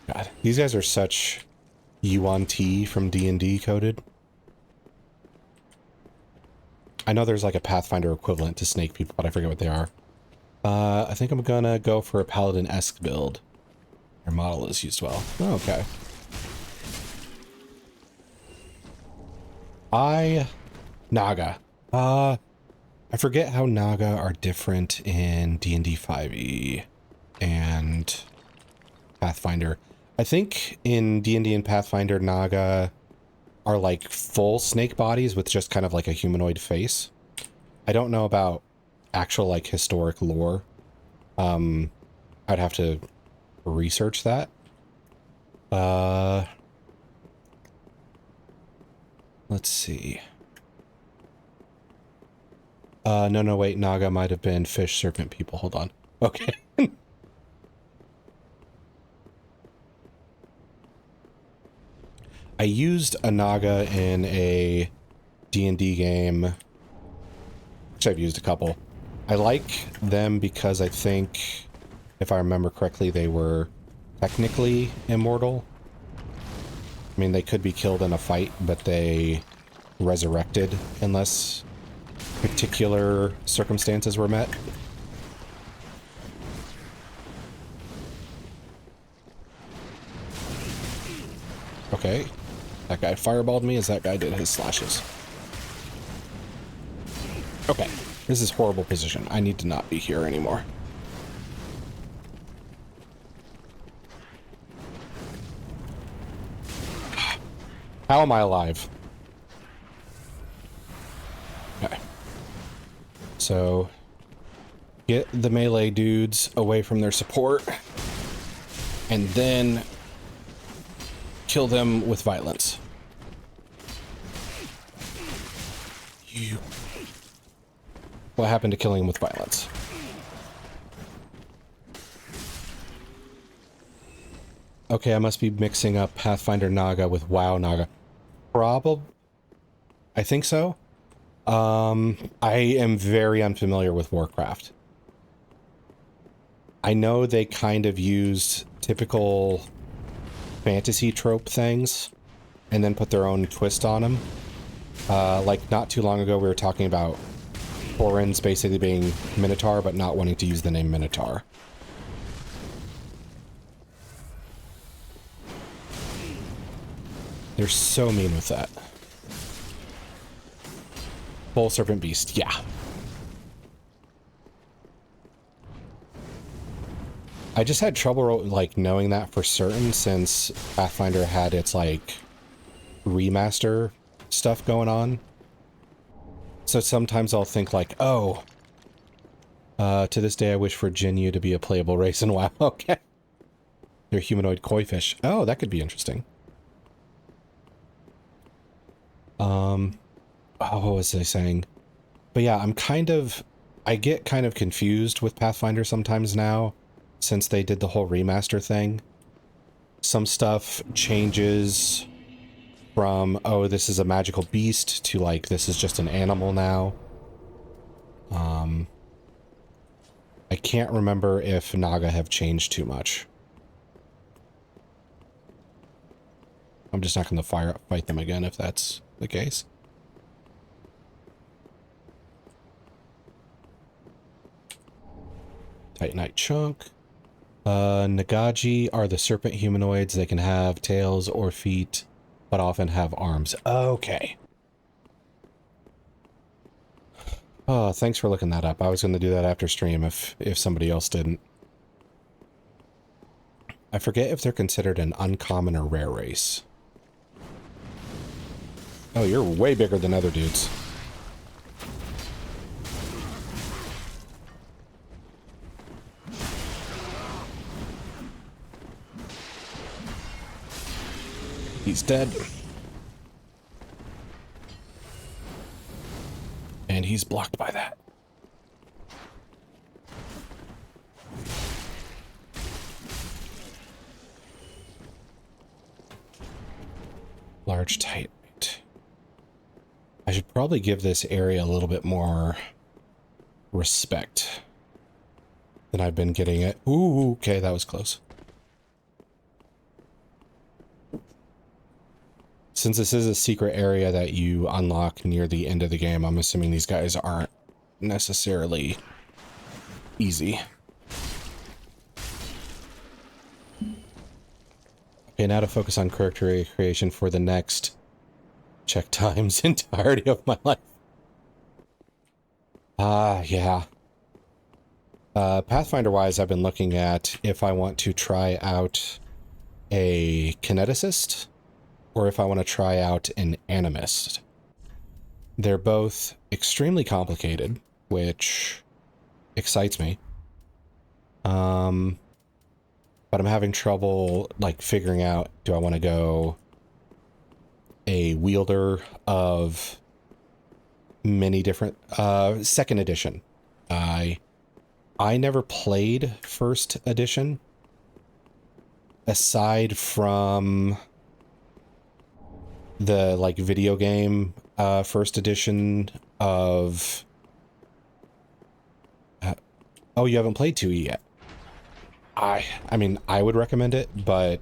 God, these guys are such Yuan T from D&D coded. I know there's like a Pathfinder equivalent to snake people, but I forget what they are. I think I'm gonna go for a Paladin-esque build. Their model is used well. Oh, okay. Naga. I forget how Naga are different in D&D 5e and Pathfinder. I think in D&D and Pathfinder, Naga are like full snake bodies with just kind of like a humanoid face. I don't know about actual like historic lore. I'd have to research that. Let's see. No, wait, Naga might have been fish, serpent, people. Hold on. Okay. I used a Naga in a D&D game. Actually, I've used a couple. I like them because I think, if I remember correctly, they were technically immortal. I mean, they could be killed in a fight, but they resurrected unless particular circumstances were met. Okay. That guy fireballed me as that guy did his slashes. Okay. This is horrible position. I need to not be here anymore. How am I alive? Okay. So, get the melee dudes away from their support. and then kill them with violence. What happened to killing them with violence? Okay, I must be mixing up Pathfinder Naga with WoW Naga. Probably. I think so. I am very unfamiliar with Warcraft. I know they kind of used typical fantasy trope things and then put their own twist on them. Like not too long ago we were talking about Taurens basically being Minotaur but not wanting to use the name Minotaur. They're so mean with that. Bull Serpent Beast, yeah. I just had trouble, like, knowing that for certain since Pathfinder had its, like, remaster stuff going on. So sometimes I'll think, like, oh, to this day I wish for Jinyu to be a playable race in WoW. Okay. They're humanoid koi fish. Oh, that could be interesting. Oh, what was I saying? But yeah, I get kind of confused with Pathfinder sometimes now, since they did the whole remaster thing. Some stuff changes from, oh, this is a magical beast, to like, this is just an animal now. I can't remember if Naga have changed too much. I'm just not going to fight them again if that's the case. Titanite chunk. Nagaji are the serpent humanoids. They can have tails or feet, but often have arms. Okay. Oh, thanks for looking that up. I was going to do that after stream if somebody else didn't. I forget if they're considered an uncommon or rare race. Oh, you're way bigger than other dudes. He's dead. And he's blocked by that. Large titanite. I should probably give this area a little bit more respect than I've been getting it. Ooh, okay, that was close. Since this is a secret area that you unlock near the end of the game, I'm assuming these guys aren't necessarily easy. Okay, now to focus on character creation for the next check times entirety of my life. Yeah. Pathfinder-wise, I've been looking at if I want to try out a kineticist or if I want to try out an animist. They're both extremely complicated, which excites me. But I'm having trouble, like, figuring out, do I want to go a wielder of many different, second edition. I never played first edition, aside from the, like, video game, first edition of, oh, you haven't played 2E yet. I mean, I would recommend it, but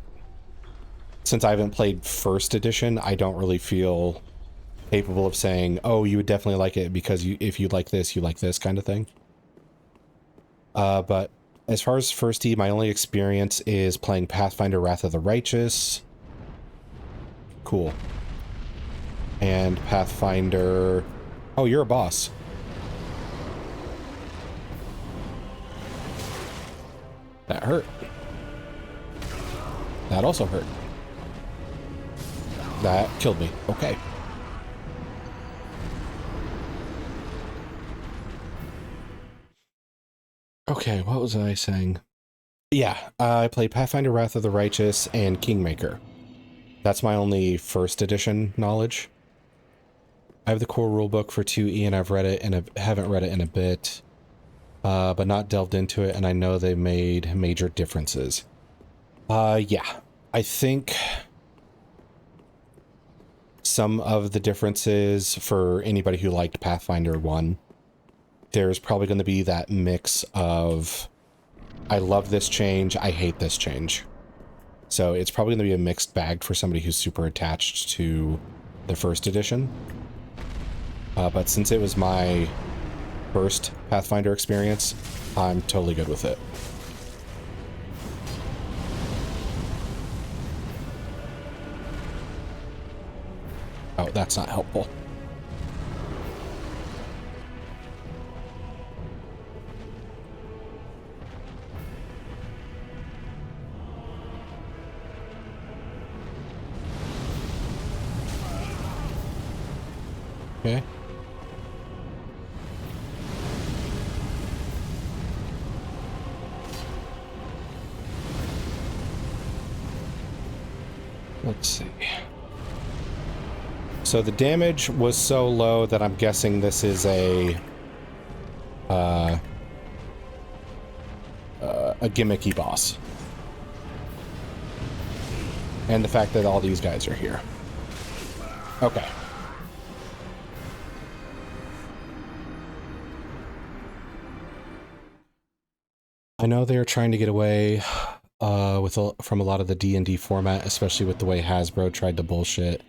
since I haven't played first edition, I don't really feel capable of saying, oh, you would definitely like it because if you like this, you like this kind of thing. But as far as first E, my only experience is playing Pathfinder Wrath of the Righteous. Cool. And Pathfinder... Oh, you're a boss. That hurt. That also hurt. That killed me. Okay. Okay, what was I saying? Yeah, I played Pathfinder Wrath of the Righteous and Kingmaker. That's my only first edition knowledge. I have the core rulebook for 2E and I've read it and haven't read it in a bit, but not delved into it, and I know they made major differences. Yeah, I think some of the differences for anybody who liked Pathfinder 1, there's probably going to be that mix of I love this change, I hate this change. So it's probably going to be a mixed bag for somebody who's super attached to the first edition. But since it was my first Pathfinder experience, I'm totally good with it. Oh, that's not helpful. Okay. Let's see. So the damage was so low that I'm guessing this is a gimmicky boss. And the fact that all these guys are here. Okay. I know they're trying to get away from a lot of the D&D format, especially with the way Hasbro tried to bullshit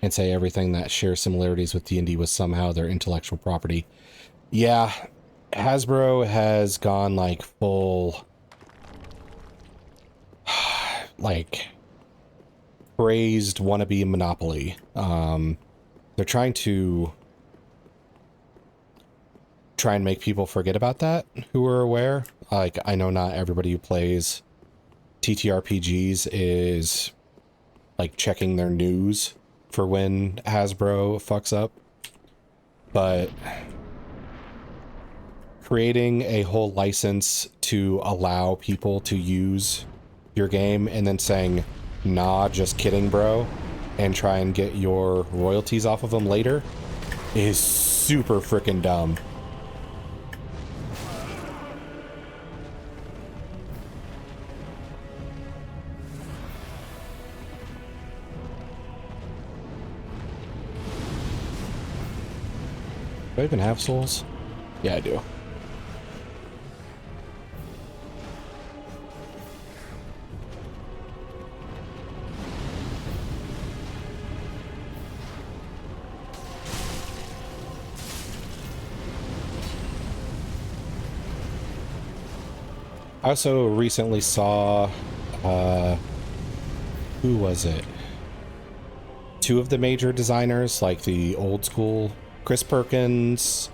and say everything that shares similarities with D&D was somehow their intellectual property. Yeah, Hasbro has gone like full, like, praised wannabe monopoly. They're trying to and make people forget about that who are aware. Like, I know not everybody who plays TTRPGs is like checking their news for when Hasbro fucks up, but creating a whole license to allow people to use your game and then saying, nah, just kidding, bro, and try and get your royalties off of them later is super freaking dumb. Do I even have souls? Yeah, I do. I also recently saw, who was it? Two of the major designers, like the old school, Chris Perkins,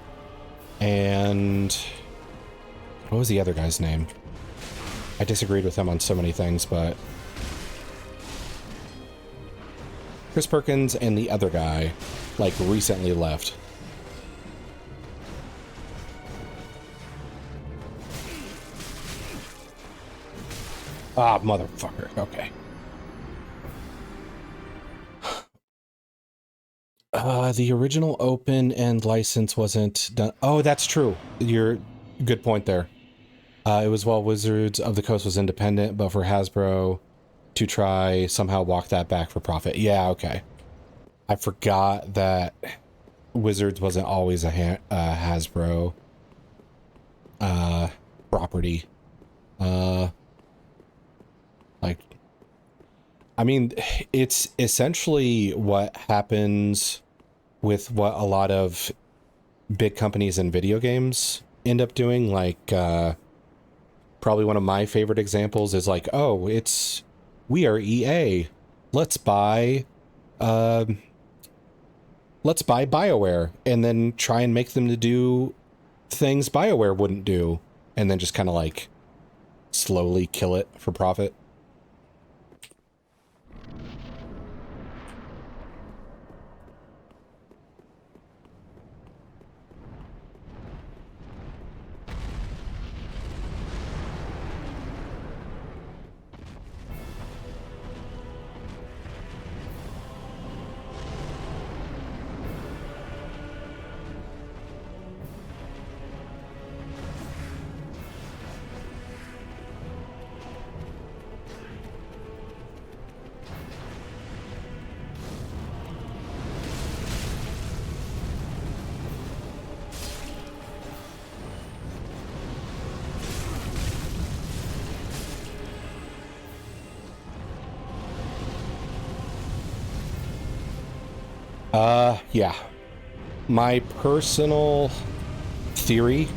and what was the other guy's name? I disagreed with him on so many things, but Chris Perkins and the other guy, like, recently left. Ah, motherfucker. Okay. The original open end license wasn't done. Oh, that's true. You're good point there. It was while Wizards of the Coast was independent, but for Hasbro to try somehow walk that back for profit. Yeah, okay. I forgot that Wizards wasn't always a Hasbro property. Like, I mean, it's essentially what happens with what a lot of big companies in video games end up doing. Like, probably one of my favorite examples is like, oh, we are EA. Let's buy BioWare and then try and make them to do things BioWare wouldn't do, and then just kind of like slowly kill it for profit. Yeah. My personal theory,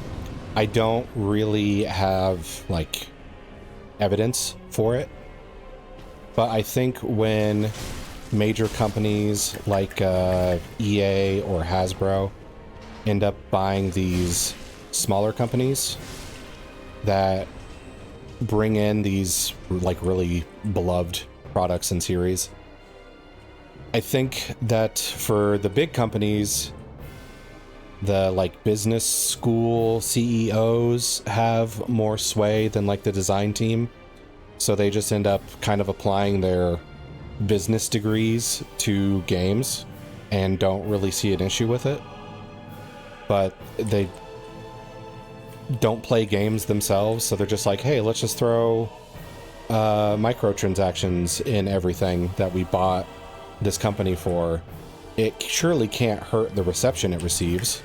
I don't really have, like, evidence for it. But I think when major companies like EA or Hasbro end up buying these smaller companies that bring in these, like, really beloved products and series, I think that for the big companies, the, like, business school CEOs have more sway than, like, the design team. So they just end up kind of applying their business degrees to games and don't really see an issue with it. But they don't play games themselves, so they're just like, hey, let's just throw microtransactions in everything that we bought this company for. It surely can't hurt the reception it receives.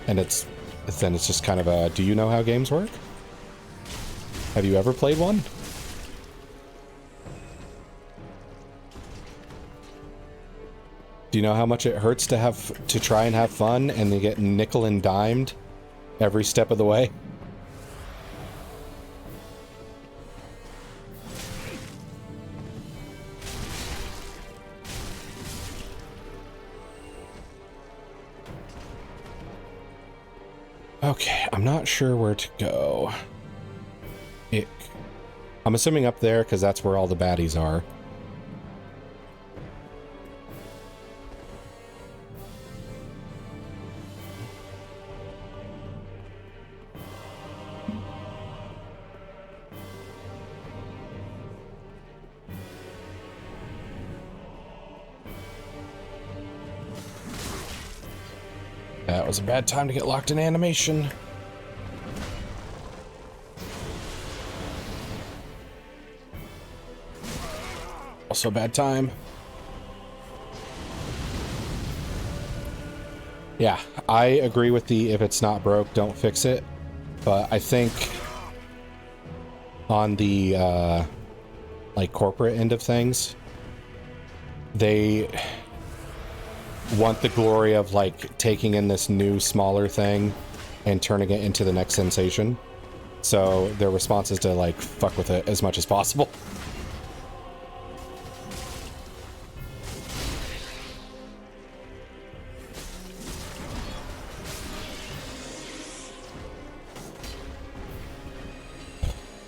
And then it's just kind of a, do you know how games work? Have you ever played one? Do you know how much it hurts to try and have fun and they get nickel and dimed every step of the way? Okay, I'm not sure where to go. I'm assuming up there because that's where all the baddies are. That was a bad time to get locked in animation. Also a bad time. Yeah, I agree with the if it's not broke, don't fix it. But I think on the like corporate end of things, they want the glory of like taking in this new smaller thing and turning it into the next sensation. So their response is to like fuck with it as much as possible.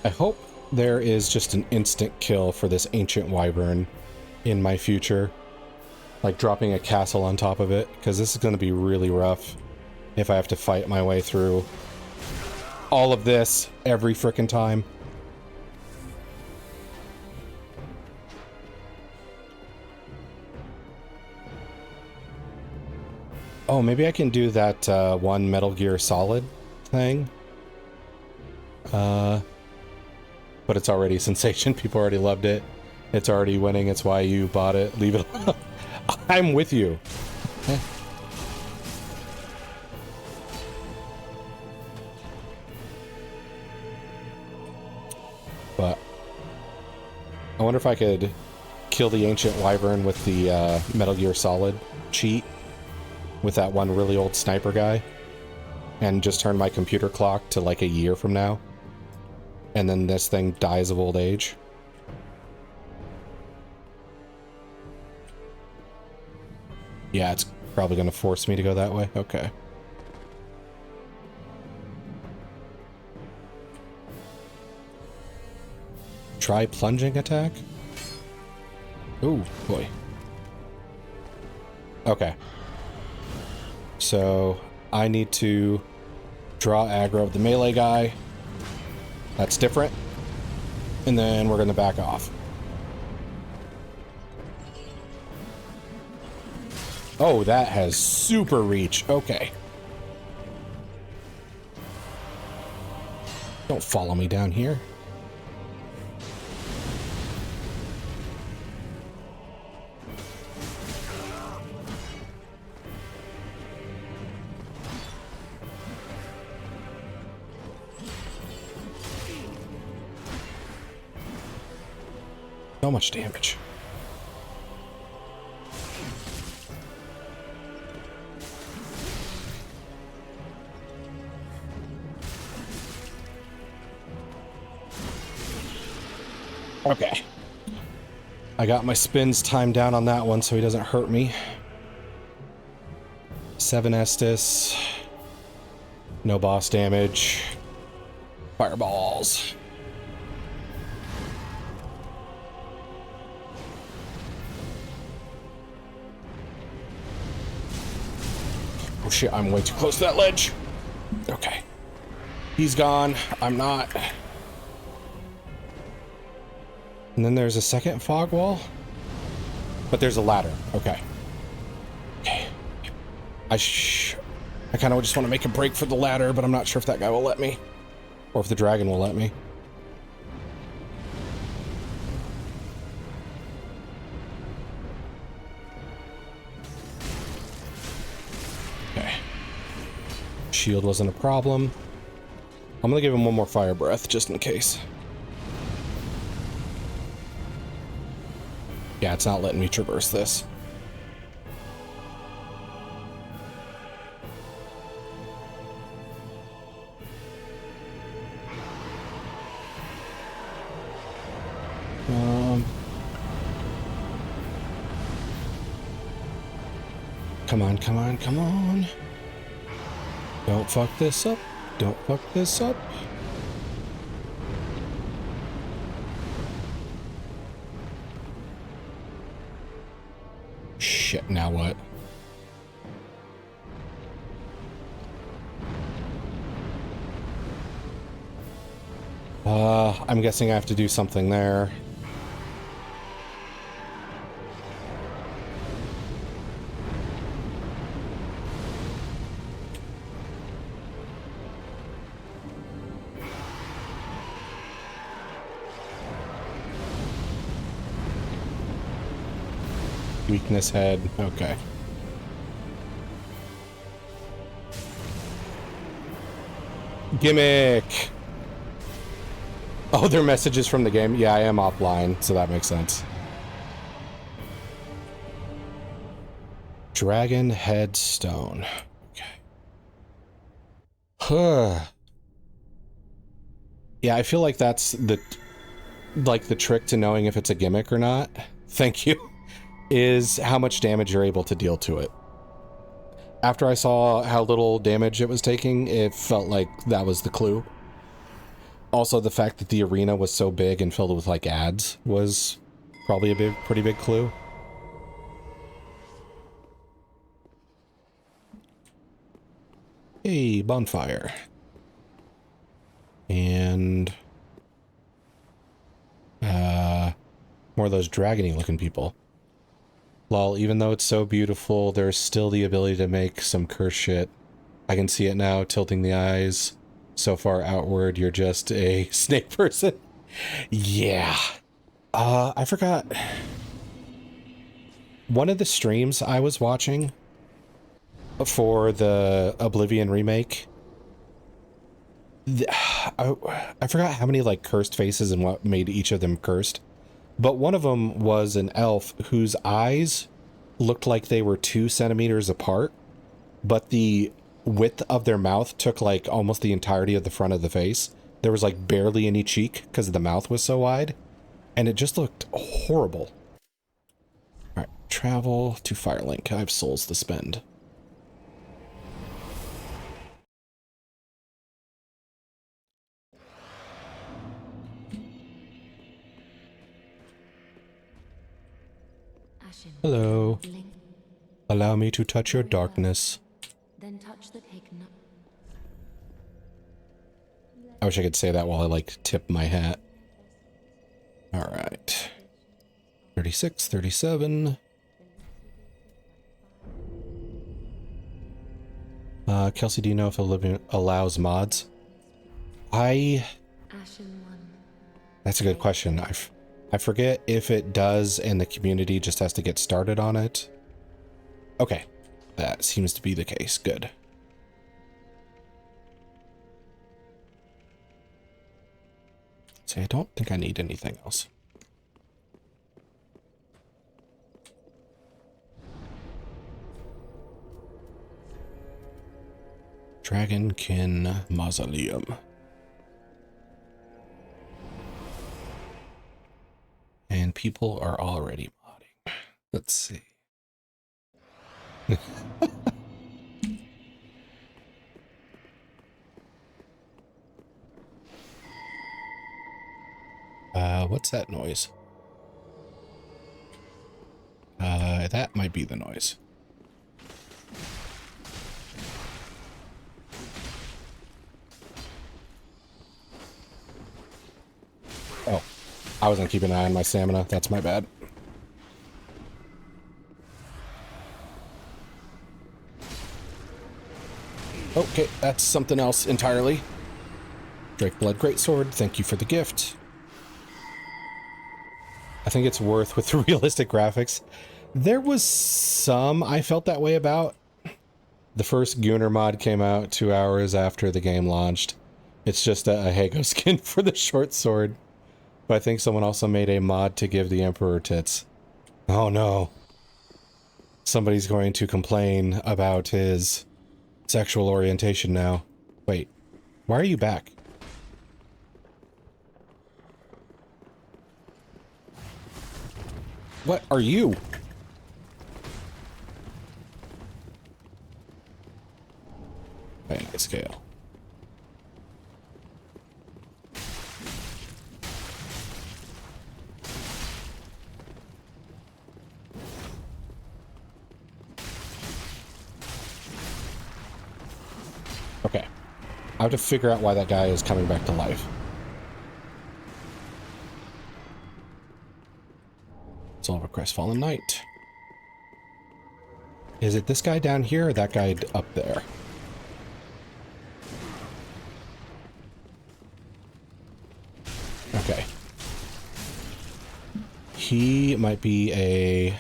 I hope there is just an instant kill for this ancient wyvern in my future. Like dropping a castle on top of it, because this is going to be really rough if I have to fight my way through all of this every frickin' time. Oh, maybe I can do that one Metal Gear Solid thing. But it's already a sensation. People already loved it. It's already winning. It's why you bought it. Leave it alone. I'm with you. But I wonder if I could kill the ancient wyvern with the Metal Gear Solid cheat with that one really old sniper guy and just turn my computer clock to like a year from now. And then this thing dies of old age. Yeah, it's probably going to force me to go that way. Okay. Try plunging attack? Ooh, boy. Okay. So, I need to draw aggro of the melee guy. That's different. And then we're going to back off. Oh, that has super reach. Okay. Don't follow me down here. So much damage. Okay. I got my spins timed down on that one so he doesn't hurt me. 7 Estus. No boss damage. Fireballs. Oh shit, I'm way too close to that ledge. Okay. He's gone. I'm not. And then there's a second fog wall. But there's a ladder. Okay. Okay. I kind of just want to make a break for the ladder, but I'm not sure if that guy will let me. Or if the dragon will let me. Okay. Shield wasn't a problem. I'm gonna give him one more fire breath, just in case. Yeah, it's not letting me traverse this. Come on, come on, come on. Don't fuck this up. Don't fuck this up. Shit, now what? I'm guessing I have to do something there. Weakness head, okay. Gimmick! Oh, they're messages from the game? Yeah, I am offline, so that makes sense. Dragon head stone. Okay. Huh. Yeah, I feel like that's the trick to knowing if it's a gimmick or not. Thank you. Is how much damage you're able to deal to it. After I saw how little damage it was taking, it felt like that was the clue. Also, the fact that the arena was so big and filled with, like, ads was probably a pretty big clue. Hey, bonfire. And... more of those dragony looking people. Lol, even though it's so beautiful, there's still the ability to make some curse shit. I can see it now, tilting the eyes so far outward, you're just a snake person. Yeah. I forgot. One of the streams I was watching for the Oblivion remake, I forgot how many, like, cursed faces and what made each of them cursed. But one of them was an elf whose eyes looked like they were 2 centimeters apart, but the width of their mouth took, like, almost the entirety of the front of the face. There was, like, barely any cheek because the mouth was so wide, and it just looked horrible. All right, travel to Firelink. I have souls to spend. Hello. Allow me to touch your darkness. Then touch the taken up. I wish I could say that while I, like, tip my hat. All right. 36, 37. Kelsey, do you know if Oblivion allows mods? That's a good question. I forget if it does and the community just has to get started on it. Okay, that seems to be the case. Good. See, I don't think I need anything else. Dragonkin Mausoleum. people are already modding. Let's see. What's that noise? That might be the noise. Oh, I wasn't keeping an eye on my stamina. That's my bad. Okay, that's something else entirely. Drakeblood Greatsword, thank you for the gift. I think it's worth with the realistic graphics. There was some I felt that way about. The first Gunner mod came out 2 hours after the game launched. It's just a Hago skin for the short sword. But I think someone also made a mod to give the Emperor tits. Oh no. Somebody's going to complain about his sexual orientation now. Wait, why are you back? What are you? Finite scale. Okay. I have to figure out why that guy is coming back to life. Solve a Crestfallen Knight. Is it this guy down here or that guy up there? Okay. He might be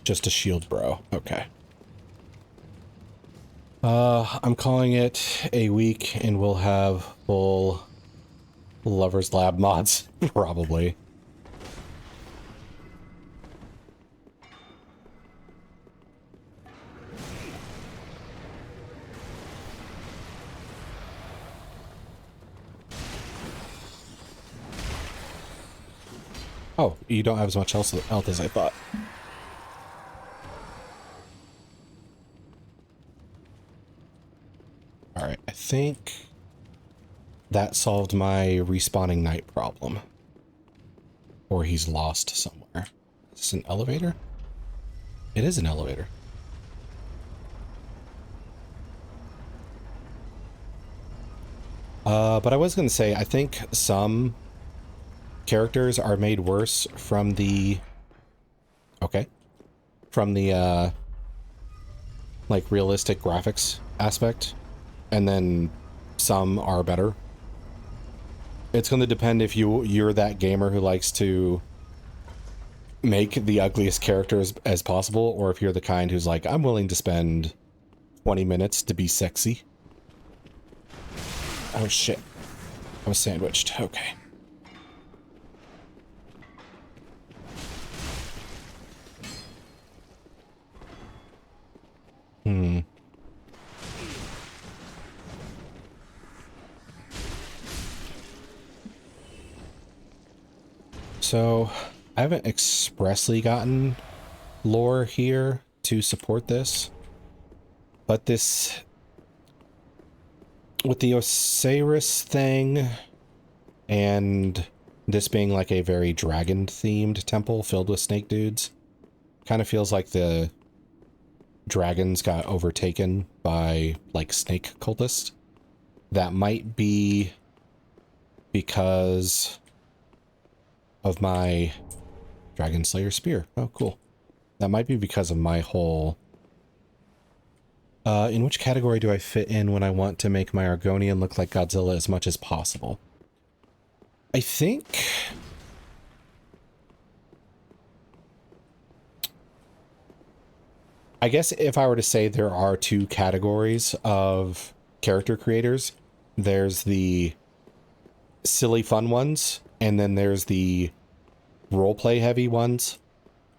just a shield bro. Okay. I'm calling it a week and we'll have full Lover's Lab mods, probably. Oh, you don't have as much health as I thought. Alright, I think that solved my respawning knight problem. Or he's lost somewhere. Is this an elevator? It is an elevator. But I was going to say, I think some characters are made worse from the... Okay. From the, like, realistic graphics aspect. And then some are better. It's going to depend if you're that gamer who likes to make the ugliest characters as possible, or if you're the kind who's like, I'm willing to spend 20 minutes to be sexy. Oh shit. I was sandwiched. Okay. So, I haven't expressly gotten lore here to support this, but this, with the Osiris thing, and this being like a very dragon-themed temple filled with snake dudes, kind of feels like the dragons got overtaken by, like, snake cultists. That might be because of my Dragon Slayer spear. Oh, cool. That might be because of my whole... in which category do I fit in when I want to make my Argonian look like Godzilla as much as possible? I think... I guess if I were to say there are two categories of character creators, there's the silly fun ones, and then there's the roleplay heavy ones.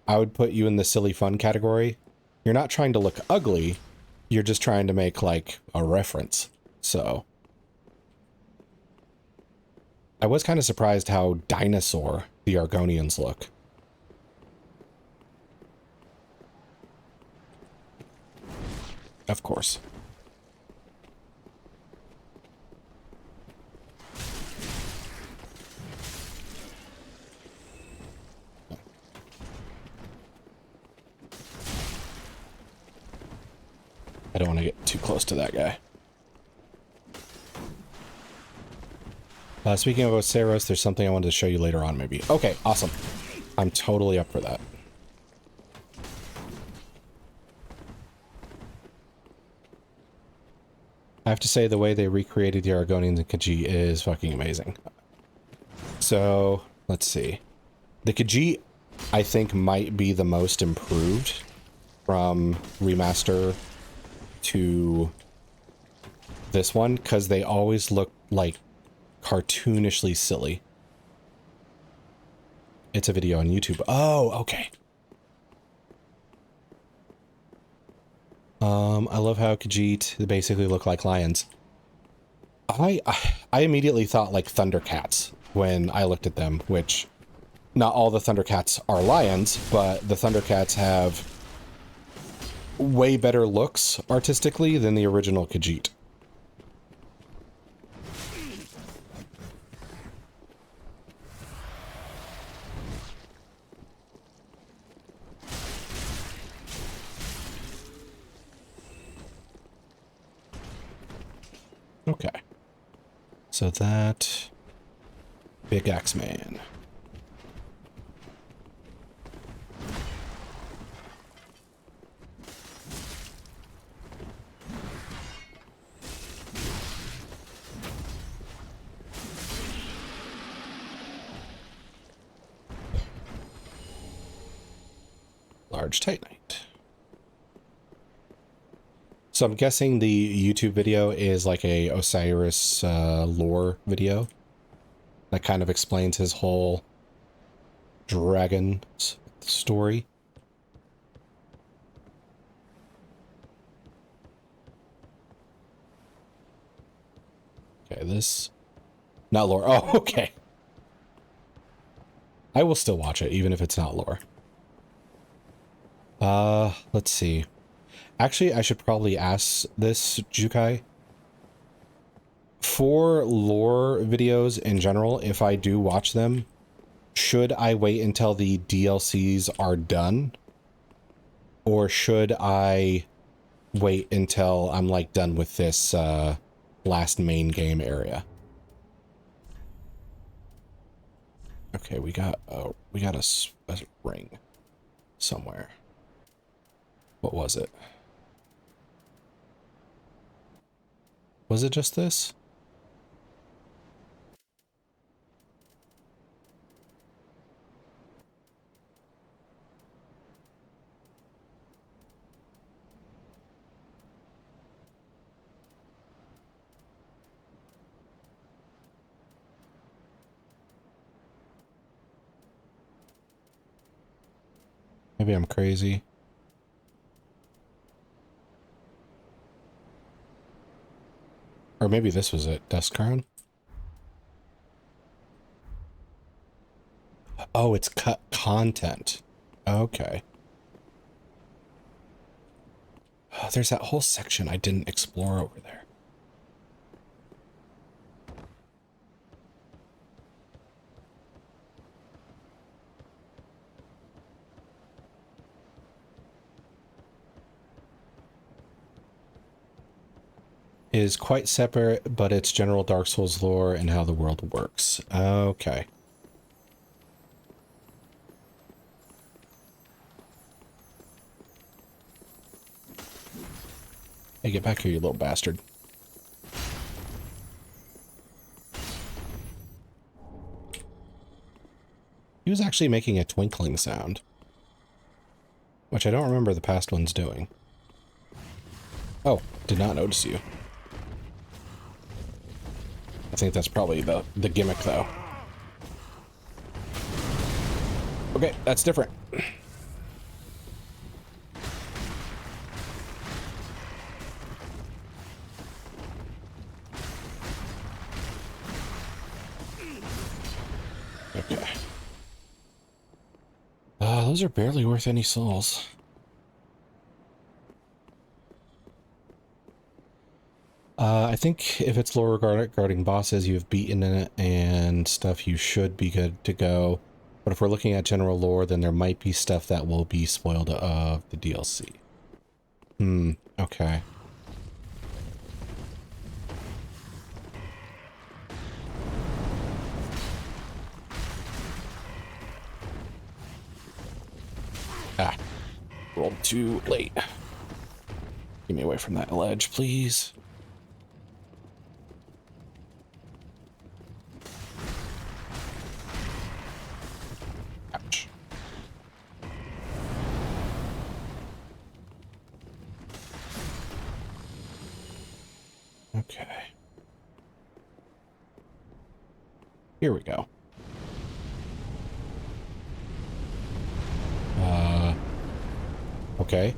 I would put you in the silly fun category. You're not trying to look ugly, you're just trying to make, like, a reference. So I was kind of surprised how Dinosaur the Argonians look. Of course. I don't want to get too close to that guy. Speaking of Oseros, there's something I wanted to show you later on, maybe. Okay, awesome. I'm totally up for that. I have to say, the way they recreated the Argonians and Khajiit is fucking amazing. So, let's see. The Khajiit, I think, might be the most improved from remaster to this one, because they always look like cartoonishly silly. It's a video on YouTube. Oh, okay. I love how Khajiit, they basically look like lions. I immediately thought like Thundercats when I looked at them, which not all the Thundercats are lions, but the Thundercats have way better looks artistically than the original Khajiit. Okay. So that big axe man. Large Titanite. So I'm guessing the YouTube video is like a Osiris lore video that kind of explains his whole dragon story. Okay, this... Not lore. Oh, okay. I will still watch it, even if it's not lore. Let's see. Actually, I should probably ask this, Jukai. For lore videos in general, if I do watch them, should I wait until the DLCs are done? Or should I wait until I'm, like, done with this, last main game area? Okay, we got a ring somewhere. What was it? Was it just this? Maybe I'm crazy. Or maybe this was it. Dust Crown? Oh, it's cut content. Okay. Oh, there's that whole section I didn't explore over there. Is quite separate, but it's general Dark Souls lore and how the world works. Okay. Hey, get back here, you little bastard. He was actually making a twinkling sound, which I don't remember the past ones doing. Oh, did not notice you. I think that's probably the gimmick, though. Okay, that's different. Okay. Those are barely worth any souls. I think if it's lore regarding bosses you've beaten in it and stuff, you should be good to go. But if we're looking at general lore, then there might be stuff that will be spoiled of the DLC. Okay. Ah, rolled too late. Get me away from that ledge, please. Ouch. Okay. Here we go. Okay.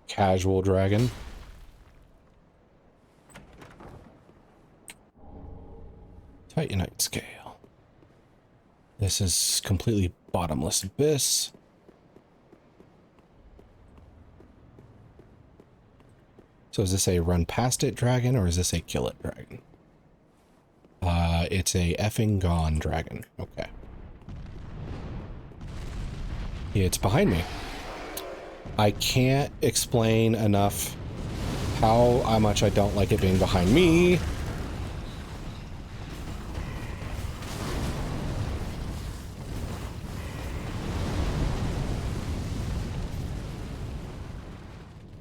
Casual dragon. Titanite scale. This is completely bottomless abyss. So is this a run past it dragon or is this a kill it dragon? It's a effing gone dragon. Okay. It's behind me. I can't explain enough how much I don't like it being behind me.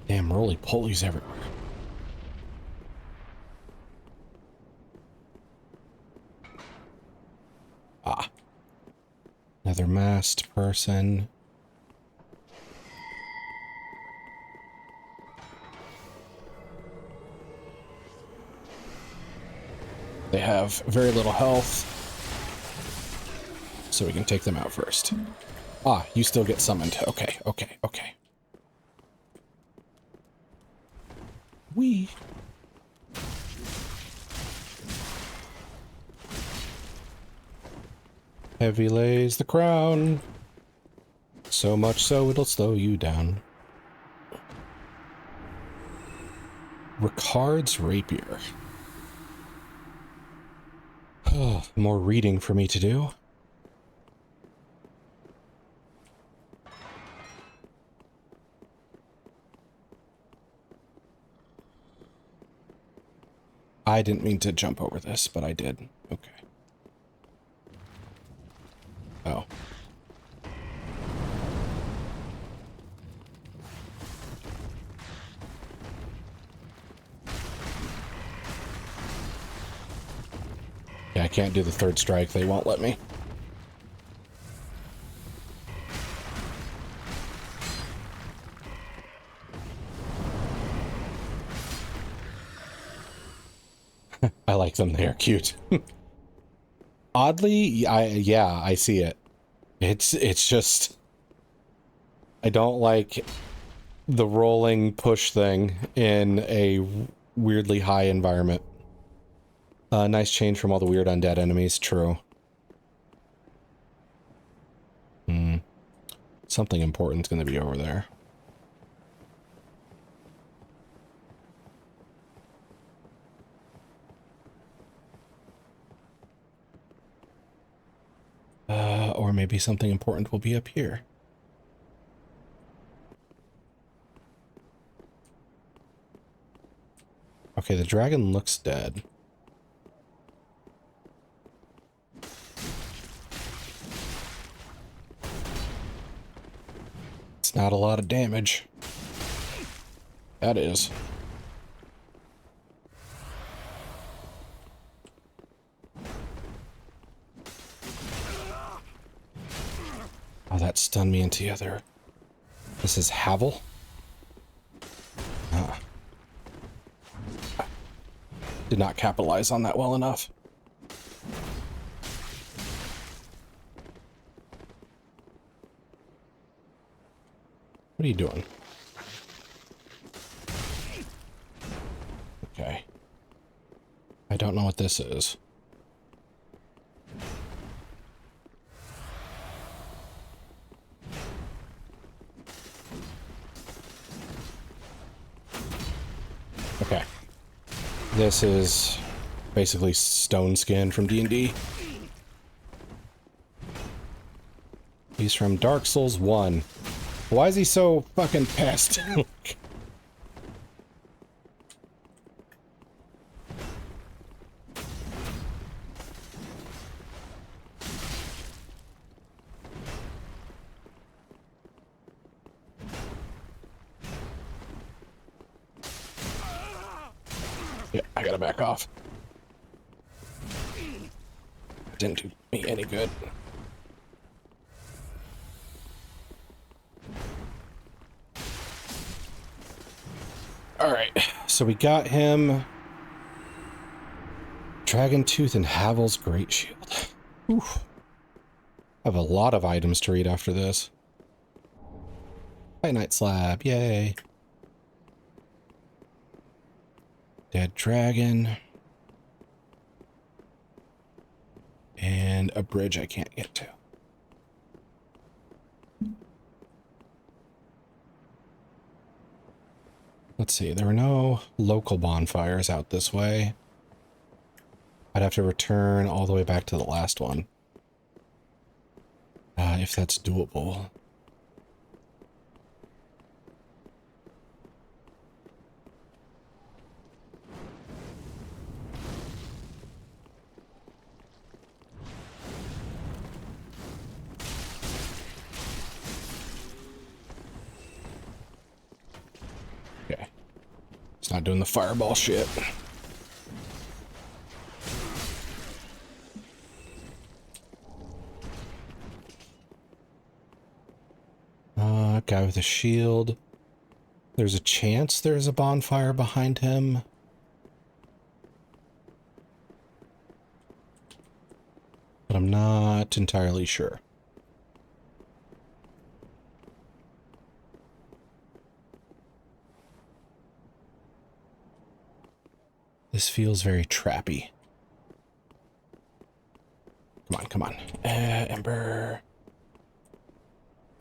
Damn roly-polies everywhere. Ah. Another masked person. They have very little health, so we can take them out first. Ah, you still get summoned. Okay, okay, okay. Wee. Heavy lays the crown. So much so it'll slow you down. Ricard's rapier. Oh, more reading for me to do. I didn't mean to jump over this, but I did. Okay. Oh. Yeah, I can't do the third strike. They won't let me. I like them. They are cute. Oddly, yeah, I see it. It's just I don't like the rolling push thing in a weirdly high environment. Nice change from all the weird undead enemies. True. Something important's going to be over there. Or maybe something important will be up here. Okay, the dragon looks dead. It's not a lot of damage. That is. Oh, that stunned me into the other. This is Havel? Did not capitalize on that well enough. What are you doing? don't know what this is. Okay. This is basically stone skin from D&D. He's from Dark Souls 1. Why is he so fucking pissed? Yeah, I gotta back off. Didn't do me any good. Alright, so we got him. Dragon Tooth and Havel's Great Shield. Oof. I have a lot of items to read after this. Fight Night Slab, yay. Dead Dragon. And a bridge I can't get to. Let's see, there were no local bonfires out this way. I'd have to return all the way back to the last one. If that's doable. Okay. It's not doing the fireball shit. Guy with a shield. There's a chance there's a bonfire behind him. But I'm not entirely sure. This feels very trappy. Come on, come on. Ember.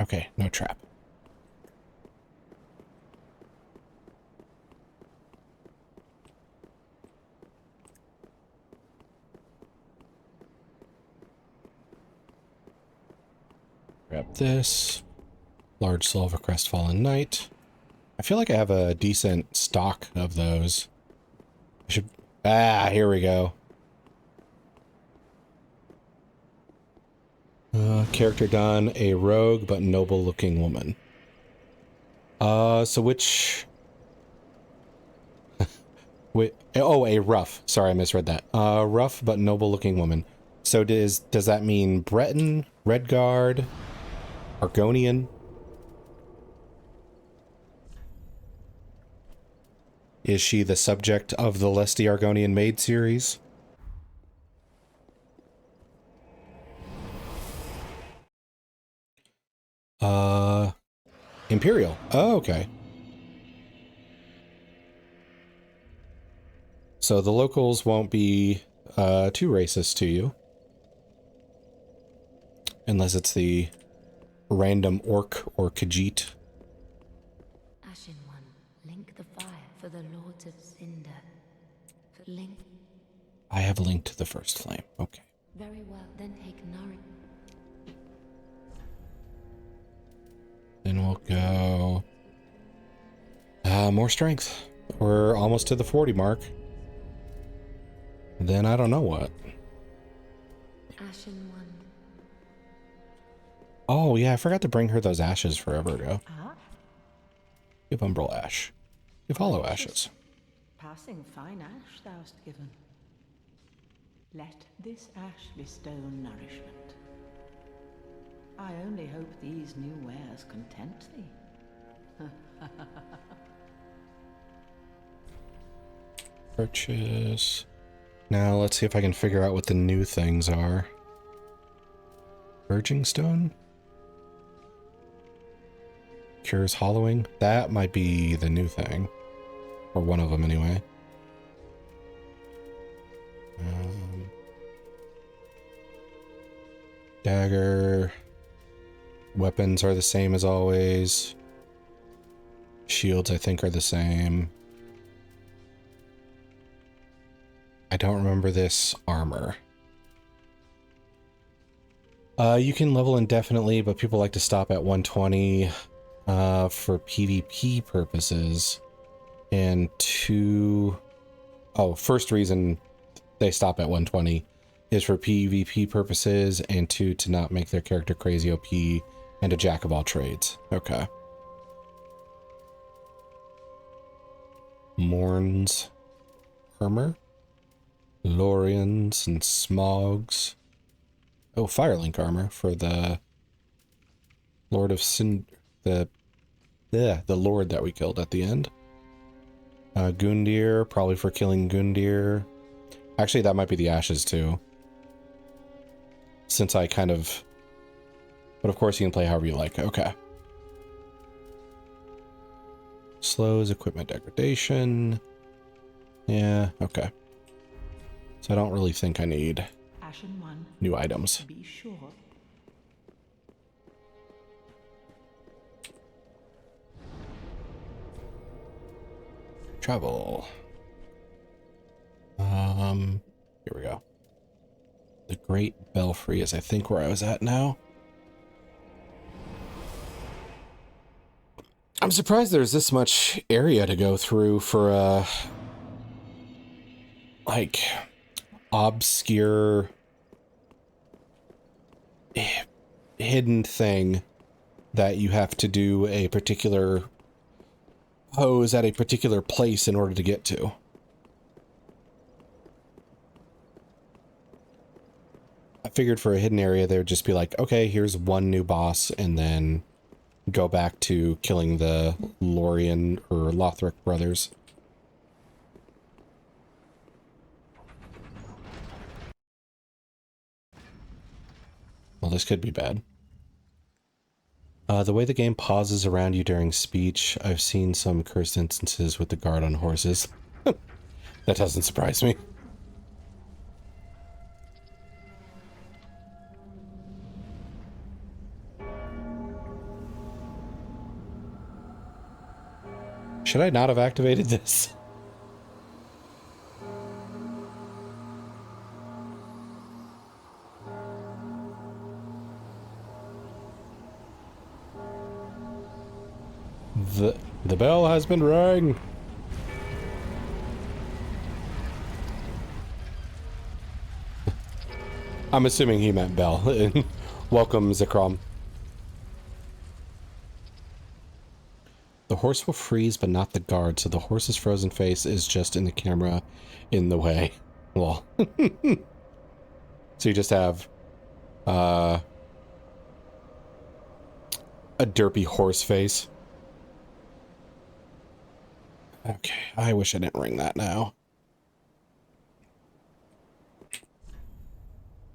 Okay, no trap. Grab this. Large soul of a crestfallen knight. I feel like I have a decent stock of those. I should... Ah, here we go. Character done, a rogue but noble looking woman. So which... Wait, oh, a rough. Sorry, I misread that. Rough but noble looking woman. So does that mean Breton, Redguard, Argonian? Is she the subject of the Lesty Argonian Maid series? Imperial. Oh, okay. So the locals won't be too racist to you. Unless it's the random orc or Khajiit. Ashen One, link the fire for the Lords of Cinder. Link. I have a link to the first flame. Okay. Very well, then take nourish. Then we'll go... more strength. We're almost to the 40 mark. Then I don't know what. Ashen One. Oh, yeah, I forgot to bring her those ashes forever ago. Ah, Give Umbral Ash. Give Hollow Ashes. passing fine ash thou'st given. Let this ash bestow nourishment. I only hope these new wares content thee. Purchase. Now let's see if I can figure out what the new things are. Verging Stone? Cures Hollowing? That might be the new thing. Or one of them anyway. Dagger. Weapons are the same as always. Shields, I think, are the same. I don't remember this armor. You can level indefinitely, but people like to stop at 120 for PvP purposes. And first reason they stop at 120 is for PvP purposes, and two, to not make their character crazy OP and a jack of all trades. Okay. Morn's armor. Lorians and Smogs. Oh, Firelink armor for the Lord of Sin... the Lord that we killed at the end. Gundyr, probably for killing Gundyr. Actually, that might be the Ashes, too. Since I kind of... But of course, you can play however you like. Okay. Slows equipment degradation. Yeah, okay. So I don't really think I need Ashen one, new items. be sure. Travel. Here we go. The Great Belfry is, I think, where I was at now. I'm surprised there's this much area to go through for a, like, obscure, hidden thing that you have to do a particular pose at a particular place in order to get to. I figured for a hidden area, they would just be like, okay, here's one new boss, and then go back to killing the Lorien or Lothric brothers. Well, this could be bad. The way the game pauses around you during speech, I've seen some cursed instances with the guard on horses. That doesn't surprise me. Should I not have activated this? The bell has been rang. I'm assuming he meant bell. Welcome, Zekrom. The horse will freeze, but not the guard, so the horse's frozen face is just in the camera in the way. Well. So you just have a derpy horse face. Okay, I wish I didn't ring that now.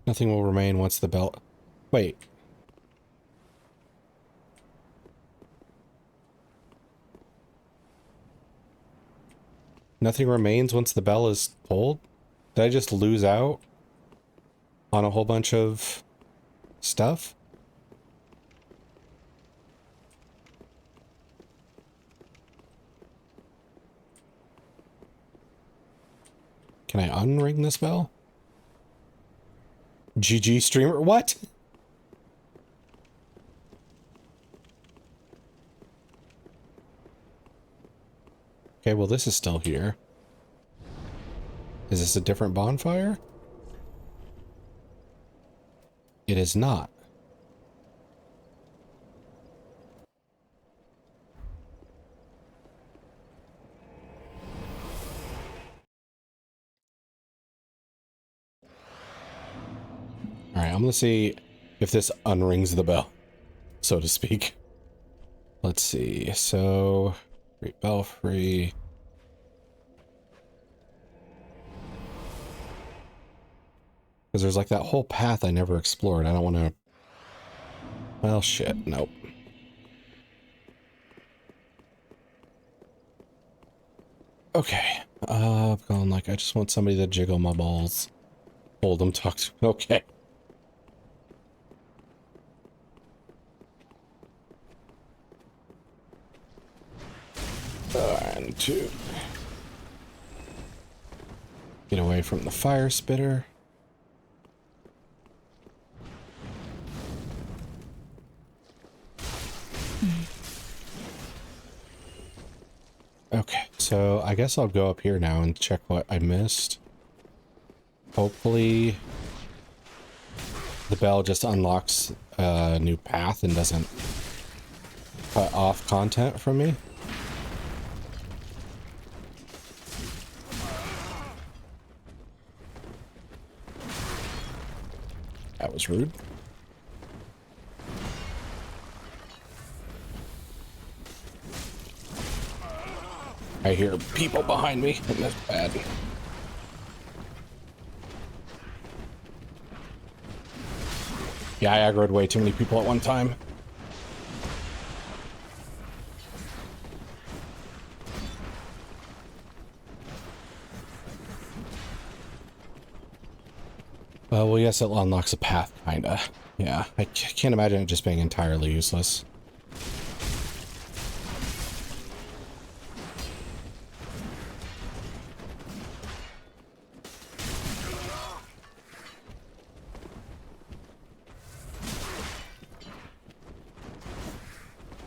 Nothing will remain once the bell... Wait. Nothing remains once the bell is pulled? Did I just lose out on a whole bunch of stuff? Can I unring this bell? GG streamer, what? Okay, well this is still here. Is this a different bonfire? It is not. Alright, I'm gonna see if this unrings the bell, so to speak. Let's see, so... Great Belfry... Because there's like that whole path I never explored. I don't want to... Well, shit, nope. Okay, going like, I just want somebody to jiggle my balls. Hold them, talk to... Okay. trying to get away from the fire spitter. Okay, so I guess I'll go up here now and check what I missed. Hopefully the bell just unlocks a new path and doesn't cut off content from me. That was rude. I hear people behind me, and that's bad. Yeah, I aggroed way too many people at one time. Well, yes, it unlocks a path, kinda. Yeah, I can't imagine it just being entirely useless.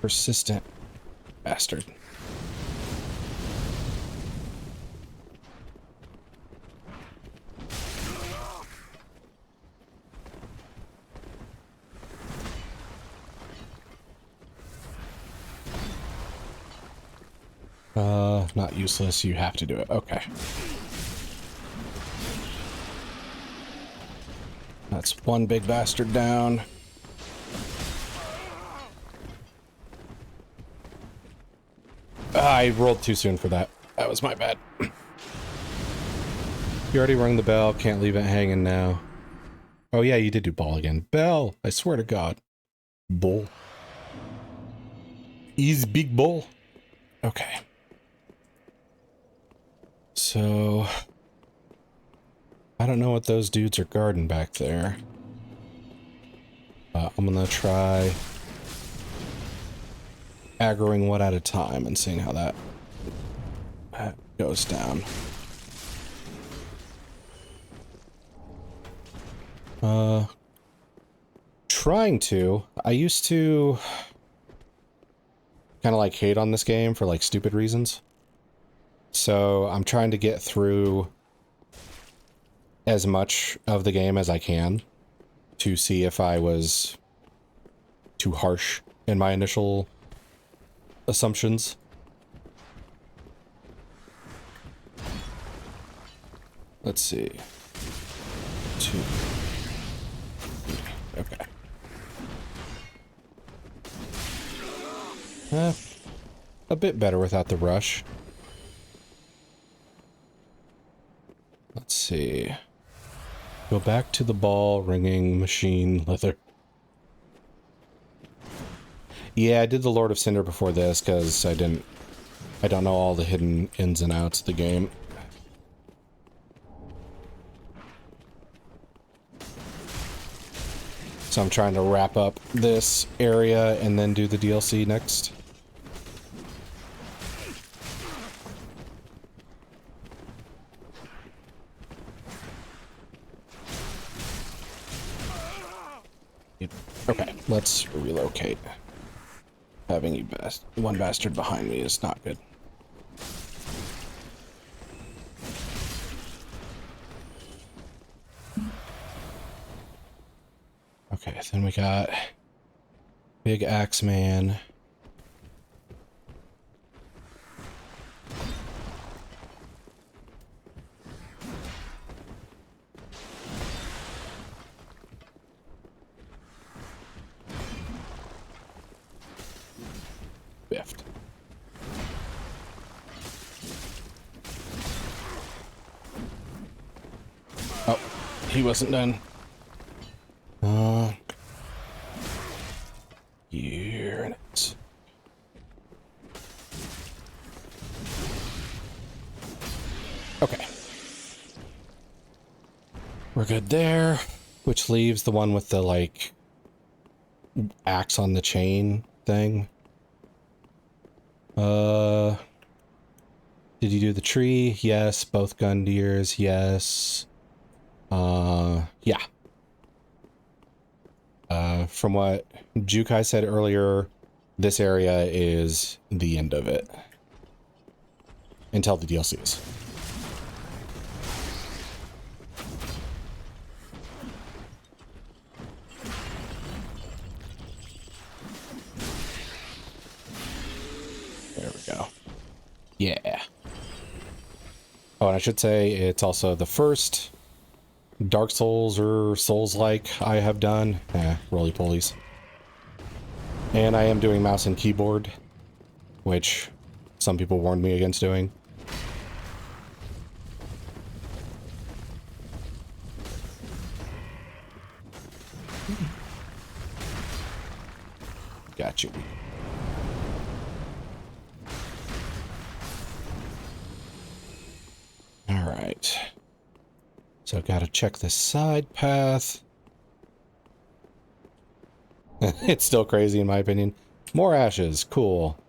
Persistent bastard. Not useless, you have to do it. Okay. That's one big bastard down. I rolled too soon for that. That was my bad. You already rung the bell, can't leave it hanging now. Oh yeah, you did do ball again. Bell! I swear to God. Bull. Easy big bull. Okay. So... I don't know what those dudes are guarding back there. I'm gonna try aggroing one at a time and seeing how that goes down. Trying to. I used to kind of like hate on this game for like stupid reasons. So I'm trying to get through as much of the game as I can to see if I was too harsh in my initial assumptions. Let's see. 2. Okay. A bit better without the rush. Let's see. Go back to the ball ringing machine leather. Yeah, I did the Lord of Cinder before this because I don't know all the hidden ins and outs of the game. So I'm trying to wrap up this area and then do the DLC next. Okay, let's relocate. Having one bastard behind me is not good. Okay, then we got Big Axe Man. Biffed. Oh, he wasn't done. Units. Okay. We're good there, which leaves the one with the, like, axe on the chain thing. Did you do the tree? Yes. Both gun deers? Yes. Yeah. From what Jukai said earlier, this area is the end of it. Until the DLCs. There we go. Yeah. Oh, and I should say it's also the first Dark Souls or Souls-like I have done. Roly-polies. And I am doing mouse and keyboard, which some people warned me against doing. Got you. All right. So gotta check the side path. It's still crazy in my opinion. More ashes. Cool.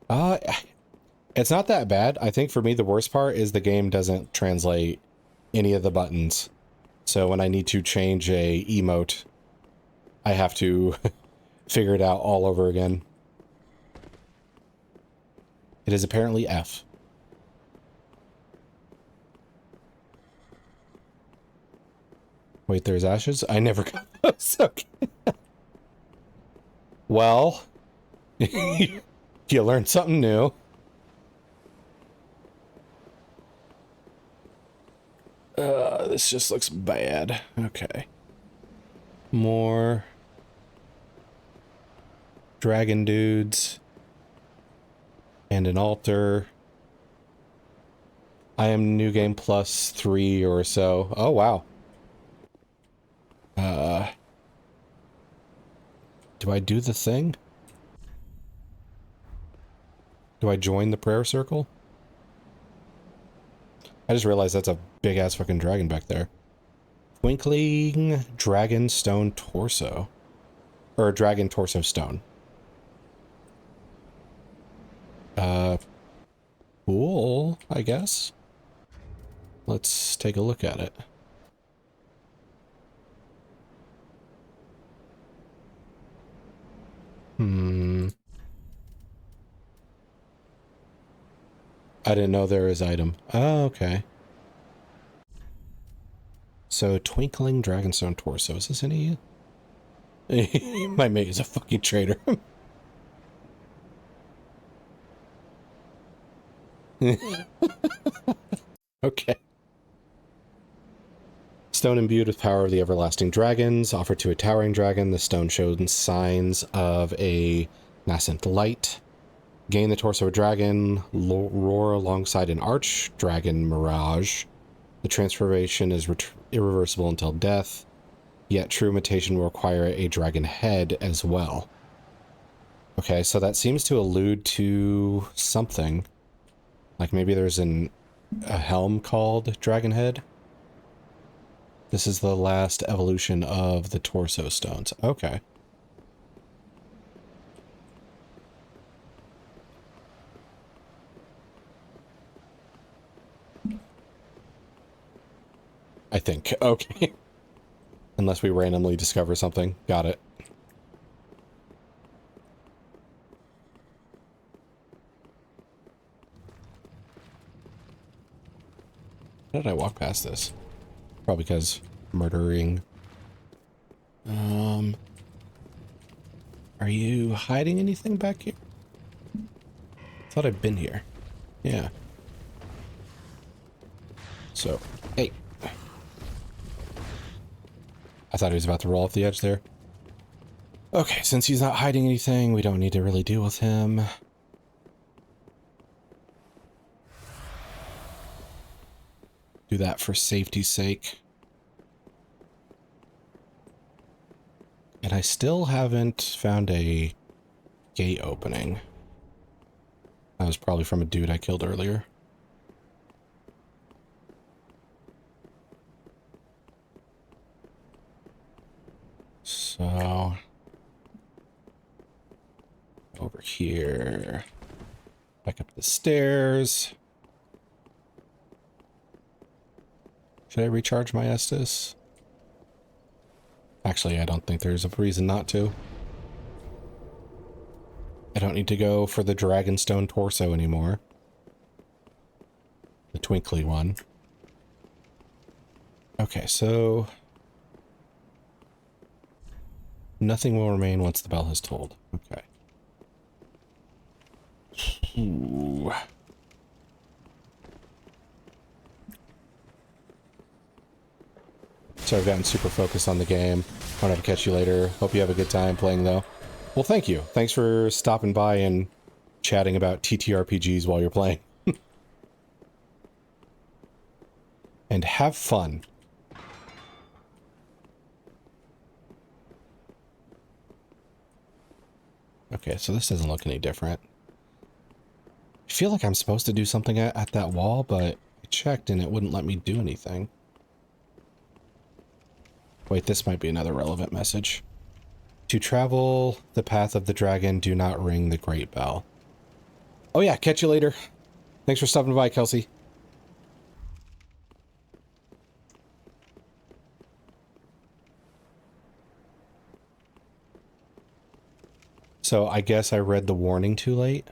It's not that bad. I think for me the worst part is the game doesn't translate any of the buttons. So when I need to change a emote, I have to figure it out all over again. It is apparently F. Wait, there's ashes? I never got those. Okay. Well, you learned something new. This just looks bad. Okay. More dragon dudes. And an altar. I am New Game Plus 3 or so. Oh, wow. Do I do the thing? Do I join the prayer circle? I just realized that's a big-ass fucking dragon back there. Twinkling dragon stone torso. Or dragon torso stone. Cool, I guess. Let's take a look at it. I didn't know there was item. Oh, okay. So, Twinkling Dragonstone Torso. Is this any... My mate is a fucking traitor. Okay. Stone imbued with power of the everlasting dragons. Offered to a towering dragon, the stone shows signs of a nascent light. Gain the torso of a dragon. Roar alongside an arch dragon mirage. The transformation is irreversible until death. Yet true imitation will require a dragon head as well. Okay, so that seems to allude to something. Like maybe there's a helm called Dragon Head. This is the last evolution of the torso stones. Okay. I think. Okay. Unless we randomly discover something. Got it. How did I walk past this? Probably because murdering. Are you hiding anything back here? Thought I'd been here. Yeah. So, hey. I thought he was about to roll off the edge there. Okay, since he's not hiding anything, we don't need to really deal with him. Do that for safety's sake. And I still haven't found a gate opening. That was probably from a dude I killed earlier. So... over here. Back up the stairs. Should I recharge my Estus? Actually, I don't think there's a reason not to. I don't need to go for the Dragonstone torso anymore. The twinkly one. Okay, so... nothing will remain once the bell has tolled. Okay. Ooh. So I've gotten super focused on the game. I'll have to catch you later. Hope you have a good time playing, though. Well, thank you. Thanks for stopping by and chatting about TTRPGs while you're playing. And have fun. Okay, so this doesn't look any different. I feel like I'm supposed to do something at that wall, but I checked and it wouldn't let me do anything. Wait, this might be another relevant message. To travel the path of the dragon, do not ring the great bell. Oh yeah, catch you later. Thanks for stopping by, Kelsey. So I guess I read the warning too late.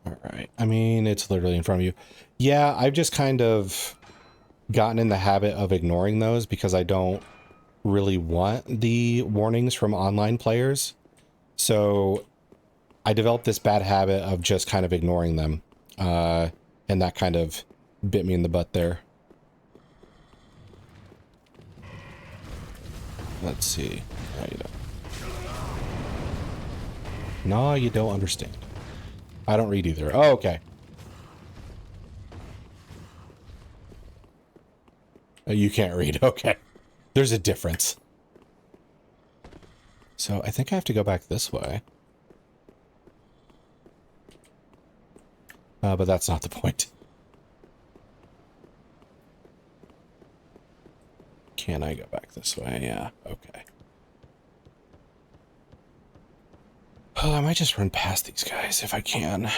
All right. I mean, it's literally in front of you. Yeah, I've just kind of gotten in the habit of ignoring those because I don't really want the warnings from online players. So I developed this bad habit of just kind of ignoring them. And that kind of bit me in the butt there. Let's see. No, you don't. No, you don't understand. I don't read either. Oh, okay. You can't read. Okay. There's a difference. So I think I have to go back this way. But that's not the point. Can I go back this way? Yeah. Okay. Oh, I might just run past these guys if I can.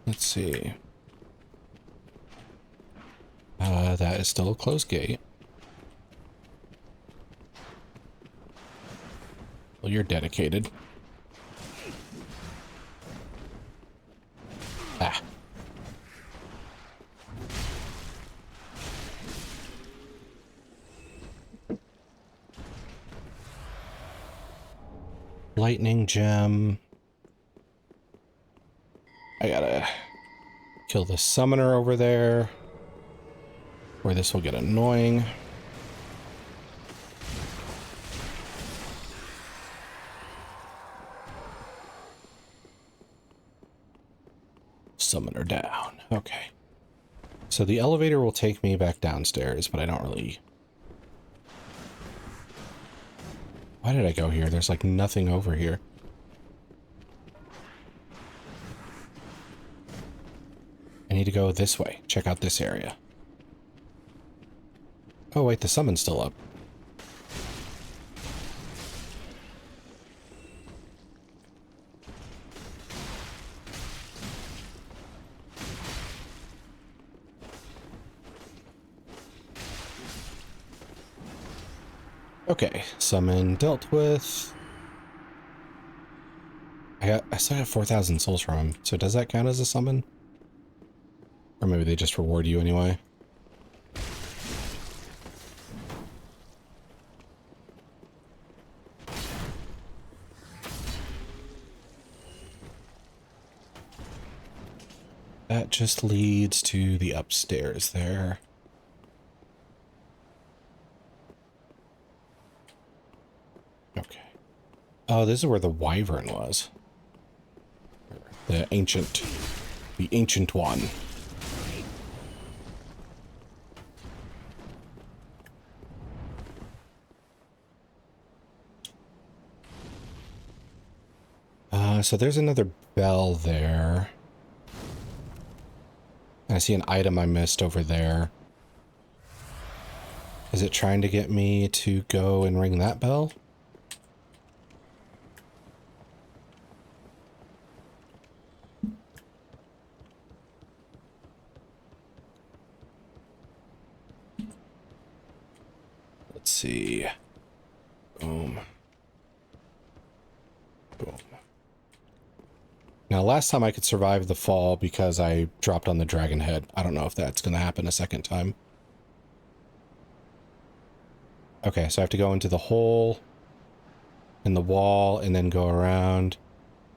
Let's see. That is still a closed gate. Well, you're dedicated. Ah. Lightning gem. I gotta kill the summoner over there, or this will get annoying. Summoner down. Okay. So the elevator will take me back downstairs, but I don't really... Why did I go here? There's like nothing over here. I need to go this way. Check out this area. Oh wait, the summon's still up. Okay, summon dealt with. I still have 4,000 souls from him, so does that count as a summon? Or maybe they just reward you anyway. That just leads to the upstairs there. Okay. Oh, this is where the wyvern was. The ancient one. So there's another bell there. I see an item I missed over there. Is it trying to get me to go and ring that bell? Let's see. Boom. Boom. Now, last time I could survive the fall because I dropped on the dragon head. I don't know if that's going to happen a second time. Okay, so I have to go into the hole in the wall and then go around.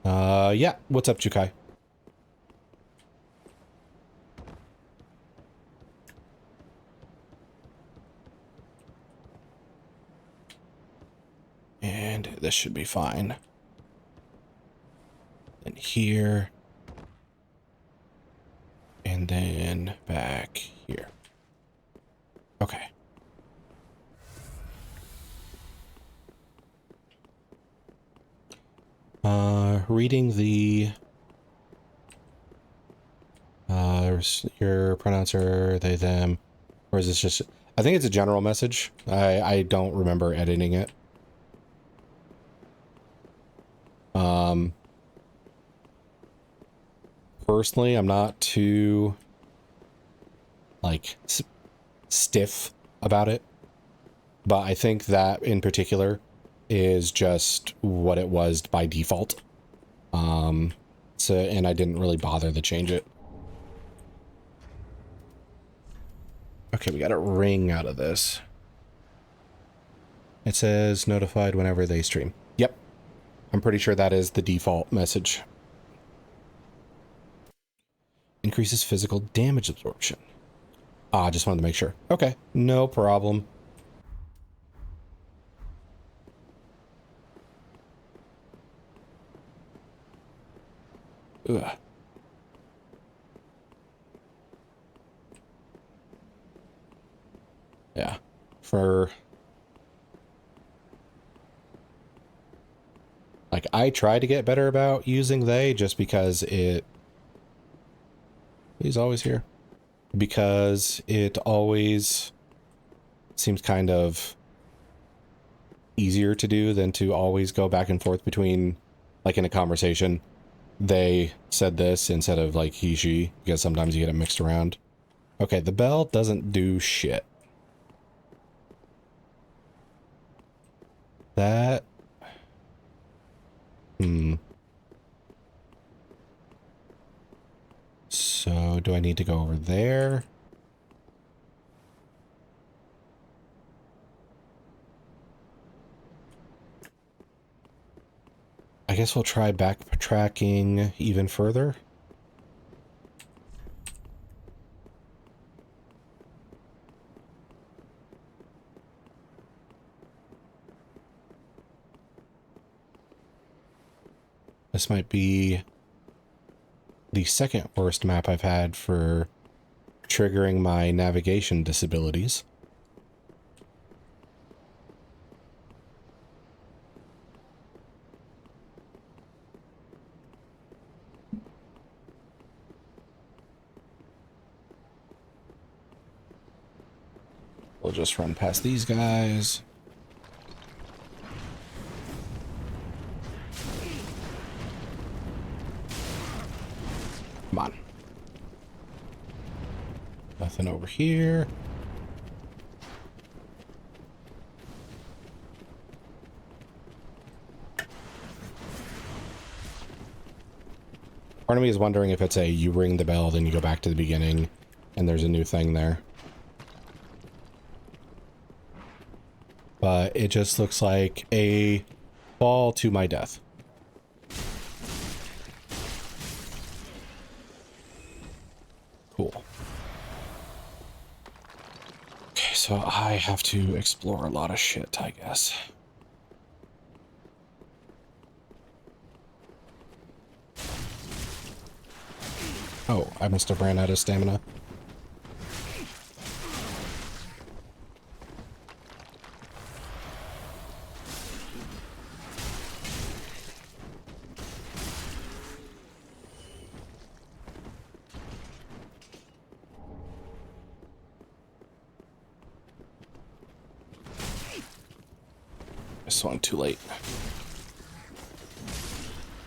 Yeah. What's up, Jukai? And this should be fine. And here. And then back here. Okay. Reading the your pronouncer, they, them, or is this just, I think it's a general message. I don't remember editing it. Personally, I'm not too, like, stiff about it, but I think that in particular is just what it was by default. So, and I didn't really bother to change it. Okay, we got a ring out of this. It says notified whenever they stream. Yep. I'm pretty sure that is the default message. Increases physical damage absorption. Ah, just wanted to make sure. Okay, no problem. Ugh. Yeah. Like, I try to get better about using they just because he's always here. Because it always seems kind of easier to do than to always go back and forth between, like in a conversation, they said this instead of like he, she, because sometimes you get it mixed around. Okay, the bell doesn't do shit. That... So, do I need to go over there? I guess we'll try backtracking even further. This might be the second worst map I've had for triggering my navigation disabilities. We'll just run past these guys. Come on. Nothing over here. Part of me is wondering if it's a you ring the bell, then you go back to the beginning, and there's a new thing there. But it just looks like a fall to my death. Cool. Okay, so I have to explore a lot of shit, I guess. Oh, I must have ran out of stamina. Swung too late.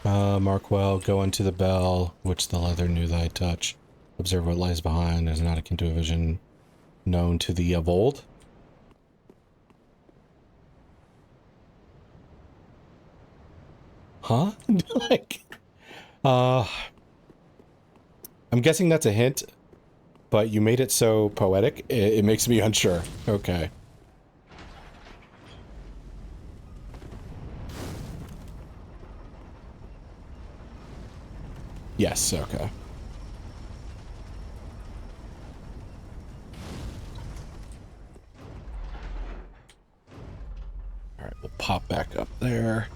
Markwell, go into the bell, which the leather knew thy touch. Observe what lies behind, is not akin to a vision known to thee of old. Huh? Like, I'm guessing that's a hint, but you made it so poetic, it makes me unsure. Okay. Yes, okay. Alright, we'll pop back up there.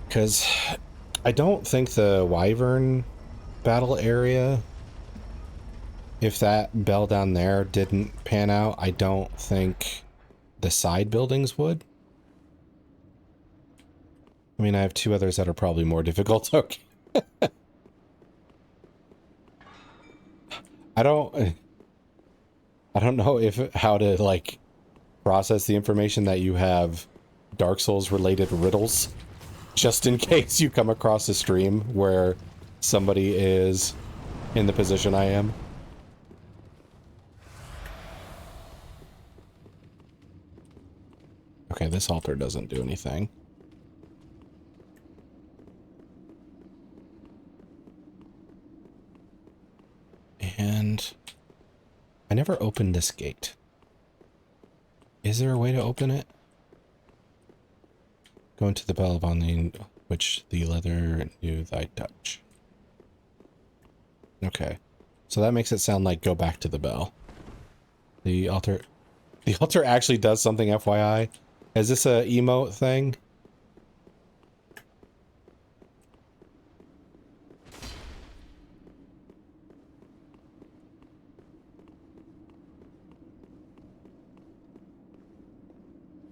Because I don't think the Wyvern battle area, if that bell down there didn't pan out, I don't think the side buildings would. I mean, I have two others that are probably more difficult. Okay. I don't know if how to like process the information that you have Dark Souls related riddles, just in case you come across a stream where somebody is in the position I am. Okay, this altar doesn't do anything. And I never opened this gate. Is there a way to open it? Go into the bell upon the which the leather knew thy touch. Okay. So that makes it sound like go back to the bell. The altar actually does something, FYI. Is this a emote thing?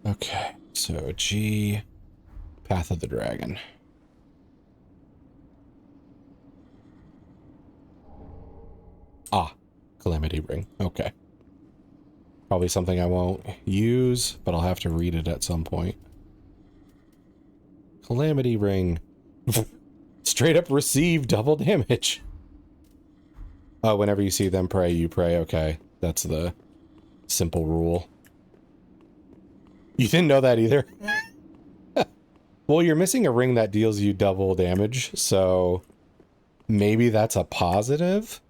Okay, so G, Path of the Dragon. Ah, Calamity Ring. Okay. Probably something I won't use, but I'll have to read it at some point. Calamity Ring. Straight up receive double damage. Oh, whenever you see them pray, you pray. Okay, that's the simple rule. You didn't know that either? Well, you're missing a ring that deals you double damage, so maybe that's a positive?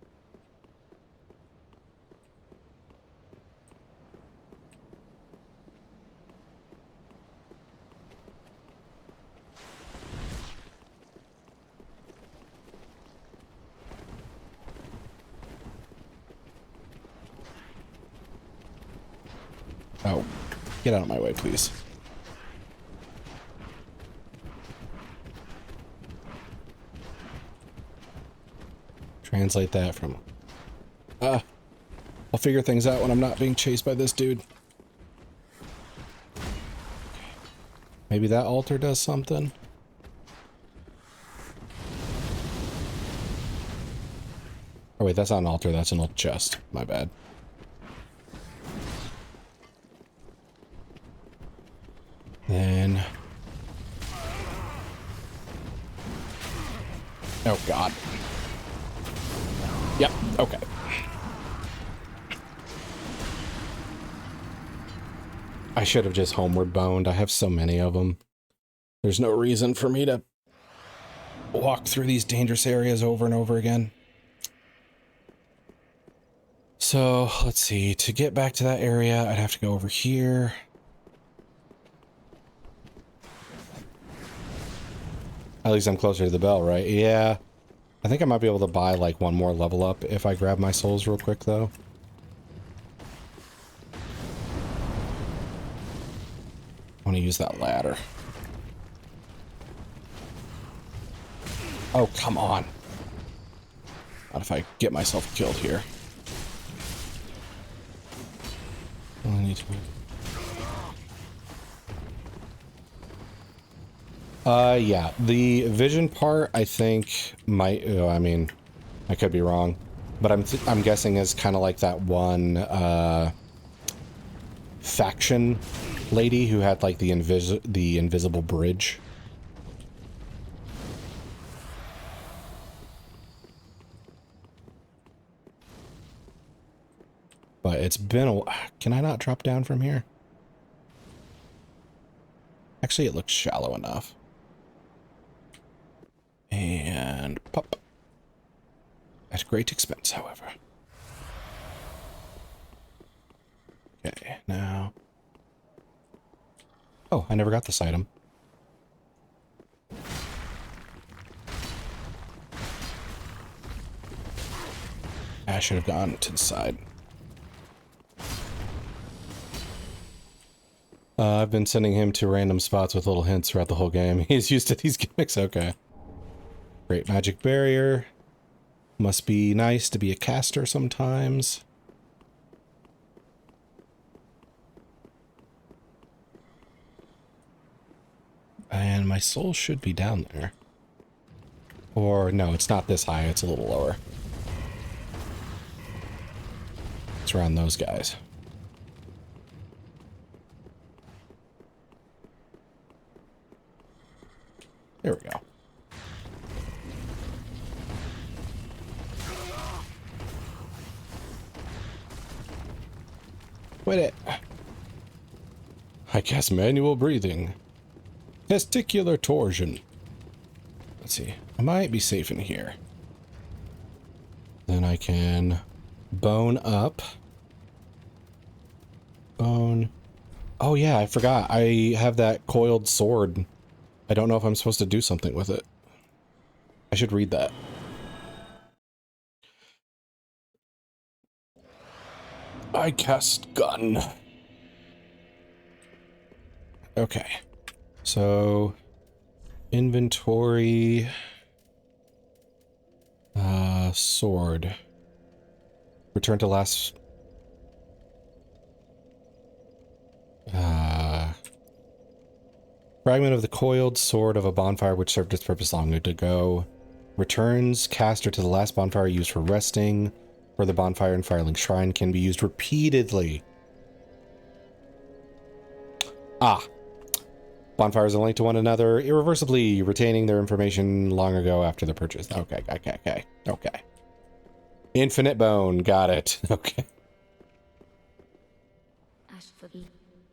Oh, get out of my way, please. Translate that from... I'll figure things out when I'm not being chased by this dude. Maybe that altar does something? Oh wait, that's not an altar, that's an old chest. My bad. Then... Oh god. Yep, okay. I should have just homeward boned. I have so many of them. There's no reason for me to walk through these dangerous areas over and over again. So, let's see. To get back to that area, I'd have to go over here. At least I'm closer to the bell, right? Yeah. I think I might be able to buy, like, one more level up if I grab my souls real quick, though. I want to use that ladder. Oh, come on. Not if I get myself killed here. I need to... yeah, the vision part, I think, might, I mean, I could be wrong, but I'm guessing is kind of like that one, faction lady who had like the invisible bridge. But it's been a... Can I not drop down from here? Actually, it looks shallow enough. And pop. At great expense, however. Okay, now... Oh, I never got this item. I should have gone to the side. I've been sending him to random spots with little hints throughout the whole game. He's used to these gimmicks. Okay. Great magic barrier. Must be nice to be a caster sometimes. And my soul should be down there. Or no, it's not this high. It's a little lower. It's around those guys. There we go. Quit it. I cast manual breathing. Testicular torsion. Let's see. I might be safe in here. Then I can bone up. Bone. Oh yeah, I forgot. I have that coiled sword. I don't know if I'm supposed to do something with it. I should read that. I cast gun. Okay. So, inventory. Sword. Return to last... Fragment of the coiled sword of a bonfire which served its purpose long ago. Returns caster to the last bonfire used for resting. Where the bonfire and Firelink Shrine can be used repeatedly. Ah. Bonfires are linked to one another irreversibly, retaining their information long ago after the purchase. Okay. Infinite bone. Got it. Okay. Ashford.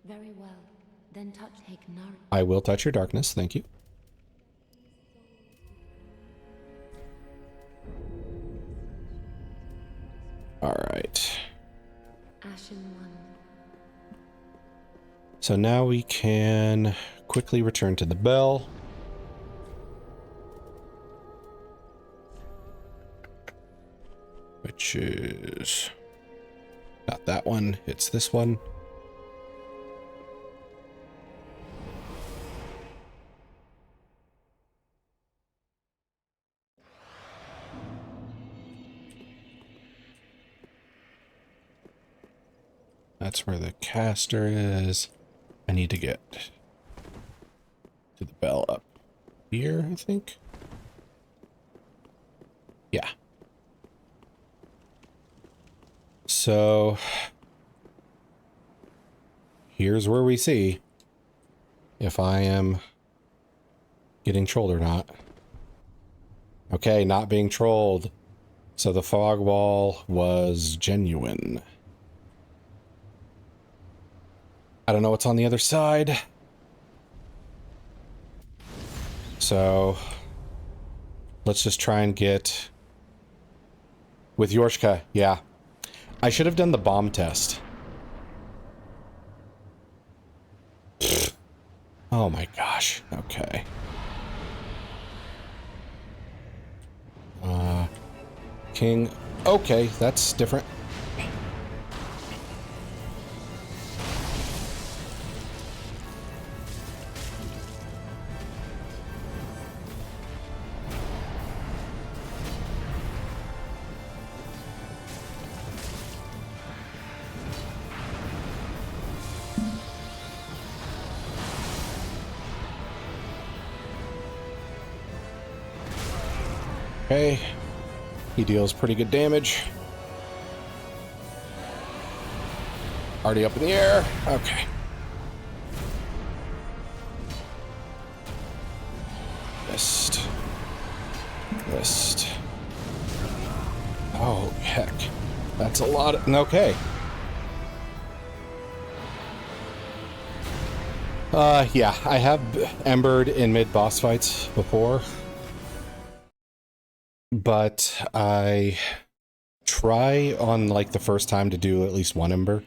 Very well. Then touch Hignari. I will touch your darkness. Thank you. All right. Ashen one. So now we can quickly return to the bell. Which is not that one, it's this one. That's where the caster is. I need to get to the bell up here, I think. Yeah. So here's where we see if I am getting trolled or not. Okay, not being trolled. So the fog wall was genuine. I don't know what's on the other side. So let's just try and get with Yorshka. Yeah. I should have done the bomb test. Oh my gosh. Okay. King. Okay, that's different. Okay, he deals pretty good damage. Already up in the air. Okay. forest. Oh, heck. That's a lot of... Okay. Yeah, I have embered in mid-boss fights before. But I try on, like, the first time to do at least one ember.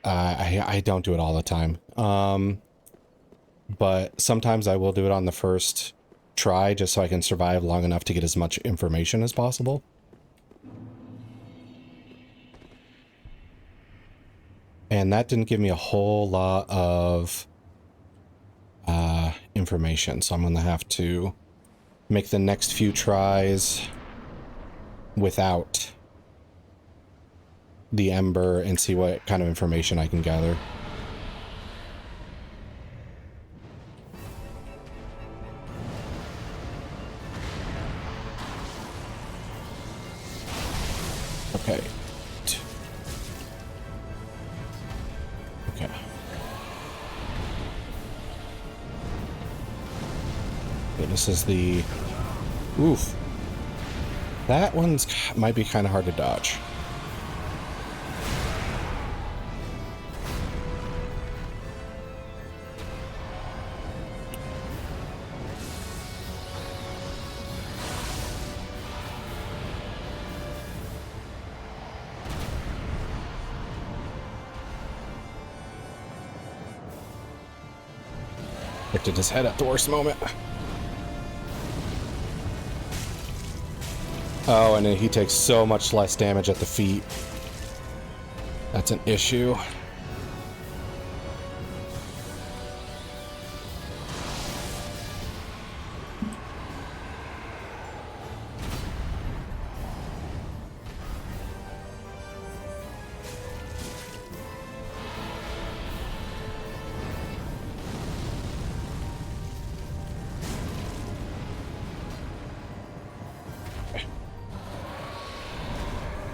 I don't do it all the time. But sometimes I will do it on the first try just so I can survive long enough to get as much information as possible. And that didn't give me a whole lot of information, so I'm going to have to make the next few tries without the ember and see what kind of information I can gather. Okay. Okay. Okay, this is the... Oof. That one's might be kind of hard to dodge. Lifted his head at the worst moment. Oh, and then he takes so much less damage at the feet. That's an issue.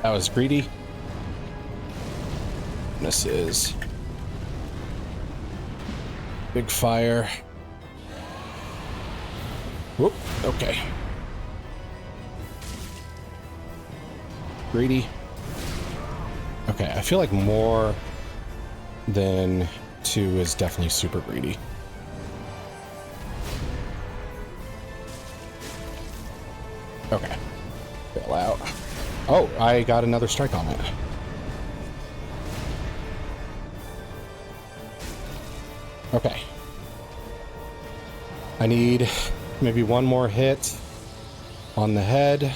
That was greedy. This is big fire. Whoop, okay. Greedy. Okay, I feel like more than 2 is definitely super greedy. Okay. Bail out. Oh, I got another strike on it. Okay. I need maybe one more hit on the head.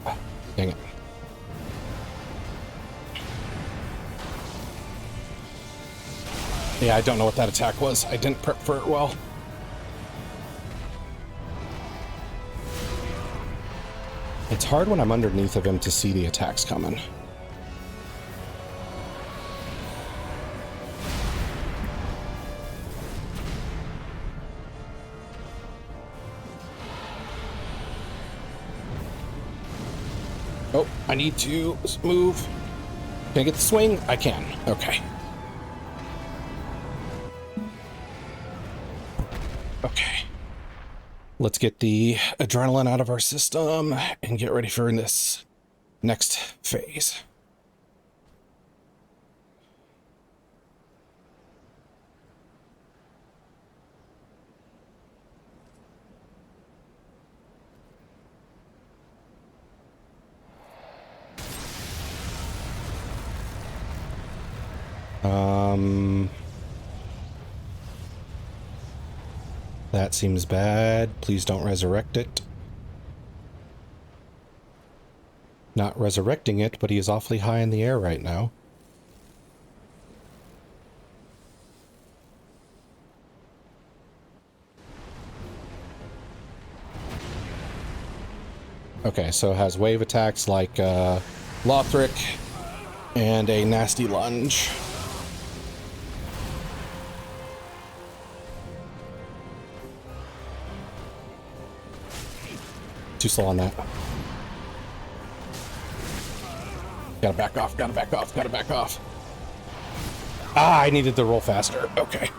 Ah, dang it. Yeah, I don't know what that attack was. I didn't prep for it well. It's hard when I'm underneath of him to see the attacks coming. Oh, I need to move. Can I get the swing? I can. Okay. Okay. Let's get the adrenaline out of our system and get ready for this next phase. That seems bad. Please don't resurrect it. Not resurrecting it, but he is awfully high in the air right now. Okay, so it has wave attacks like Lothric and a nasty lunge. Too slow on that. Gotta back off, gotta back off, gotta back off. Ah, I needed to roll faster. Okay.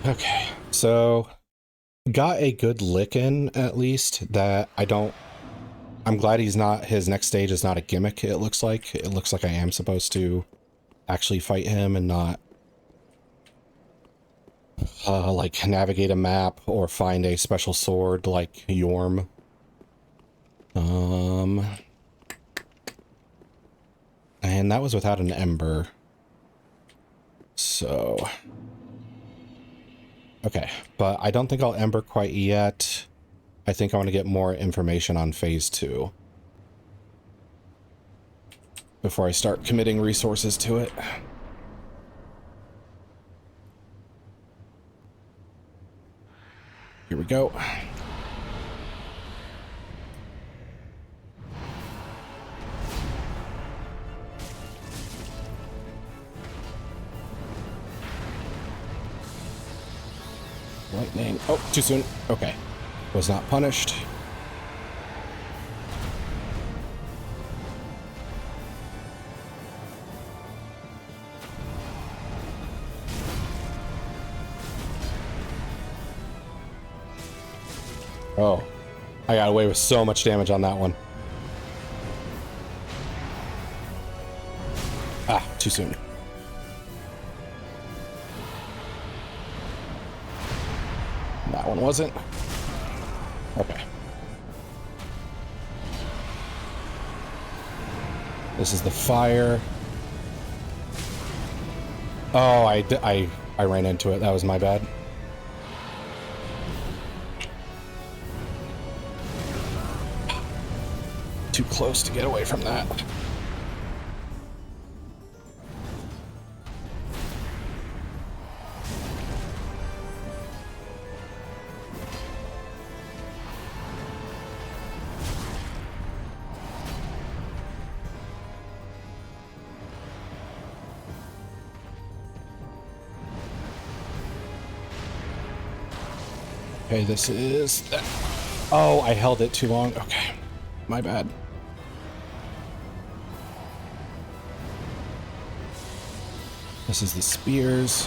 Okay, so got a good lick in, at least, that I'm glad his next stage is not a gimmick, it looks like. It looks like I am supposed to actually fight him and not, like, navigate a map or find a special sword like Yorm. And that was without an ember. So... okay, but I don't think I'll ember quite yet. I think I want to get more information on phase 2 before I start committing resources to it. Here we go. Lightning. Oh, too soon. Okay. Was not punished. Oh. I got away with so much damage on that one. Ah, too soon. That one wasn't. Okay. This is the fire. Oh, I ran into it. That was my bad. Too close to get away from that. Okay, this is that. Oh, I held it too long. Okay, my bad. This is the spears.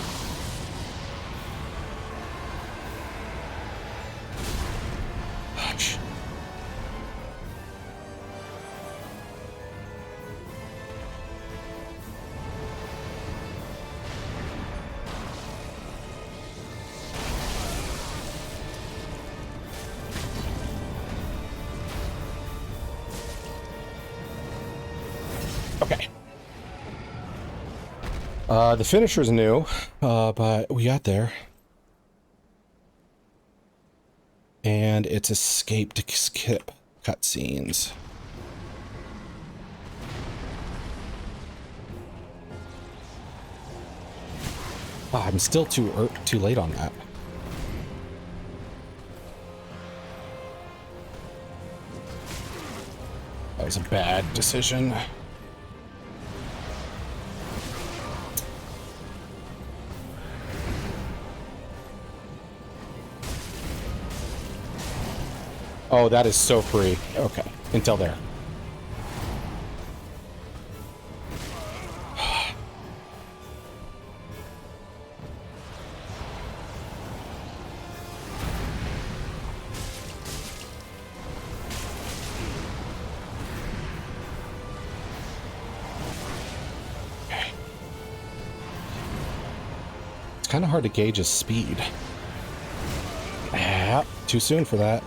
Ouch. Okay. The finisher's new, but we got there. And it's escape to skip cutscenes. Oh, I'm still too late on that. That was a bad decision. Oh, that is so free. Okay, until there. Okay. It's kind of hard to gauge his speed. Ah, too soon for that.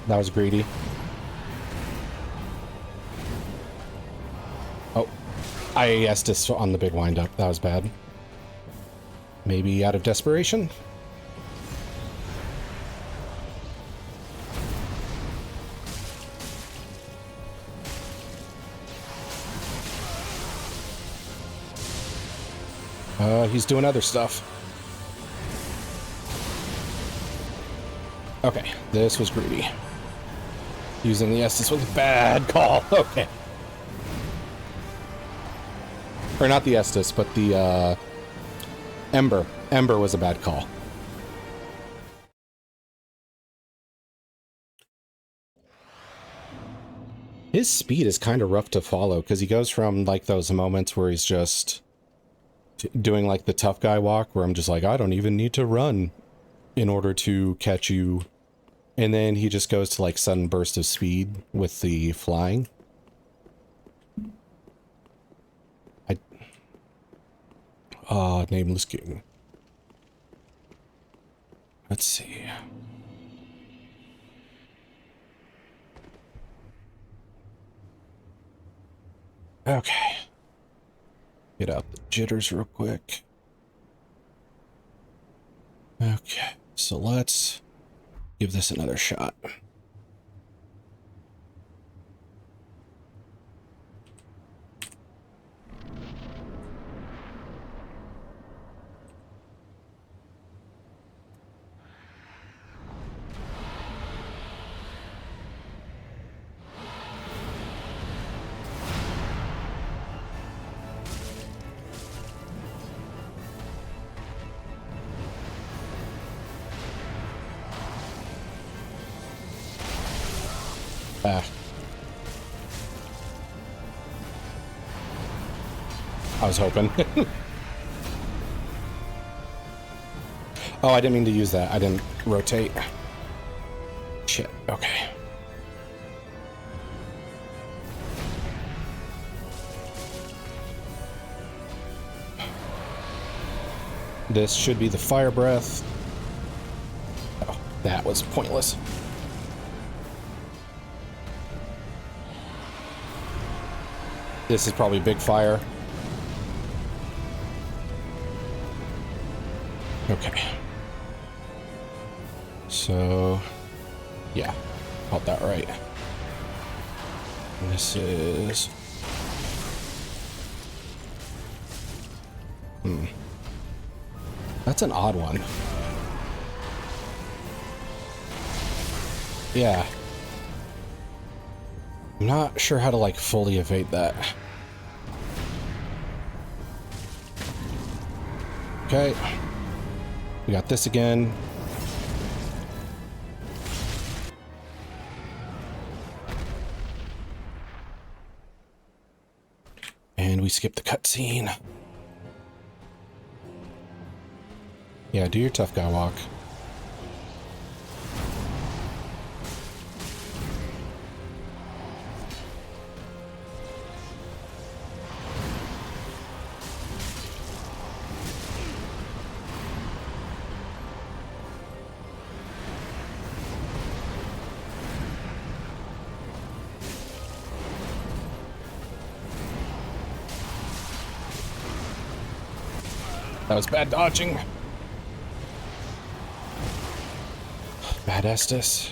That was greedy. Oh, I Estus on the big windup. That was bad. Maybe out of desperation? He's doing other stuff. Okay, this was greedy. Using the Estus was a bad call. Okay. Or not the Estus, but the Ember. Ember was a bad call. His speed is kind of rough to follow because he goes from like those moments where he's just doing like the tough guy walk where I'm just like, I don't even need to run in order to catch you. And then he just goes to like sudden burst of speed with the flying. Nameless King. Let's see. Okay. Get out the jitters real quick. Okay, so let's give this another shot. I was hoping. Oh, I didn't mean to use that. I didn't rotate. Shit. Okay. This should be the fire breath. Oh, that was pointless. This is probably big fire. Okay. So, yeah, got that right. And this is... That's an odd one. Yeah. I'm not sure how to, like, fully evade that. Okay. We got this again. And we skip the cutscene. Yeah, do your tough guy walk. That was bad dodging. Bad Estus.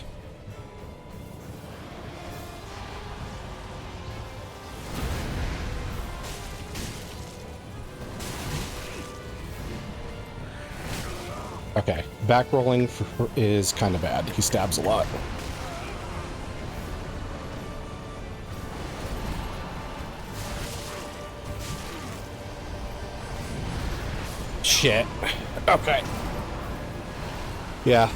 Okay, back rolling is kind of bad. He stabs a lot. Shit. Okay. Yeah.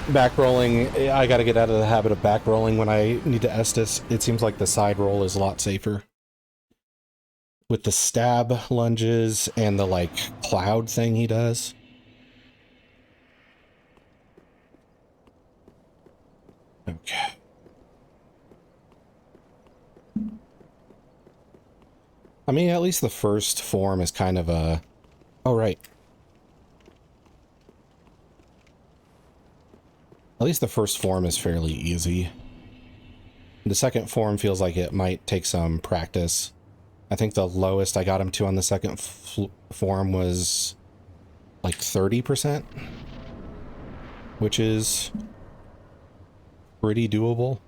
Back rolling. I gotta get out of the habit of back rolling when I need to Estus. It seems like the side roll is a lot safer. With the stab lunges and the, like, cloud thing he does. Okay. I mean, at least the first form is kind of a... Oh, right. At least the first form is fairly easy. The second form feels like it might take some practice. I think the lowest I got him to on the second form was like 30%, which is pretty doable.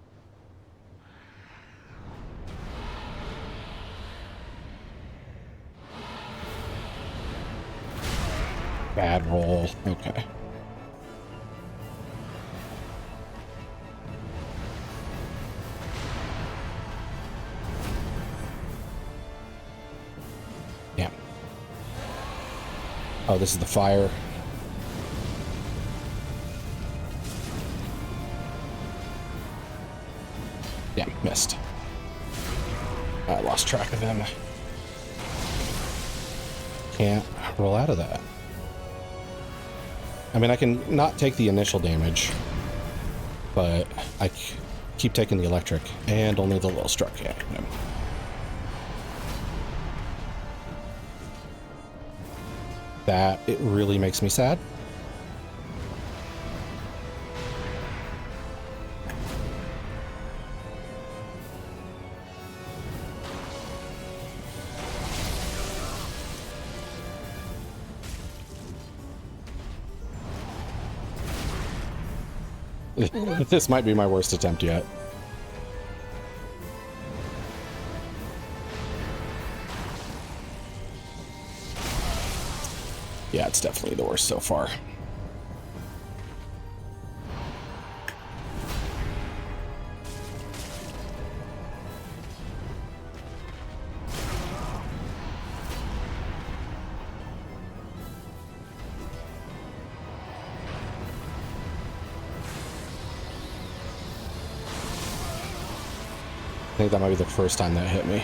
Bad roll. Okay. Oh, this is the fire. Yeah, missed. I lost track of him. Can't roll out of that. I mean, I can not take the initial damage, but I keep taking the electric, and only the little struck. Yeah. No. That, it really makes me sad. This might be my worst attempt yet. Yeah, it's definitely the worst so far. I think that might be the first time that hit me.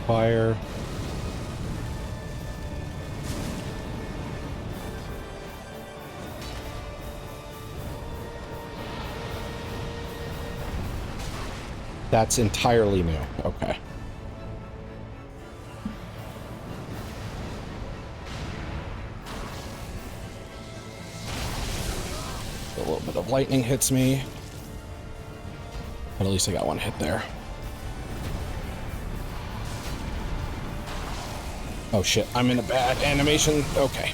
Fire. That's entirely new. Okay. A little bit of lightning hits me. But at least I got one hit there. Oh shit, I'm in a bad animation. Okay.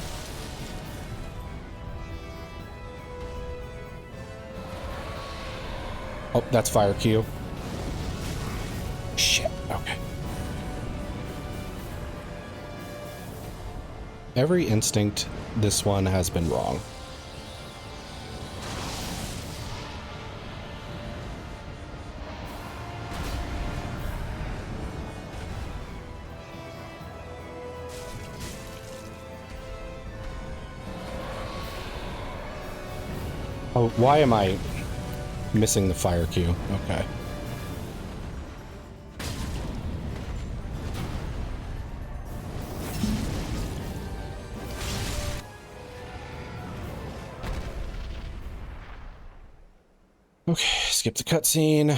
Oh, that's fire cue. Shit, okay. Every instinct, this one has been wrong. Oh, why am I missing the fire cue? Okay. Okay, skip the cutscene.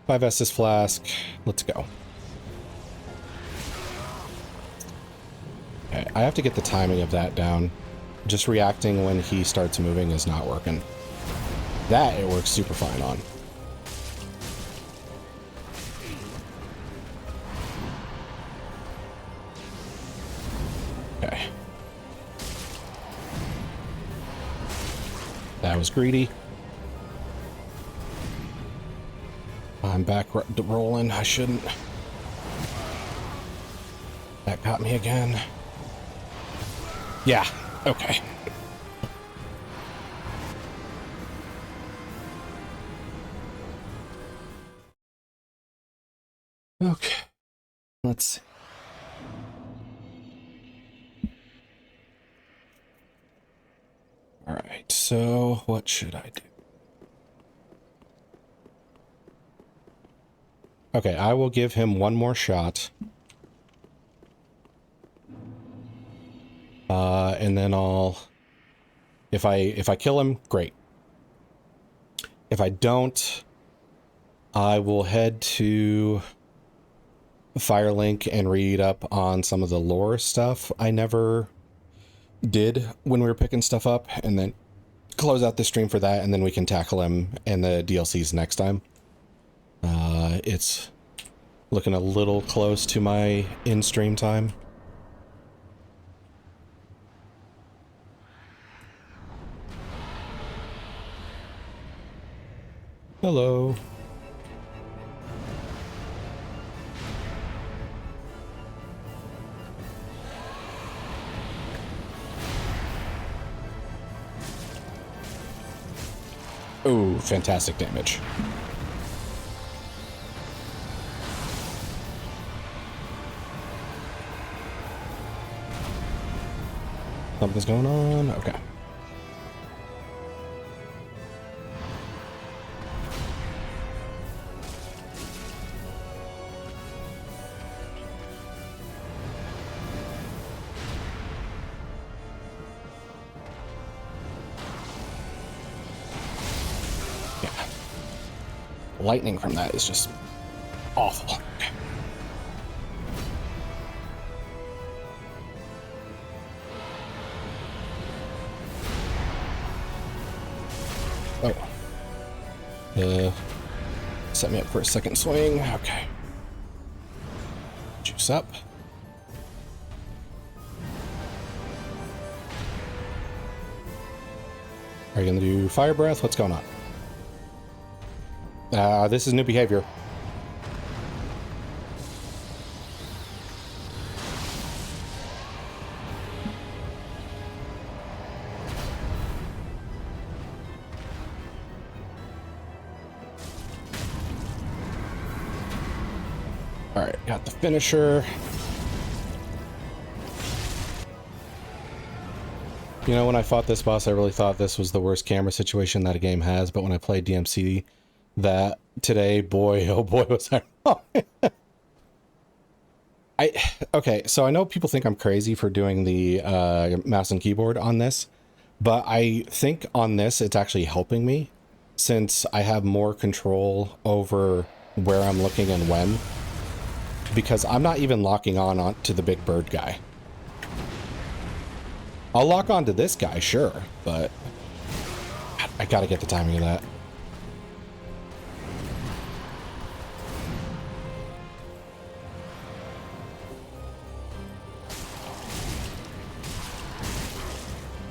5 Estus flask. Let's go. Okay, I have to get the timing of that down. Just reacting when he starts moving is not working. That it works super fine on. Okay. That was greedy. I'm back rolling. I shouldn't. That got me again. Yeah. Okay. Okay. Let's see. All right. So what should I do? Okay, I will give him one more shot. And then I'll... If I kill him, great. If I don't, I will head to Firelink and read up on some of the lore stuff I never did when we were picking stuff up, and then close out the stream for that, and then we can tackle him and the DLCs next time. It's looking a little close to my in-stream time. Hello. Oh, fantastic damage. Something's going on. Okay. Yeah. Lightning from that is just awful. Okay. Oh. Set me up for a second swing. Okay. Juice up. Are you gonna do fire breath? What's going on? This is new behavior. Alright, got the finisher. You know, when I fought this boss, I really thought this was the worst camera situation that a game has, but when I played DMC that today, boy, oh boy, was I wrong. Okay, so I know people think I'm crazy for doing the mouse and keyboard on this, but I think on this, it's actually helping me since I have more control over where I'm looking and when. Because I'm not even locking on to the big bird guy. I'll lock on to this guy, sure, but I gotta get the timing of that.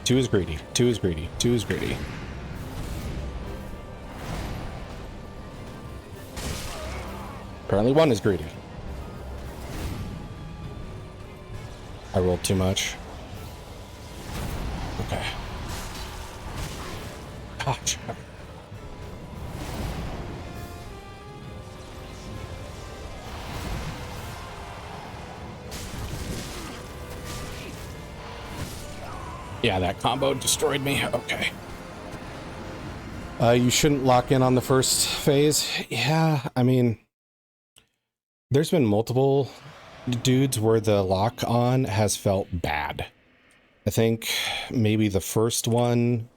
Two is greedy. Two is greedy. Two is greedy. Apparently one is greedy. I rolled too much. Okay. Gosh. Yeah, that combo destroyed me. Okay. You shouldn't lock in on the first phase. Yeah, I mean, there's been multiple dudes where the lock on has felt bad. I think maybe the first one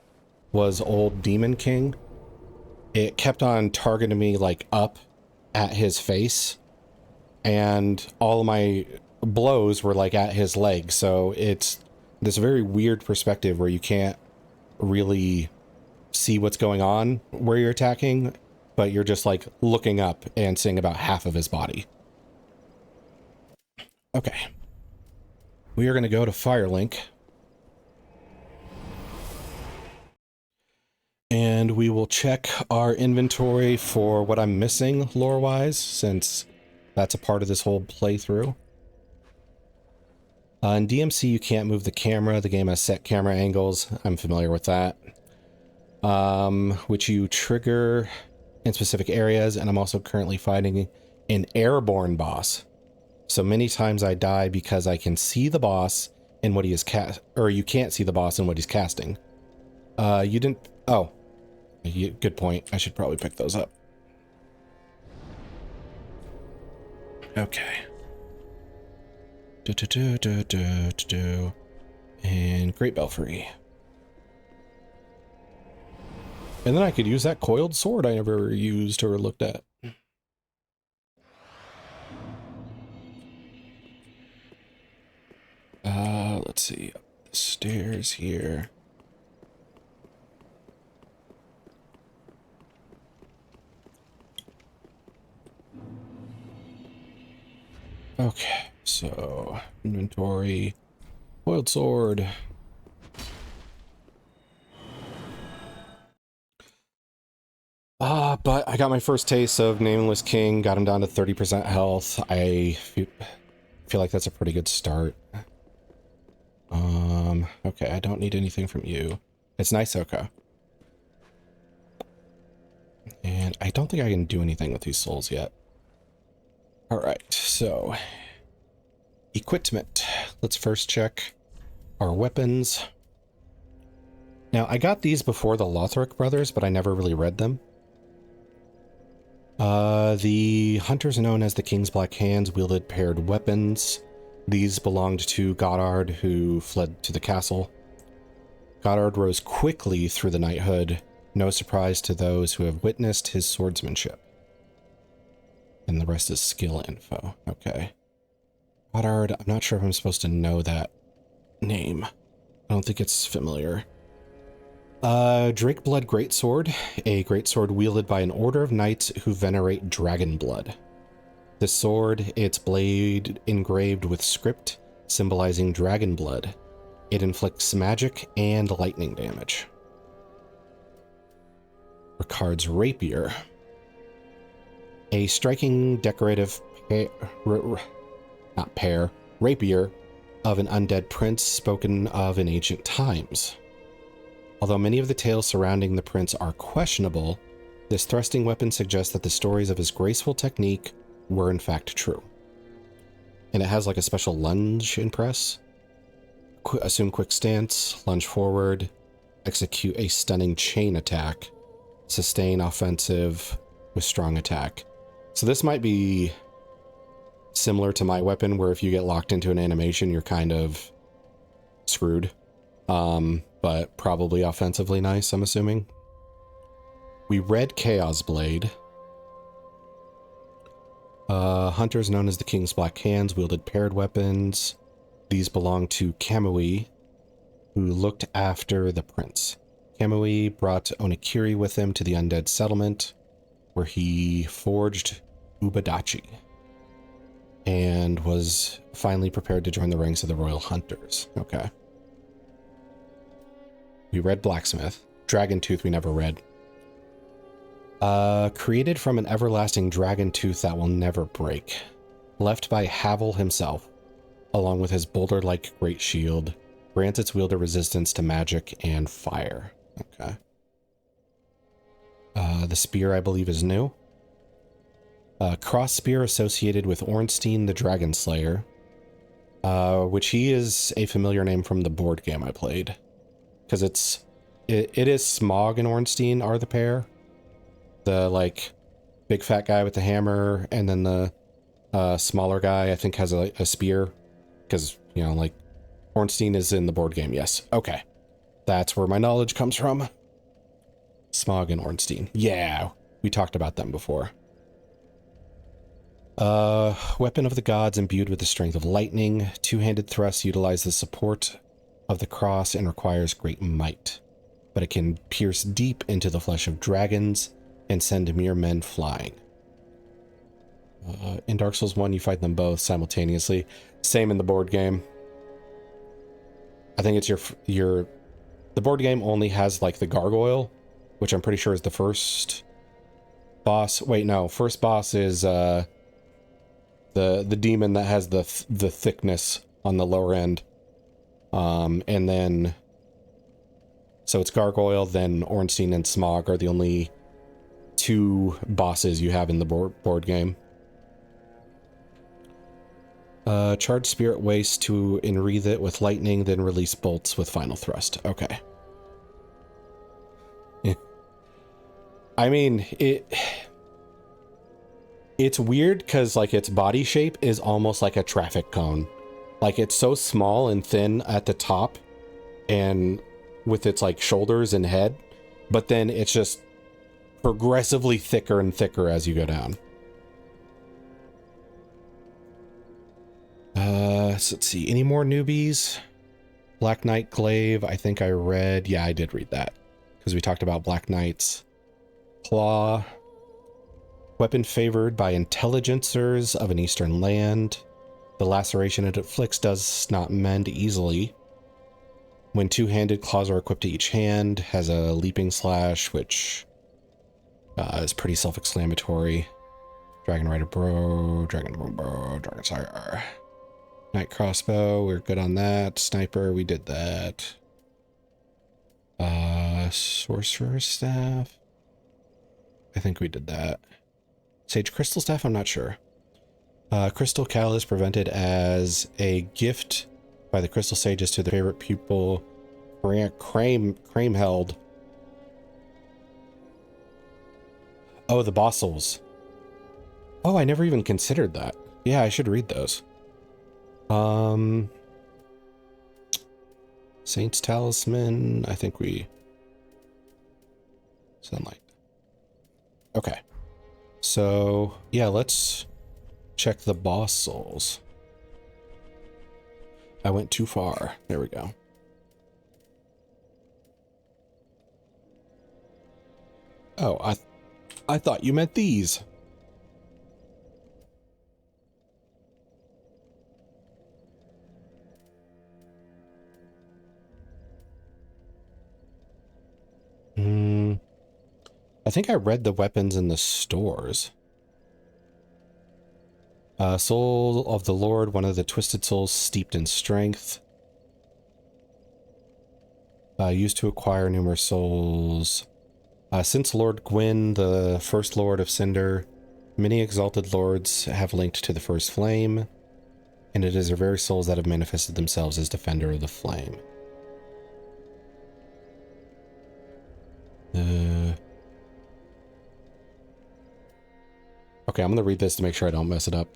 was old Demon King. It kept on targeting me like up at his face, and all of my blows were like at his leg. So it's this very weird perspective where you can't really see what's going on where you're attacking, but you're just like looking up and seeing about half of his body. Okay. We are going to go to Firelink. And we will check our inventory for what I'm missing lore-wise, since that's a part of this whole playthrough. In DMC, you can't move the camera. The game has set camera angles. I'm familiar with that. Which you trigger in specific areas, and I'm also currently fighting an airborne boss. So many times I die because I can see the boss in what he is or you can't see the boss in what he's casting. You didn't... Oh. Good point. I should probably pick those up. Okay. And Great Belfry. And then I could use that coiled sword I never used or looked at. Let's see. Up the stairs here. Okay, so inventory, coiled sword. But I got my first taste of Nameless King, got him down to 30% health. I feel like that's a pretty good start. Okay, I don't need anything from you. It's nice, okay. And I don't think I can do anything with these souls yet. All right, so equipment. Let's first check our weapons. Now, I got these before the Lothric brothers, but I never really read them. The hunters known as the King's Black Hands wielded paired weapons. These belonged to Goddard, who fled to the castle. Goddard rose quickly through the knighthood, no surprise to those who have witnessed his swordsmanship. And the rest is skill info. Okay. Goddard, I'm not sure if I'm supposed to know that name. I don't think it's familiar. Drakeblood Greatsword, a greatsword wielded by an order of knights who venerate dragon blood. The sword, its blade engraved with script symbolizing dragon blood. It inflicts magic and lightning damage. Ricard's Rapier, a striking decorative rapier of an undead prince spoken of in ancient times. Although many of the tales surrounding the prince are questionable, this thrusting weapon suggests that the stories of his graceful technique were in fact true. And it has like a special lunge and press. Assume quick stance, lunge forward, execute a stunning chain attack, sustain offensive with strong attack. So this might be similar to my weapon, where if you get locked into an animation, you're kind of screwed. But probably offensively nice, I'm assuming. We read Chaos Blade. Hunters known as the King's Black Hands wielded paired weapons. These belonged to Kamui, who looked after the prince. Kamui brought Onikiri with him to the undead settlement, where he forged Ubadachi, and was finally prepared to join the ranks of the Royal Hunters. Okay. We read Blacksmith. Dragon Tooth we never read. Created from an everlasting dragon tooth that will never break. Left by Havel himself, along with his boulder-like great shield, grants its wielder resistance to magic and fire. Okay. The spear, I believe, is new. Cross spear associated with Ornstein the Dragon Slayer, which he is a familiar name from the board game I played. Because it is Smog and Ornstein are the pair. The, like, big fat guy with the hammer, and then the smaller guy, I think, has a spear. Because, you know, like, Ornstein is in the board game, yes. Okay. That's where my knowledge comes from. Smog and Ornstein. Yeah, we talked about them before. Weapon of the gods imbued with the strength of lightning. Two-handed thrusts utilize the support of the cross and requires great might. But it can pierce deep into the flesh of dragons and send mere men flying. In Dark Souls 1, you fight them both simultaneously. Same in the board game. I think it's the board game only has like the gargoyle, which I'm pretty sure is the first boss. Wait, no, first boss is the demon that has the thickness on the lower end. And then so it's Gargoyle, then Ornstein and Smog are the only two bosses you have in the board game. Charge Spirit Waste to enwreathe it with lightning, then release bolts with final thrust. Okay. Yeah. I mean, it's weird because, like, its body shape is almost like a traffic cone. Like, it's so small and thin at the top, and with its, like, shoulders and head, but then it's just progressively thicker and thicker as you go down. So let's see. Any more newbies? Black Knight Glaive, I think I read. Yeah, I did read that, because we talked about Black Knights. Claw. Weapon favored by intelligencers of an eastern land. The laceration it inflicts does not mend easily. When two-handed, claws are equipped to each hand. Has a leaping slash, which is pretty self-exclamatory. Dragon Rider Bro, Dragon Bro, Dragon Sire. Knight Crossbow, we're good on that. Sniper, we did that. Sorcerer Staff. I think we did that. Sage Crystal Staff, I'm not sure. Crystal Catalyst presented as a gift by the Crystal Sages to their favorite pupil, Crame held. Oh, the Bossels. Oh, I never even considered that. Yeah, I should read those. Saint's Talisman, I think we... Sunlight. Okay. So, yeah, let's check the boss souls. I went too far. There we go. Oh, I thought you meant these. I think I read the weapons in the stores. Soul of the Lord, one of the twisted souls steeped in strength. Used to acquire numerous souls. Since Lord Gwyn, the first Lord of Cinder, many exalted lords have linked to the first flame, and it is their very souls that have manifested themselves as defender of the flame. Okay, I'm going to read this to make sure I don't mess it up.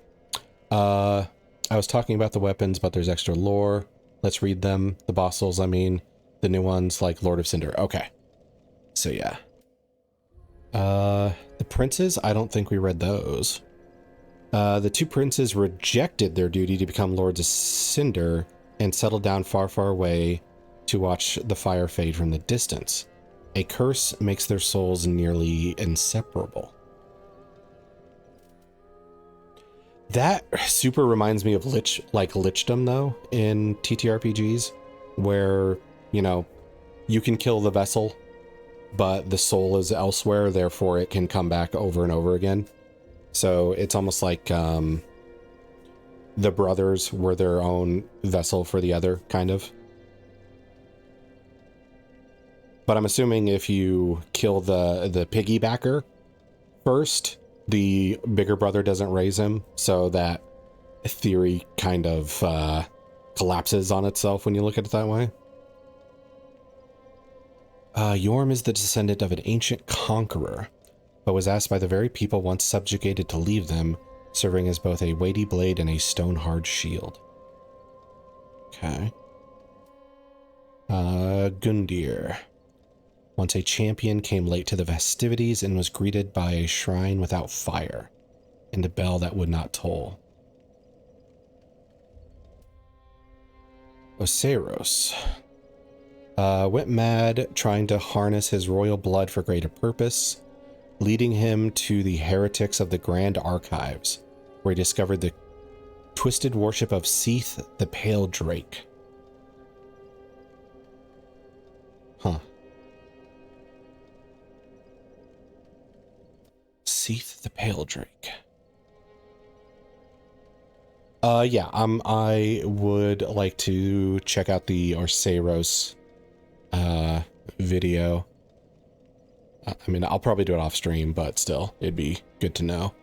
I was talking about the weapons, but there's extra lore. Let's read them. The boss souls, I mean. The new ones, like Lord of Cinder. Okay. So, yeah. The princes, I don't think we read those. The two princes rejected their duty to become Lords of Cinder and settled down far, far away to watch the fire fade from the distance. A curse makes their souls nearly inseparable. That super reminds me of Lichdom, though, in TTRPGs, where, you know, you can kill the vessel, but the soul is elsewhere, therefore it can come back over and over again. So it's almost like the brothers were their own vessel for the other, kind of. But I'm assuming if you kill the piggybacker first, the bigger brother doesn't raise him, so that theory kind of collapses on itself when you look at it that way. Yorm is the descendant of an ancient conqueror, but was asked by the very people once subjugated to leave them, serving as both a weighty blade and a stone-hard shield. Okay. Gundyr. Once a champion, came late to the festivities and was greeted by a shrine without fire and a bell that would not toll. Oseros. Went mad trying to harness his royal blood for greater purpose, leading him to the heretics of the Grand Archives, where he discovered the twisted worship of Seath the Pale Drake. Huh. Seath the Pale Drake. Yeah, I would like to check out the Orseros video. I mean, I'll probably do it off stream, but still, it'd be good to know.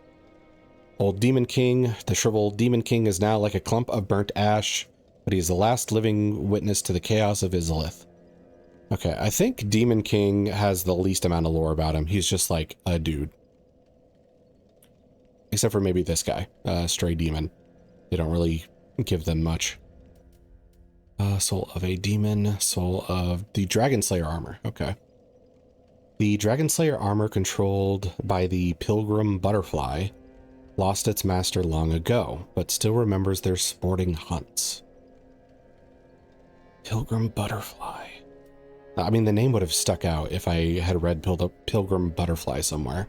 Old Demon King, the shriveled Demon King is now like a clump of burnt ash, but he is the last living witness to the chaos of Izalith. Okay, I think Demon King has the least amount of lore about him. He's just like a dude. Except for maybe this guy, Stray Demon. They don't really give them much. Soul of a Demon, Soul of the Dragon Slayer armor. Okay. The Dragon Slayer armor, controlled by the Pilgrim Butterfly, lost its master long ago, but still remembers their sporting hunts. Pilgrim Butterfly. I mean, the name would have stuck out if I had read Pilgrim Butterfly somewhere.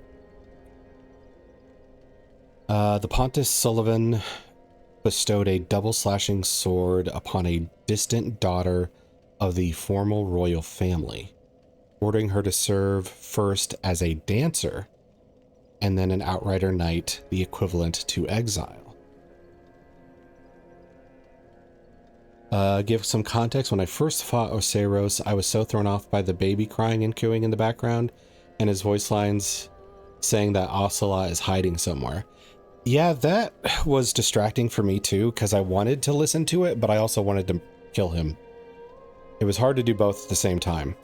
The Pontus Sullivan bestowed a double-slashing sword upon a distant daughter of the formal royal family, ordering her to serve first as a dancer and then an outrider knight, the equivalent to exile. Give some context. When I first fought Oseros, I was so thrown off by the baby crying and cooing in the background and his voice lines saying that Ocelot is hiding somewhere. Yeah, that was distracting for me too, because I wanted to listen to it, but I also wanted to kill him. It was hard to do both at the same time.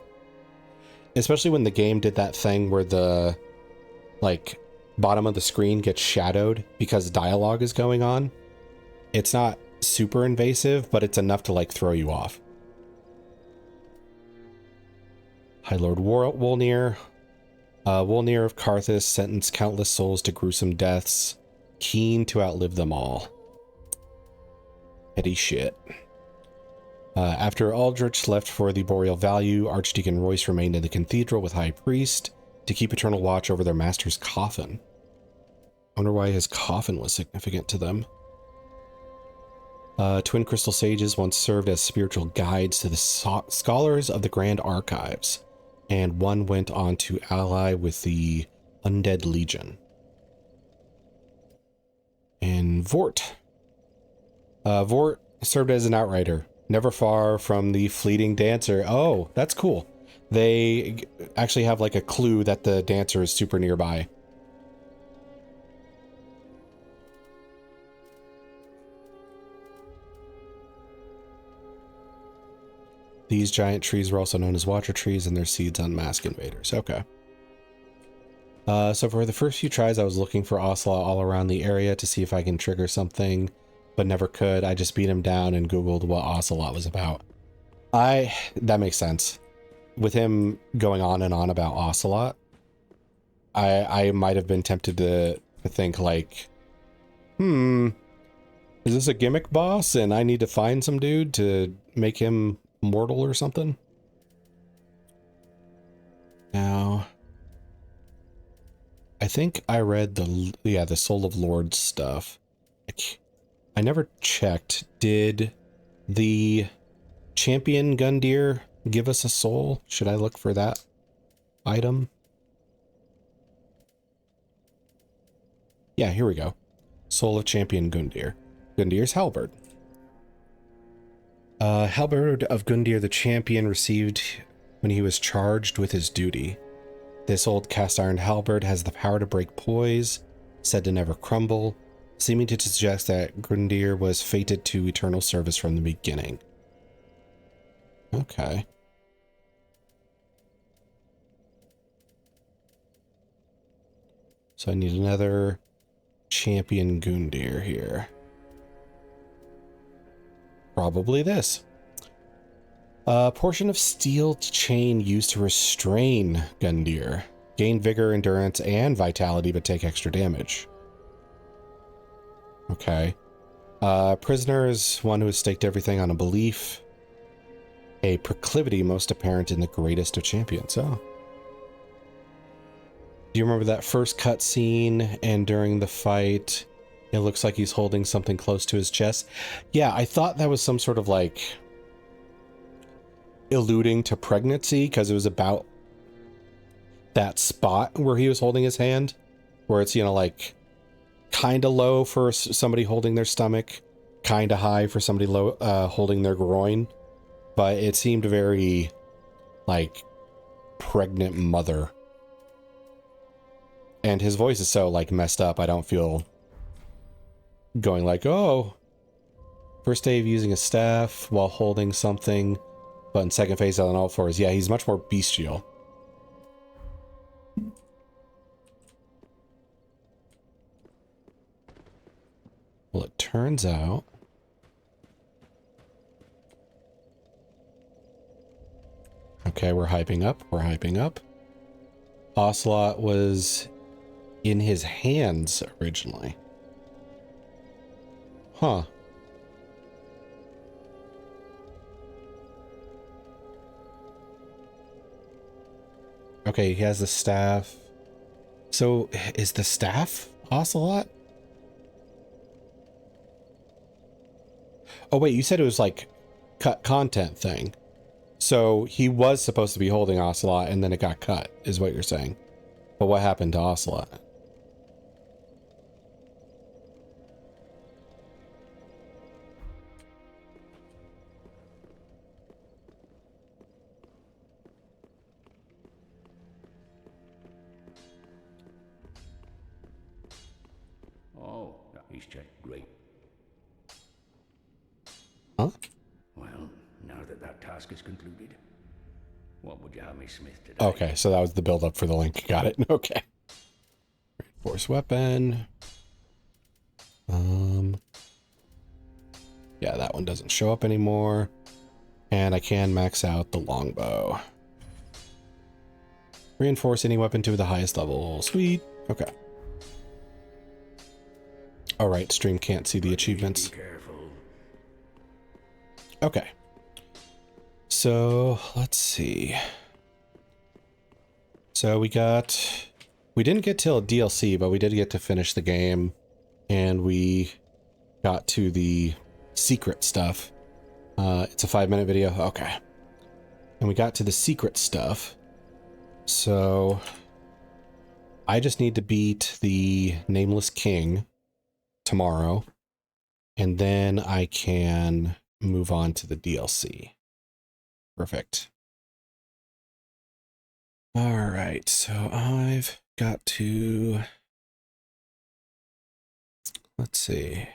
Especially when the game did that thing where the, like, bottom of the screen gets shadowed because dialogue is going on. It's not super invasive, but it's enough to, like, throw you off. High Lord Wolnir. Wolnir of Karthus sentenced countless souls to gruesome deaths, keen to outlive them all. Petty shit. After Aldrich left for the Boreal Value, Archdeacon Royce remained in the cathedral with High Priest to keep eternal watch over their master's coffin. I wonder why his coffin was significant to them. Twin Crystal Sages once served as spiritual guides to the scholars of the Grand Archives, and one went on to ally with the Undead Legion. And Vort. Vort served as an outrider, never far from the fleeting dancer. Oh, that's cool. They actually have like a clue that the dancer is super nearby. These giant trees were also known as Watcher trees, and their seeds unmask invaders. Okay. So for the first few tries, I was looking for Ocelot all around the area to see if I can trigger something, but never could. I just beat him down and Googled what Ocelot was about. That makes sense. With him going on and on about Ocelot, I might have been tempted to think like, is this a gimmick boss and I need to find some dude to make him mortal or something? Now, I think I read the Soul of Lords stuff. I never checked. Did the champion Gundyr give us a soul? Should I look for that item? Yeah, here we go. Soul of Champion Gundyr. Gundyr's halberd. Halberd of Gundyr the Champion received when he was charged with his duty. This old cast iron halberd has the power to break poise, said to never crumble, seeming to suggest that Gundyr was fated to eternal service from the beginning. Okay. So I need another champion Gundyr here. Probably this. A portion of steel chain used to restrain Gundyr. Gain vigor, endurance, and vitality, but take extra damage. Okay. Prisoner is one who has staked everything on a belief. A proclivity most apparent in the greatest of champions. Oh. Do you remember that first cutscene and during the fight, it looks like he's holding something close to his chest? Yeah, I thought that was some sort of like alluding to pregnancy because it was about that spot where he was holding his hand, where it's, you know, like kind of low for somebody holding their stomach, kind of high for somebody low holding their groin, but it seemed very like pregnant mother. And his voice is so like messed up, I don't feel going like, oh, first day of using a staff while holding something, but in second phase on all fours. Yeah, he's much more bestial. Well, it turns out okay, we're hyping up. We're hyping up. Ocelot was in his hands originally. Huh. Okay, he has the staff. So, is the staff Ocelot? Oh, wait, you said it was like cut content thing. So, he was supposed to be holding Ocelot and then it got cut, is what you're saying. But what happened to Ocelot? check. Great. Huh? Well, now that that task is concluded, what would you have me smith today? Okay, so that was the build-up for the link. Got it. Okay. Force weapon. Yeah, that one doesn't show up anymore. And I can max out the longbow. Reinforce any weapon to the highest level. Sweet. Okay. All right, stream can't see the achievements. Be careful. Okay. So, let's see. So we didn't get till DLC, but we did get to finish the game. And we got to the secret stuff. It's a 5-minute video. Okay. And we got to the secret stuff. So I just need to beat the Nameless King tomorrow. And then I can move on to the DLC. Perfect. All right. So I've got to... Let's see.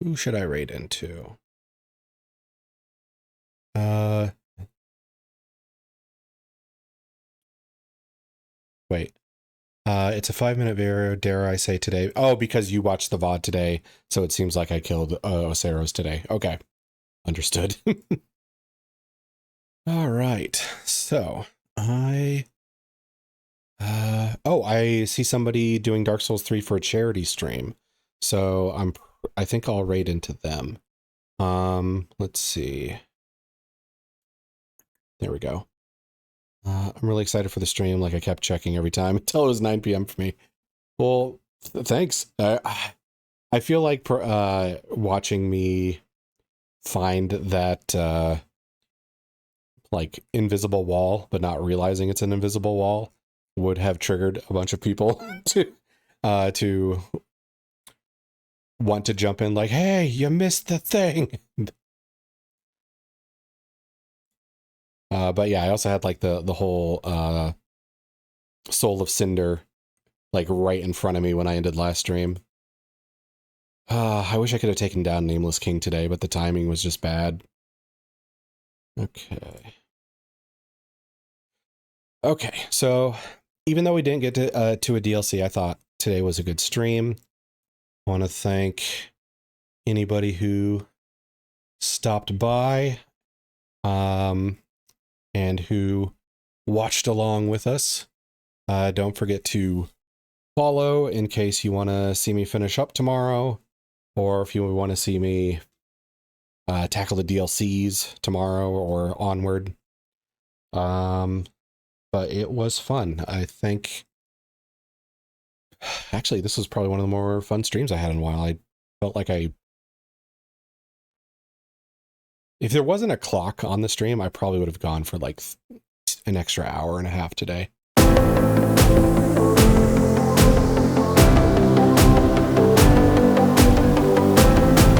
Who should I raid into? Wait. It's a 5-minute video, dare I say today. Oh, because you watched the VOD today, so it seems like I killed Oceros today. Okay. Understood. All right. So, I see somebody doing Dark Souls 3 for a charity stream. So, I think I'll raid into them. Let's see. There we go. I'm really excited for the stream. Like I kept checking every time until it was 9 p.m. for me. Well, thanks. I feel like watching me find that like invisible wall, but not realizing it's an invisible wall, would have triggered a bunch of people to want to jump in. Like, hey, you missed the thing. But yeah, I also had like the whole Soul of Cinder like right in front of me when I ended last stream. I wish I could have taken down Nameless King today, but the timing was just bad. Okay. Okay, so even though we didn't get to a DLC, I thought today was a good stream. I want to thank anybody who stopped by and who watched along with us. Don't forget to follow in case you want to see me finish up tomorrow, or if you want to see me tackle the DLCs tomorrow or onward. But it was fun. I think actually this was probably one of the more fun streams I had in a while. I felt like if there wasn't a clock on the stream, I probably would have gone for like an extra hour and a half today.